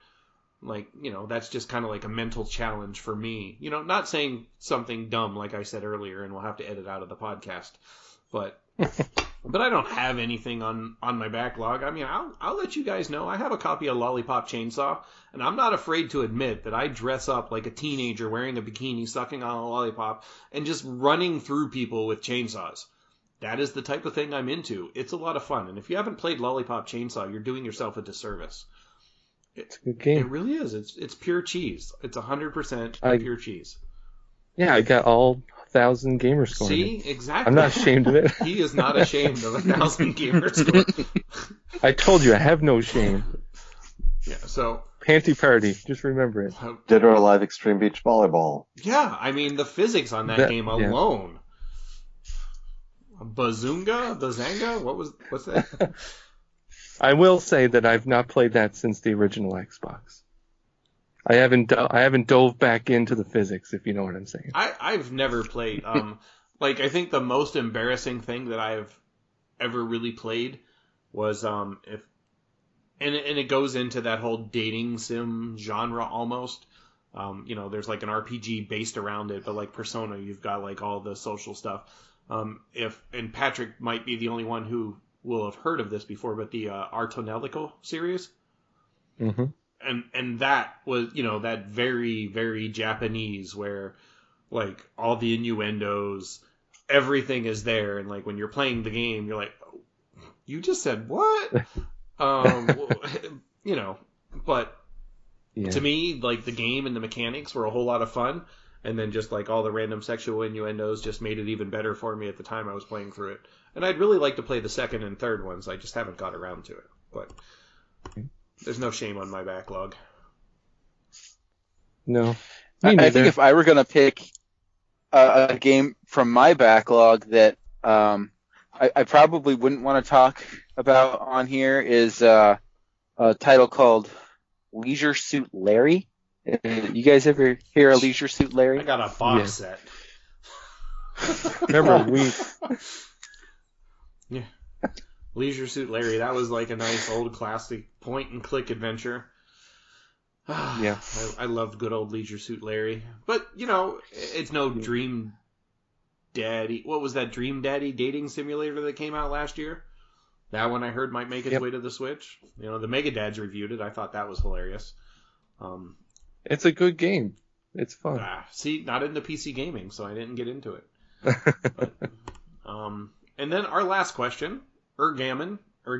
Like, you know, that's just kind of like a mental challenge for me. You know, not saying something dumb like I said earlier, and we'll have to edit out of the podcast. But I don't have anything on my backlog. I mean, I'll let you guys know. I have a copy of Lollipop Chainsaw, and I'm not afraid to admit that I dress up like a teenager wearing a bikini, sucking on a lollipop, and just running through people with chainsaws. That is the type of thing I'm into. It's a lot of fun. And if you haven't played Lollipop Chainsaw, you're doing yourself a disservice. It's a good game. It really is. It's pure cheese. It's 100% pure cheese. Yeah, I got all 1,000 gamer score. See? Exactly. I'm not ashamed of it. He is not ashamed of 1,000 gamer score. I told you, I have no shame. Yeah, so... Panty Party, just remember it. Dead or Alive Extreme Beach Volleyball. Yeah, I mean, the physics on that game alone. Yeah. Bazanga? What's that? I will say that I've not played that since the original Xbox. I haven't dove back into the physics, if you know what I'm saying. I've never played. Like, I think the most embarrassing thing that I've ever really played was and it goes into that whole dating sim genre almost. You know, there's like an RPG based around it, but like Persona, you've got like all the social stuff. And Patrick might be the only one who will have heard of this before, but the Artonelico series. Mm-hmm. And that was, you know, that very, very Japanese where, like, all the innuendos, everything is there. And, like, when you're playing the game, you're like, oh, you just said what? You know, but to me, like, the game and the mechanics were a whole lot of fun. And then just, like, all the random sexual innuendos just made it even better for me at the time I was playing through it. And I'd really like to play the second and third ones. I just haven't got around to it. But there's no shame on my backlog. No. I think if I were going to pick a game from my backlog that I probably wouldn't want to talk about on here is a title called Leisure Suit Larry. You guys ever hear of Leisure Suit Larry? I got a box set. Remember, Yeah. Leisure Suit Larry, that was like a nice old classic point-and-click adventure. Yeah. I loved good old Leisure Suit Larry. But, you know, it's no Dream Daddy. What was that Dream Daddy dating simulator that came out last year? That one I heard might make its way to the Switch. You know, the Mega Dads reviewed it. I thought that was hilarious. It's a good game. It's fun. See, not into PC gaming, so I didn't get into it. But, and then our last question, Ergamen, I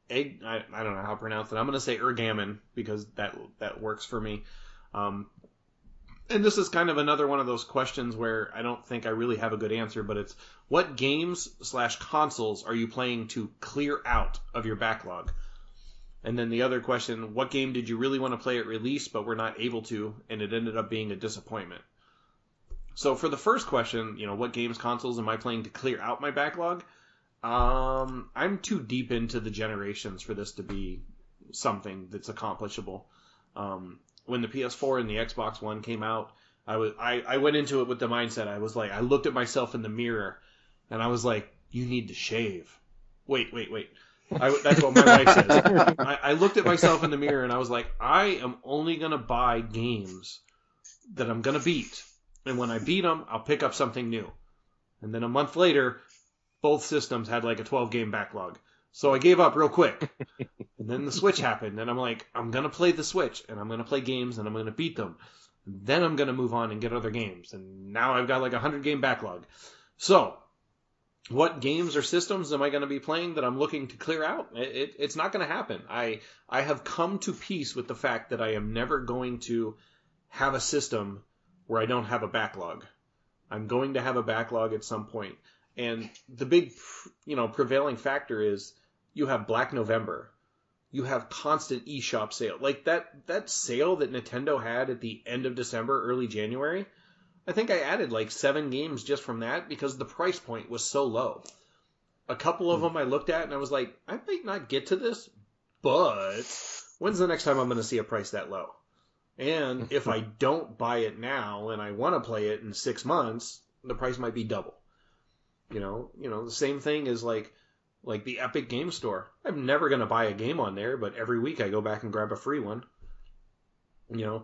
don't know how to pronounce it. I'm going to say Ergamen because that works for me. And this is kind of another one of those questions where I don't think I really have a good answer, but it's what games/consoles are you playing to clear out of your backlog? And then the other question, what game did you really want to play at release but were not able to, and it ended up being a disappointment? So for the first question, you know, what games, consoles am I playing to clear out my backlog? I'm too deep into the generations for this to be something that's accomplishable. When the PS4 and the Xbox One came out, I went into it with the mindset. I was like, I looked at myself in the mirror and I was like, you need to shave. Wait. That's what my wife says. I looked at myself in the mirror and I was like, I am only going to buy games that I'm going to beat. And when I beat them, I'll pick up something new. And then a month later, both systems had like a 12-game backlog. So I gave up real quick. And then the Switch happened, and I'm like, I'm going to play the Switch, and I'm going to play games, and I'm going to beat them. And then I'm going to move on and get other games. And now I've got like a 100-game backlog. So, what games or systems am I going to be playing that I'm looking to clear out? It's not going to happen. I have come to peace with the fact that I am never going to have a system where I don't have a backlog. I'm going to have a backlog at some point. And the big, prevailing factor is you have Black November. You have constant eShop sale. Like that sale that Nintendo had at the end of December, early January, I think I added like 7 games just from that because the price point was so low. A couple of them I looked at and I was like, I might not get to this, but when's the next time I'm going to see a price that low? And if I don't buy it now and I want to play it in 6 months, the price might be double. The same thing is like the Epic Game Store. I'm never going to buy a game on there, but every week I go back and grab a free one.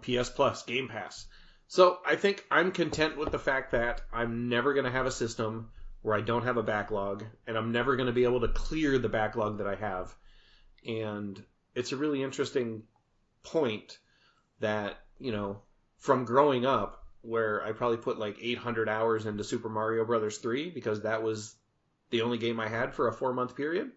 PS Plus, Game Pass. So I think I'm content with the fact that I'm never going to have a system where I don't have a backlog, and I'm never going to be able to clear the backlog that I have. And it's a really interesting point that, from growing up, where I probably put like 800 hours into Super Mario Brothers 3 because that was the only game I had for a 4-month period.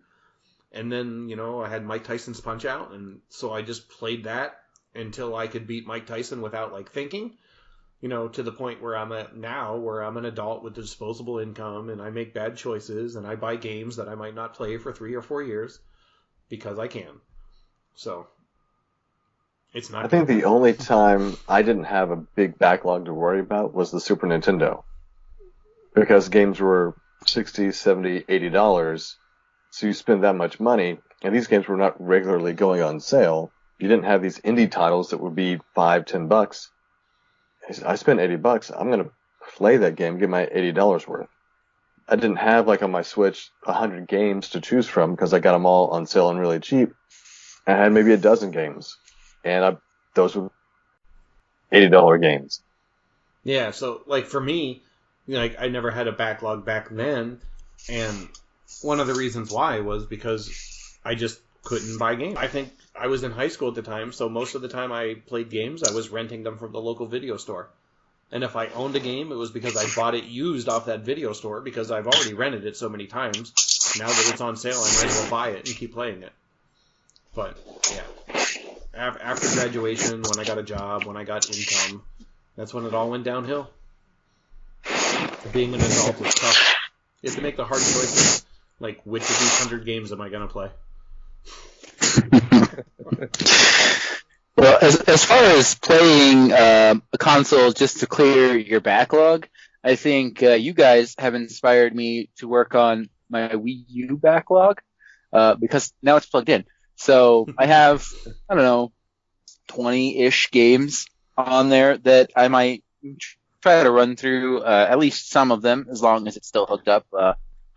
And then, I had Mike Tyson's Punch-Out, and so I just played that until I could beat Mike Tyson without like thinking, to the point where I'm at now, where I'm an adult with disposable income and I make bad choices and I buy games that I might not play for 3 or 4 years because I can. So it's not. I think the only time I didn't have a big backlog to worry about was the Super Nintendo, because games were $60, $70, $80, so you spend that much money, and these games were not regularly going on sale. You didn't have these indie titles that would be $5, $10. I spent $80. I'm going to play that game, get my $80 worth. I didn't have, like on my Switch, 100 games to choose from because I got them all on sale and really cheap. I had maybe a dozen games, and those were $80 games. Yeah, so like for me, I never had a backlog back then, and one of the reasons why was because I just couldn't buy games. I think I was in high school at the time, so most of the time I played games, I was renting them from the local video store. And if I owned a game, it was because I bought it used off that video store because I've already rented it so many times. Now that it's on sale, I might as well buy it and keep playing it. But, yeah. After graduation, when I got a job, when I got income, that's when it all went downhill. Being an adult is tough. You have to make the hard choices. Like, which of these 100 games am I going to play? Well, as far as playing a console just to clear your backlog, I think you guys have inspired me to work on my Wii U backlog because now it's plugged in. So I have, 20-ish games on there that I might try to run through, at least some of them, as long as it's still hooked up.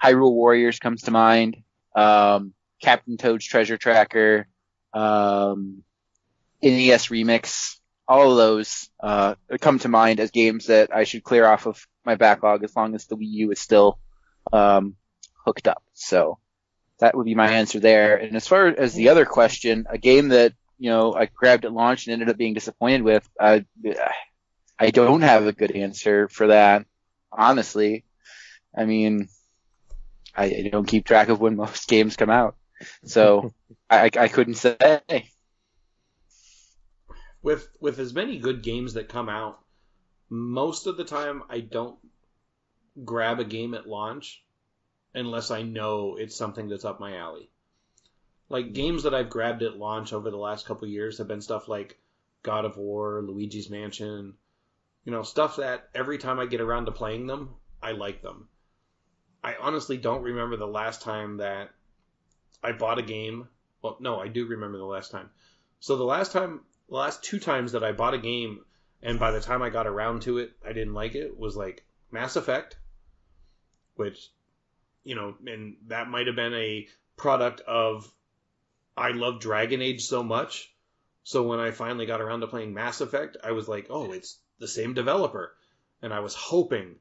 Hyrule Warriors comes to mind, Captain Toad's Treasure Tracker, NES Remix, all of those come to mind as games that I should clear off of my backlog as long as the Wii U is still hooked up. So that would be my answer there. And as far as the other question, a game that I grabbed at launch and ended up being disappointed with, I don't have a good answer for that, honestly. I mean, I don't keep track of when most games come out, so I couldn't say. With as many good games that come out, most of the time I don't grab a game at launch unless I know it's something that's up my alley. Like, games that I've grabbed at launch over the last couple of years have been stuff like God of War, Luigi's Mansion, stuff that every time I get around to playing them, I like them. I honestly don't remember the last time that I bought a game. Well, no, I do remember the last time. So the last 2 times that I bought a game, and by the time I got around to it, I didn't like it, was like Mass Effect, which, and that might have been a product of I love Dragon Age so much. So when I finally got around to playing Mass Effect, I was like, oh, it's the same developer. And I was hoping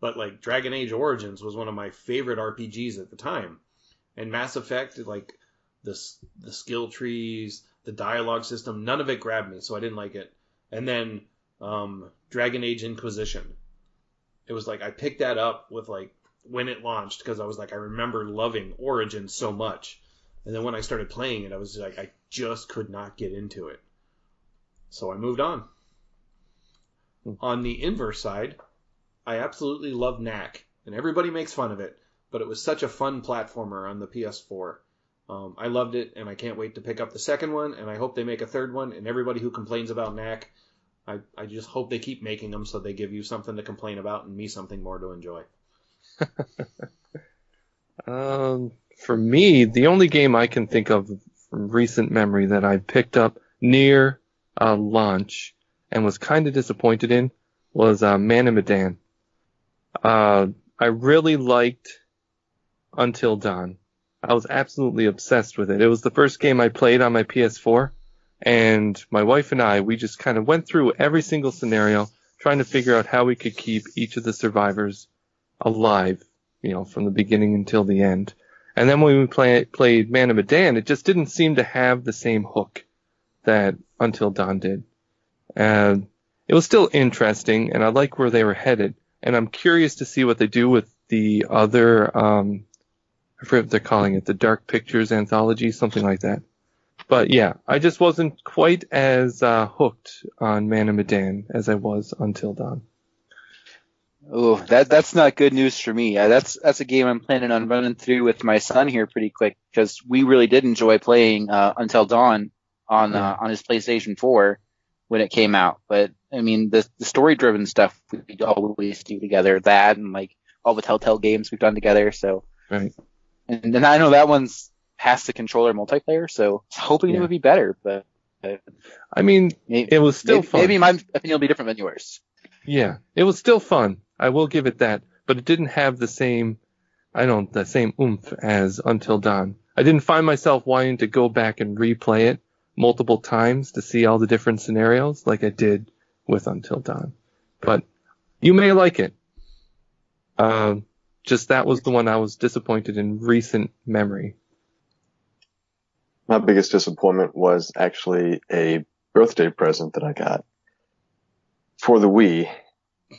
But like Dragon Age Origins was one of my favorite RPGs at the time, and Mass Effect, like the skill trees, the dialogue system, none of it grabbed me, so I didn't like it. And then Dragon Age Inquisition, it was like I picked that up with like when it launched because I was like I remember loving Origins so much, and then when I started playing it, I was like I just could not get into it, so I moved on. On the inverse side, I absolutely love Knack, and everybody makes fun of it, but it was such a fun platformer on the PS4. I loved it, and I can't wait to pick up the second one, and I hope they make a third one, and everybody who complains about Knack, I just hope they keep making them so they give you something to complain about and me something more to enjoy. For me, the only game I can think of from recent memory that I picked up near launch and was kind of disappointed in was Man and Medan. I really liked Until Dawn. I was absolutely obsessed with it. It was the first game I played on my PS4, and my wife and I, we just kind of went through every single scenario, trying to figure out how we could keep each of the survivors alive, from the beginning until the end. And then when we played Man of Medan, it just didn't seem to have the same hook that Until Dawn did. And it was still interesting, and I like where they were headed. And I'm curious to see what they do with the other, I forget what they're calling it, the Dark Pictures Anthology, something like that. But yeah, I just wasn't quite as hooked on Man of Medan as I was Until Dawn. Oh, that's not good news for me. That's a game I'm planning on running through with my son here pretty quick because we really did enjoy playing Until Dawn on his PlayStation 4 when it came out. But I mean, the story-driven stuff we always do together, that and like all the Telltale games we've done together. So right, and I know that one's past the controller multiplayer, so I was hoping it would be better. But I mean, it was still fun. Maybe my opinion will be different than yours. Yeah, it was still fun. I will give it that, but it didn't have the same oomph as Until Dawn. I didn't find myself wanting to go back and replay it multiple times to see all the different scenarios like I did with Until Dawn. But you may like it. Just that was the one I was disappointed in recent memory. My biggest disappointment was actually a birthday present that I got. For the Wii,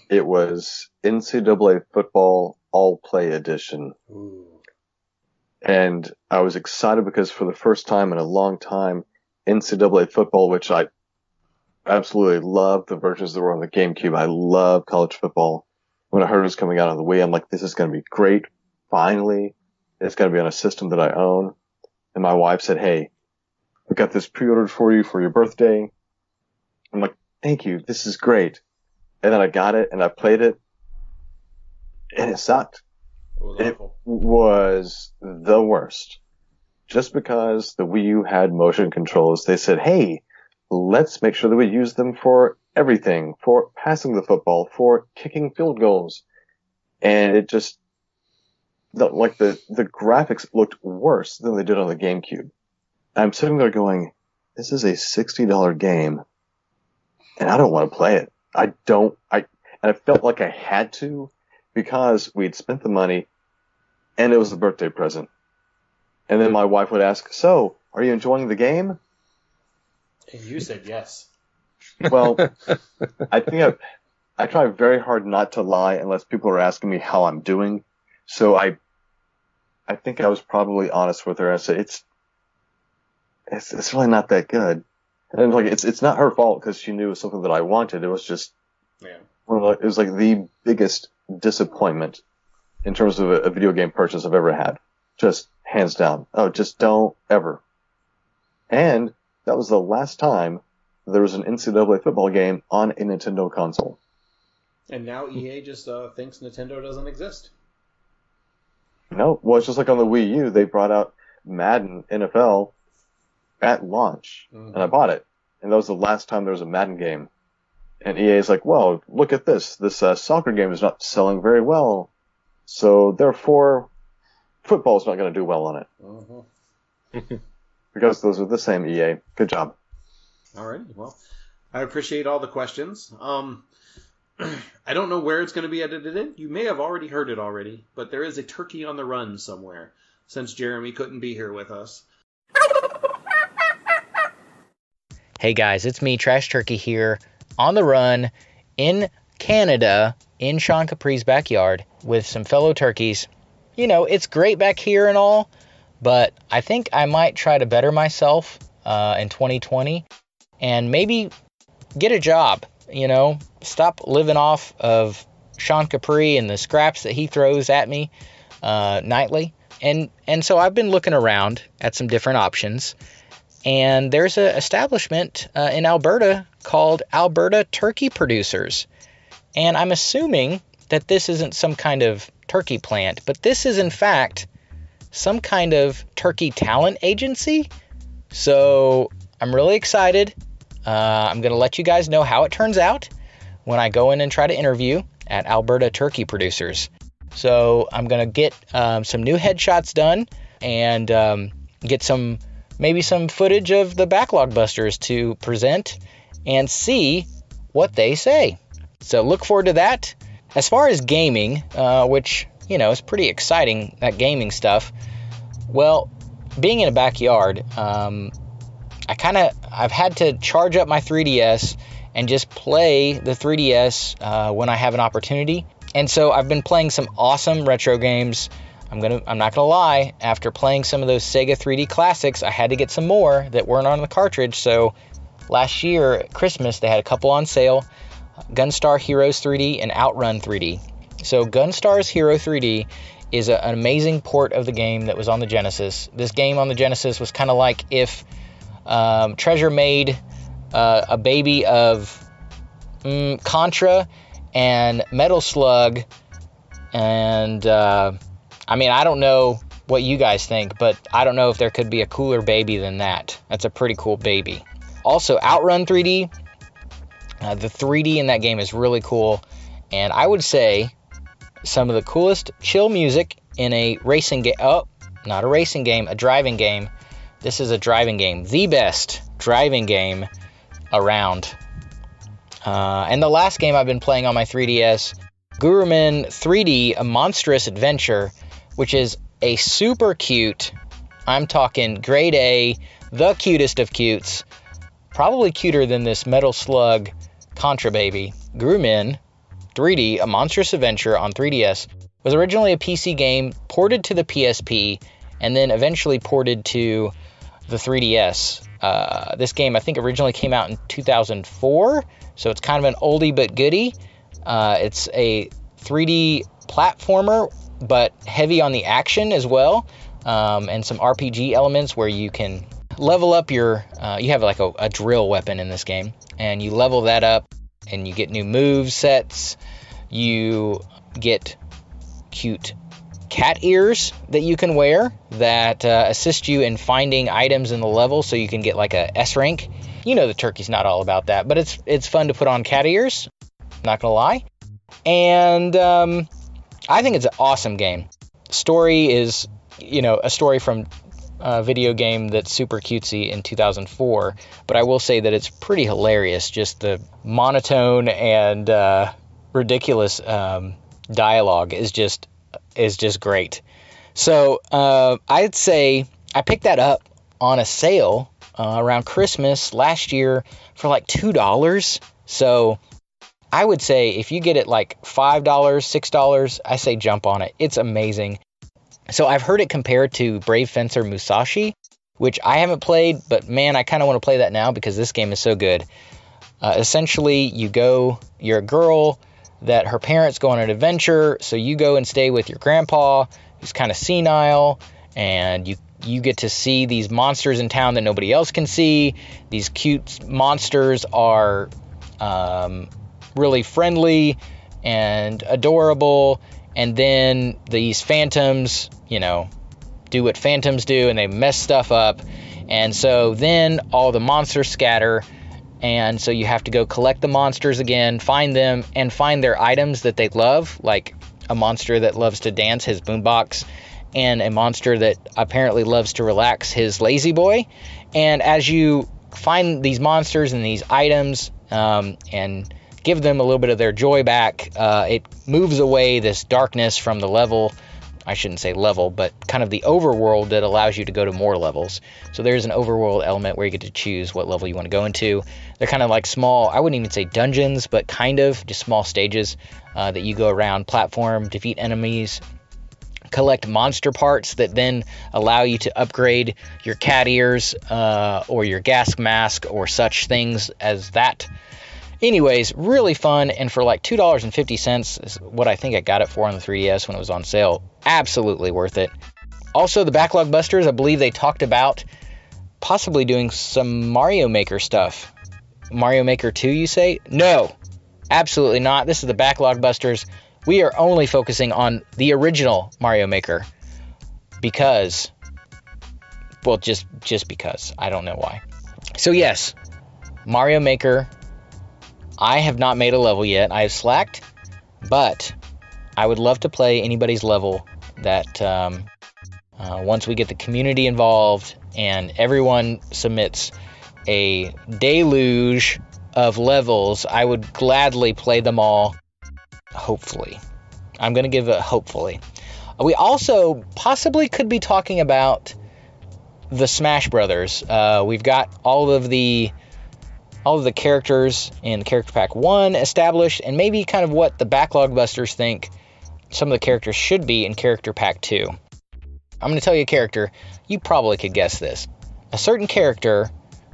it was NCAA Football All-Play Edition. Ooh. And I was excited because for the first time in a long time, NCAA football, which I absolutely love the versions that were on the GameCube. I love college football. When I heard it was coming out on the Wii, I'm like, this is going to be great. Finally, it's going to be on a system that I own. And my wife said, hey, we got this pre-ordered for you for your birthday. I'm like, thank you. This is great. And then I got it and I played it and it sucked. It was awful. It was the worst. Just because the Wii U had motion controls, they said, hey, let's make sure that we use them for everything, for passing the football, for kicking field goals. And it just, the graphics looked worse than they did on the GameCube. I'm sitting there going, this is a $60 game, and I don't want to play it. And I felt like I had to because we'd spent the money, and it was a birthday present. And then my wife would ask, so, are you enjoying the game? And you said yes. Well, I think I try very hard not to lie unless people are asking me how I'm doing. So I think I was probably honest with her. I said, it's really not that good. And like, it's not her fault because she knew it was something that I wanted. It was just, it was like the biggest disappointment in terms of a video game purchase I've ever had. Just hands down. Oh, just don't ever. And that was the last time there was an NCAA football game on a Nintendo console. And now EA just thinks Nintendo doesn't exist. No, well, it's just like on the Wii U, they brought out Madden NFL at launch, and I bought it. And that was the last time there was a Madden game. And EA is like, well, look at this. This soccer game is not selling very well. So, therefore, football's not going to do well on it. Because those are the same, EA. Good job. All right. Well, I appreciate all the questions. I don't know where it's going to be edited in. You may have already heard it already, but there is a turkey on the run somewhere, since Jeremy couldn't be here with us. Hey guys, it's me, Trash Turkey here, on the run in Canada, in Sean Capri's backyard, with some fellow turkeys. You know, it's great back here and all, but I think I might try to better myself in 2020 and maybe get a job, you know, stop living off of Sean Capri and the scraps that he throws at me nightly. And so I've been looking around at some different options. And there's an establishment in Alberta called Alberta Turkey Producers. And I'm assuming that this isn't some kind of turkey plant, but this is in fact some kind of turkey talent agency. So I'm really excited. I'm going to let you guys know how it turns out when I go in and try to interview at Alberta Turkey Producers. So I'm going to get some new headshots done and get maybe some footage of the Backlog Busters to present and see what they say. So look forward to that. As far as gaming, which, you know, is pretty exciting, that gaming stuff. Well, being in a backyard, I've had to charge up my 3DS and just play the 3DS when I have an opportunity. And so I've been playing some awesome retro games. I'm not gonna lie, after playing some of those Sega 3D classics, I had to get some more that weren't on the cartridge. So last year at Christmas, they had a couple on sale, Gunstar Heroes 3D and Outrun 3D. So Gunstar's Hero 3D is an amazing port of the game that was on the Genesis. This game on the Genesis was kind of like if Treasure made a baby of Contra and Metal Slug, and I mean, I don't know what you guys think, but I don't know if there could be a cooler baby than that. That's a pretty cool baby. Also, Outrun 3D, the 3D in that game is really cool, and I would say some of the coolest chill music in a racing game. Oh, not a racing game, a driving game. This is a driving game, the best driving game around. And the last game I've been playing on my 3DS, Guruman 3D, A Monstrous Adventure, which is a super cute, I'm talking grade A, the cutest of cutes, probably cuter than this Metal Slug Contra baby. Guruman 3D, A Monstrous Adventure on 3DS was originally a PC game, ported to the PSP, and then eventually ported to the 3DS. This game, I think, originally came out in 2004, so it's kind of an oldie but goodie. It's a 3D platformer, but heavy on the action as well, and some RPG elements where you can level up you have like a drill weapon in this game, and you level that up, and you get new move sets. You get cute cat ears that you can wear that assist you in finding items in the level, so you can get like a S rank. You know the turkey's not all about that, but it's fun to put on cat ears, not gonna lie. And I think it's an awesome game. Story is, you know, a story from a video game that's super cutesy in 2004, but I will say that it's pretty hilarious. Just the monotone and ridiculous dialogue is just great. So I'd say I picked that up on a sale around Christmas last year for like $2. So I would say if you get it like $5, $6, I say jump on it. It's amazing. So I've heard it compared to Brave Fencer Musashi, which I haven't played, but man, I kind of want to play that now because this game is so good. Essentially, you're a girl that her parents go on an adventure, so you go and stay with your grandpa, who's kind of senile, and you get to see these monsters in town that nobody else can see. These cute monsters are really friendly and adorable, and then these phantoms, you know, do what phantoms do, and they mess stuff up, and so then all the monsters scatter, and so you have to go collect the monsters again, find them, and find their items that they love, like a monster that loves to dance, his boombox, and a monster that apparently loves to relax, his lazy boy. And as you find these monsters and these items and give them a little bit of their joy back. It moves away this darkness from the level. I shouldn't say level, but kind of the overworld that allows you to go to more levels. So there's an overworld element where you get to choose what level you want to go into. They're kind of like small, I wouldn't even say dungeons, but kind of just small stages that you go around, platform, defeat enemies, collect monster parts that then allow you to upgrade your cat ears or your gas mask or such things as that. Anyways, really fun, and for like $2.50 is what I think I got it for on the 3DS when it was on sale. Absolutely worth it. Also, the Backlog Busters, I believe they talked about possibly doing some Mario Maker stuff. Mario Maker 2, you say? No, absolutely not. This is the Backlog Busters. We are only focusing on the original Mario Maker because, well, just because. I don't know why. So yes, Mario Maker. I have not made a level yet. I have slacked, but I would love to play anybody's level that once we get the community involved and everyone submits a deluge of levels, I would gladly play them all, hopefully. I'm going to give it hopefully. We also possibly could be talking about the Smash Brothers. We've got all of the characters in Character Pack 1 established, and maybe kind of what the Backlog Busters think some of the characters should be in Character Pack 2. I'm going to tell you a character. You probably could guess this. A certain character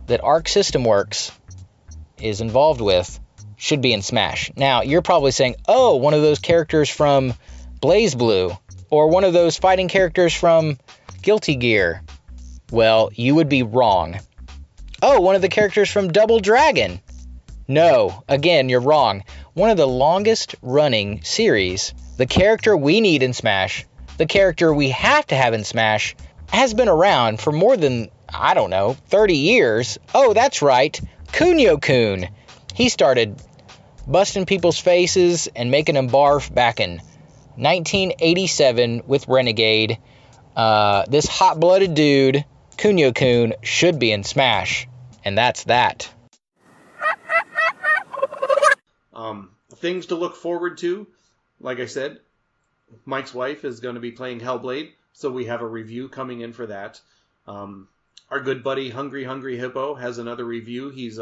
that Arc System Works is involved with should be in Smash. Now, you're probably saying, oh, one of those characters from BlazBlue, or one of those fighting characters from Guilty Gear. Well, you would be wrong. Oh, one of the characters from Double Dragon. No, again, you're wrong. One of the longest running series, the character we need in Smash, the character we have to have in Smash, has been around for more than, 30 years. Oh, that's right, Kunio-kun. He started busting people's faces and making them barf back in 1987 with Renegade. This hot-blooded dude, Kunio-kun, should be in Smash. And that's that. Things to look forward to. Like I said, Mike's wife is going to be playing Hellblade, so we have a review coming in for that. Our good buddy Hungry Hippo has another review he's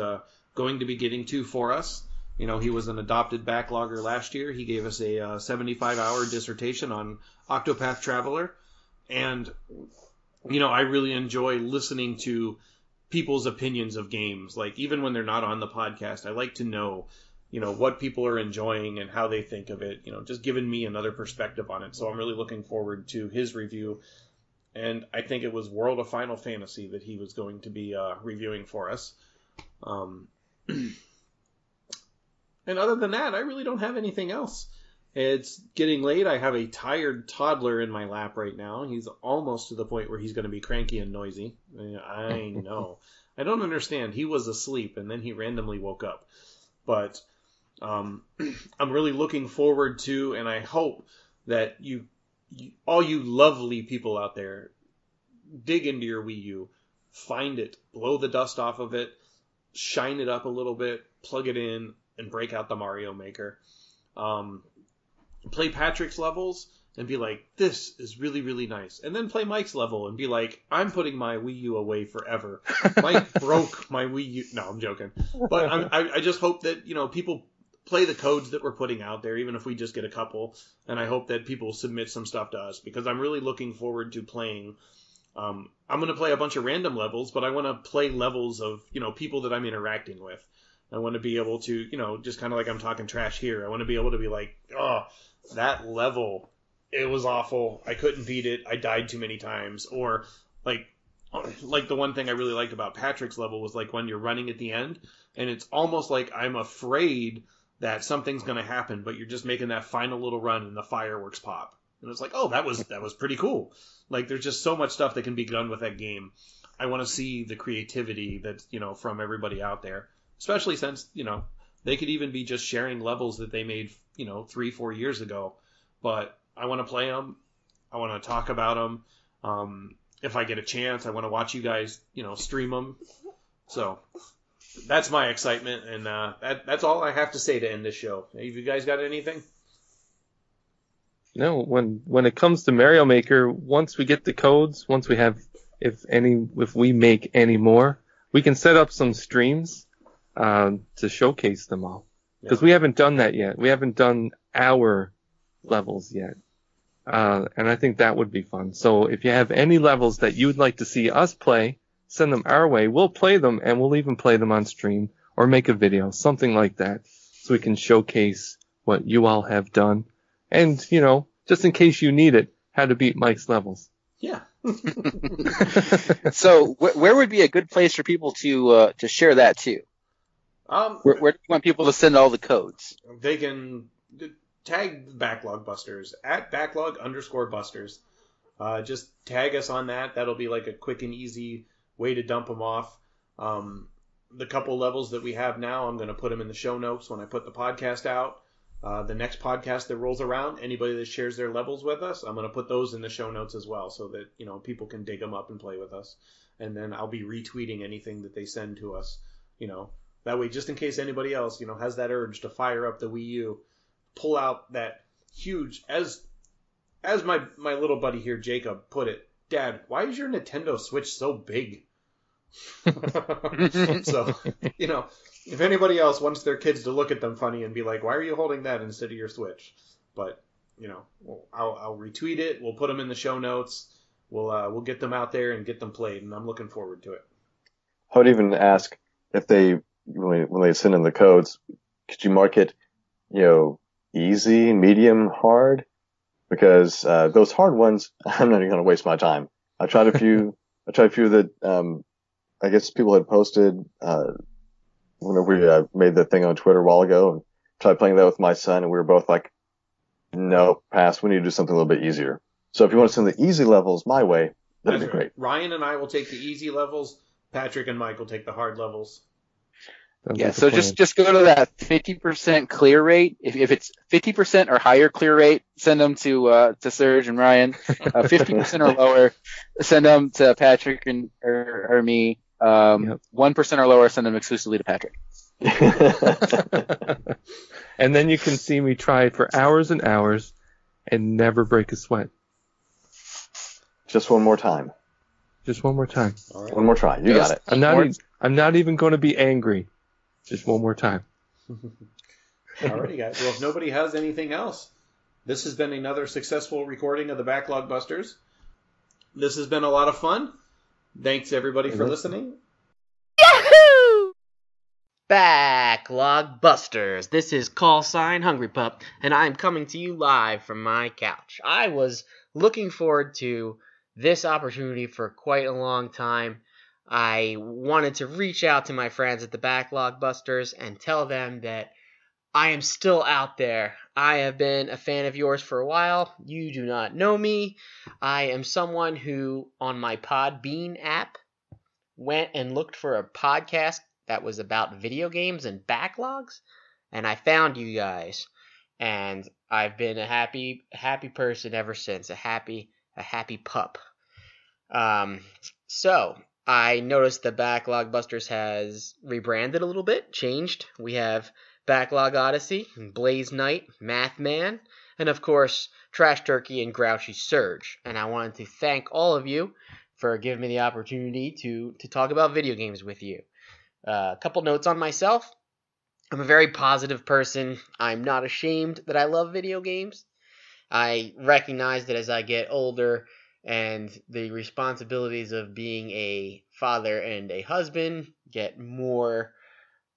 going to be getting to for us. You know, he was an adopted backlogger last year. He gave us a 75-hour dissertation on Octopath Traveler. And, I really enjoy listening to people's opinions of games. Like, even when they're not on the podcast, I like to know, what people are enjoying and how they think of it, just giving me another perspective on it. So I'm really looking forward to his review. And I think it was World of Final Fantasy that he was going to be reviewing for us. And other than that, I really don't have anything else. It's getting late. I have a tired toddler in my lap right now. He's almost to the point where he's going to be cranky and noisy. I know. I don't understand. He was asleep, and then he randomly woke up. But I'm really looking forward to, and I hope that all you lovely people out there, dig into your Wii U, find it, blow the dust off of it, shine it up a little bit, plug it in, and break out the Mario Maker. Play Patrick's levels and be like, this is really, really nice. And then play Mike's level and be like, I'm putting my Wii U away forever. Mike broke my Wii U. No, I'm joking. But I just hope that, people play the codes that we're putting out there, even if we just get a couple. And I hope that people submit some stuff to us, because I'm really looking forward to playing. I'm going to play a bunch of random levels, but I want to play levels of, people that I'm interacting with. I want to be able to, just kind of like I'm talking trash here. I want to be able to be like, oh, that level, it was awful. I couldn't beat it. I died too many times. Or like the one thing I really liked about Patrick's level was like when you're running at the end, and it's almost like I'm afraid that something's going to happen, but you're just making that final little run and the fireworks pop. And it's like, oh, that was pretty cool. Like, there's just so much stuff that can be done with that game. I want to see the creativity that's, from everybody out there, especially since, they could even be just sharing levels that they made, 3-4 years ago. But I want to play them. I want to talk about them. If I get a chance, I want to watch you guys, stream them. So that's my excitement, and that's all I have to say to end this show. Have you guys got anything? No, when it comes to Mario Maker, once we get the codes, once we have, if we make any more, we can set up some streams to showcase them all. Because we haven't done that yet. We haven't done our levels yet. And I think that would be fun. So if you have any levels that you'd like to see us play, send them our way. We'll play them, and we'll even play them on stream or make a video, something like that, so we can showcase what you all have done. And, you know, just in case you need it, how to beat Mike's levels. Yeah. So where would be a good place for people to share that to? Where do you want people to send all the codes? They can tag Backlog Busters at @backlog_busters. Just tag us on that. That'll be like a quick and easy way to dump them off. The couple levels that we have now, I'm going to put them in the show notes when I put the podcast out. The next podcast that rolls around, anybody that shares their levels with us, I'm going to put those in the show notes as well, so that, you know, people can dig them up and play with us. And then I'll be retweeting anything that they send to us, you know. That way, just in case anybody else, you know, has that urge to fire up the Wii U, pull out that huge, as my little buddy here, Jacob, put it, Dad, why is your Nintendo Switch so big? So, you know, if anybody else wants their kids to look at them funny and be like, why are you holding that instead of your Switch? But, you know, I'll retweet it. We'll put them in the show notes. We'll get them out there and get them played, and I'm looking forward to it. I would even ask if when they send in the codes, could you mark it, you know, easy, medium, hard? Because those hard ones, I'm not even going to waste my time. I tried a few that I guess people had posted whenever we made the thing on Twitter a while ago, and tried playing that with my son, and we were both like, no, pass. We need to do something a little bit easier. So if you want to send the easy levels my way, that'd be great. Ryan and I will take the easy levels. Patrick and Mike will take the hard levels. Yeah, so just go to that 50% clear rate. If it's 50% or higher clear rate, send them to Serge and Ryan. 50% or lower, send them to Patrick or me. 1% or lower, send them exclusively to Patrick. And then you can see me try for hours and hours and never break a sweat. Just one more time. Just one more time. All right. One more try. You got it. I'm not even going to be angry. Just one more time. Alrighty, guys. Well, if nobody has anything else, this has been another successful recording of the Backlog Busters. This has been a lot of fun. Thanks, everybody, for listening. Yahoo! Backlog Busters. This is Call Sign Hungry Pup, and I'm coming to you live from my couch. I was looking forward to this opportunity for quite a long time. I wanted to reach out to my friends at the Backlog Busters and tell them that I am still out there. I have been a fan of yours for a while. You do not know me. I am someone who, on my Podbean app, went and looked for a podcast that was about video games and backlogs, and I found you guys. And I've been a happy person ever since. A happy pup. So I noticed the Backlog Busters has rebranded a little bit, changed. We have Backlog Odyssey, Blaze Knight, Math Man, and of course, Trash Turkey and Grouchy Surge. And I wanted to thank all of you for giving me the opportunity to talk about video games with you. A couple notes on myself. I'm a very positive person. I'm not ashamed that I love video games. I recognize that as I get older and the responsibilities of being a father and a husband get more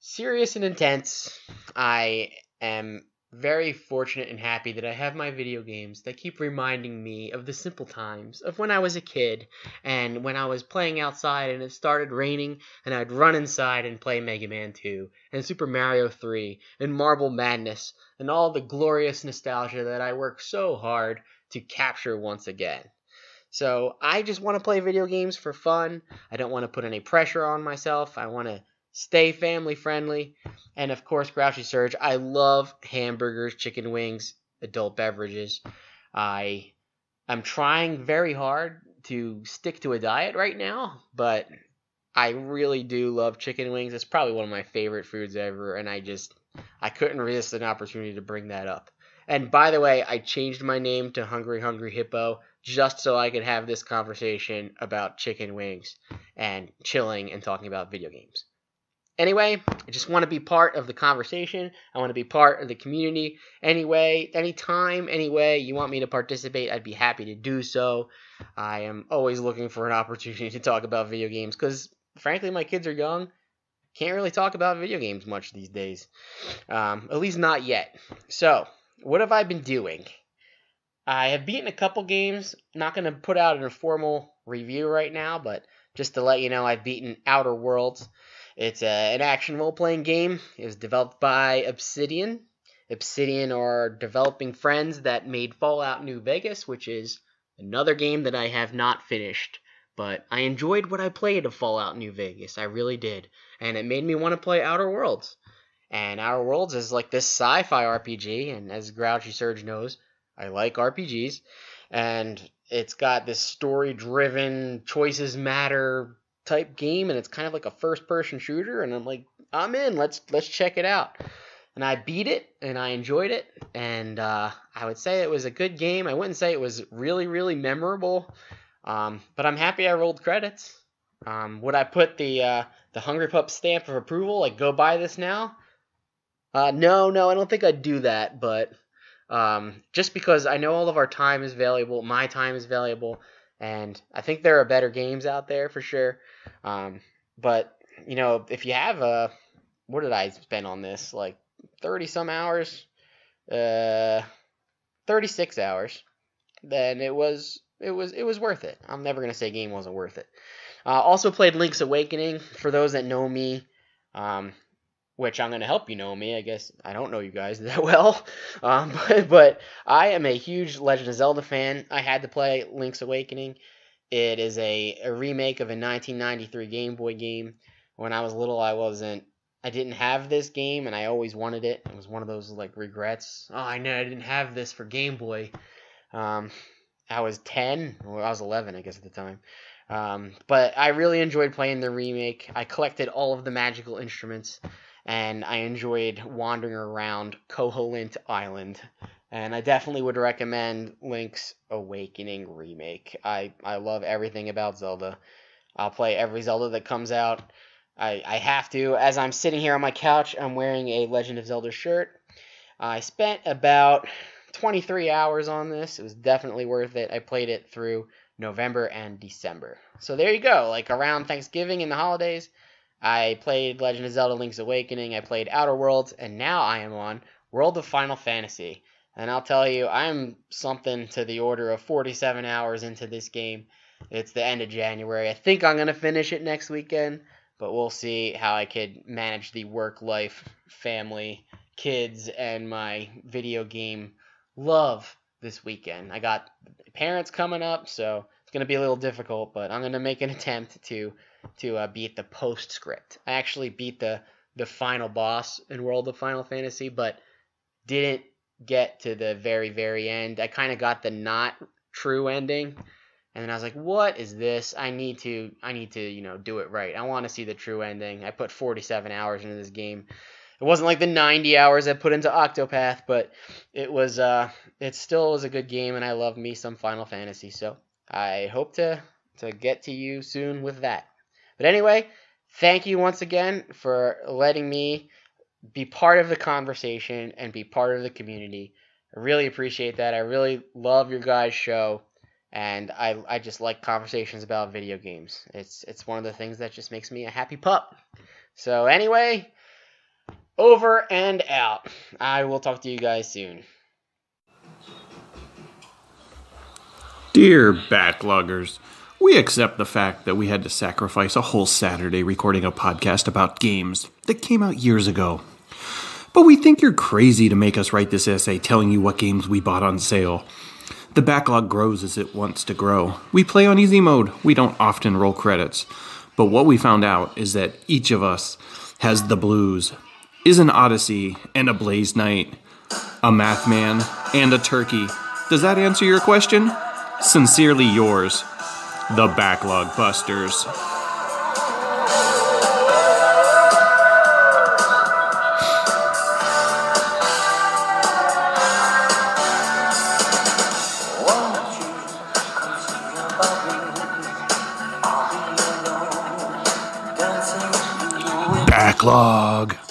serious and intense, I am very fortunate and happy that I have my video games that keep reminding me of the simple times of when I was a kid and when I was playing outside and it started raining and I'd run inside and play Mega Man 2 and Super Mario 3 and Marble Madness and all the glorious nostalgia that I worked so hard to capture once again. So I just want to play video games for fun. I don't want to put any pressure on myself. I want to stay family friendly. And of course, Grouchy Surge. I love hamburgers, chicken wings, adult beverages. I'm trying very hard to stick to a diet right now, but I really do love chicken wings. It's probably one of my favorite foods ever, and I couldn't resist an opportunity to bring that up. And by the way, I changed my name to Hungry Hungry Hippo just so I could have this conversation about chicken wings and chilling and talking about video games. Anyway, I just want to be part of the conversation. I want to be part of the community. Anyway, anytime, anyway you want me to participate, I'd be happy to do so. I am always looking for an opportunity to talk about video games because, frankly, my kids are young. Can't really talk about video games much these days. At least not yet. So, what have I been doing? I have beaten a couple games. Not going to put out a formal review right now, but just to let you know, I've beaten Outer Worlds. It's an action role-playing game. It was developed by Obsidian. Obsidian are developing friends that made Fallout New Vegas, which is another game that I have not finished. But I enjoyed what I played of Fallout New Vegas. I really did. And it made me want to play Outer Worlds. And Outer Worlds is like this sci-fi RPG, and as Grouchy Surge knows, I like RPGs. And it's got this story-driven, choices matter type game, and it's kind of like a first-person shooter, and I'm like, I'm in, let's check it out. And I beat it, and I enjoyed it, and I would say it was a good game. I wouldn't say it was really, really memorable, but I'm happy I rolled credits. Would I put the Hungry Pup stamp of approval, like go buy this now? No, I don't think I'd do that, but just because I know all of our time is valuable, my time is valuable, and I think there are better games out there for sure. But, you know, if you have what did I spend on this? Like 30 some hours, 36 hours, then it was worth it. I'm never going to say a game wasn't worth it. Also played Link's Awakening. For those that know me, which I'm going to help you know me. I guess I don't know you guys that well. But I am a huge Legend of Zelda fan. I had to play Link's Awakening. It is a remake of a 1993 Game Boy game. When I was little, I didn't have this game, and I always wanted it. It was one of those, like, regrets. Oh, I know I didn't have this for Game Boy. I was 10, or I was 11, I guess, at the time. But I really enjoyed playing the remake. I collected all of the magical instruments, and I enjoyed wandering around Koholint Island. And I definitely would recommend Link's Awakening remake. I love everything about Zelda. I'll play every Zelda that comes out. I have to. As I'm sitting here on my couch, I'm wearing a Legend of Zelda shirt. I spent about 23 hours on this. It was definitely worth it. I played it through November and December. So there you go. Like around Thanksgiving and the holidays, I played Legend of Zelda Link's Awakening. I played Outer Worlds, and now I am on World of Final Fantasy. And I'll tell you, I'm something to the order of 47 hours into this game. It's the end of January. I think I'm going to finish it next weekend, but we'll see how I could manage the work life, family, kids, and my video game love this weekend. I got parents coming up, so it's going to be a little difficult, but I'm going to make an attempt to beat the postscript. I actually beat the final boss in World of Final Fantasy, but didn't get to the very, very end. I kind of got the not true ending, and then I was like, what is this? I need to, do it right. I want to see the true ending. I put 47 hours into this game. It wasn't like the 90 hours I put into Octopath, but it still was a good game, and I love me some Final Fantasy, so I hope to get to you soon with that. But anyway, thank you once again for letting me be part of the conversation and be part of the community. I really appreciate that. I really love your guys' show, and I just like conversations about video games. It's one of the things that just makes me a happy pup. So anyway, over and out. I will talk to you guys soon. Dear backloggers, we accept the fact that we had to sacrifice a whole Saturday recording a podcast about games that came out years ago. But we think you're crazy to make us write this essay telling you what games we bought on sale. The backlog grows as it wants to grow. We play on easy mode. We don't often roll credits. But what we found out is that each of us has the blues, is an Odyssey and a Blaze Knight, a Math Man and a Turkey. Does that answer your question? Sincerely yours, the Backlog Busters. Backlog.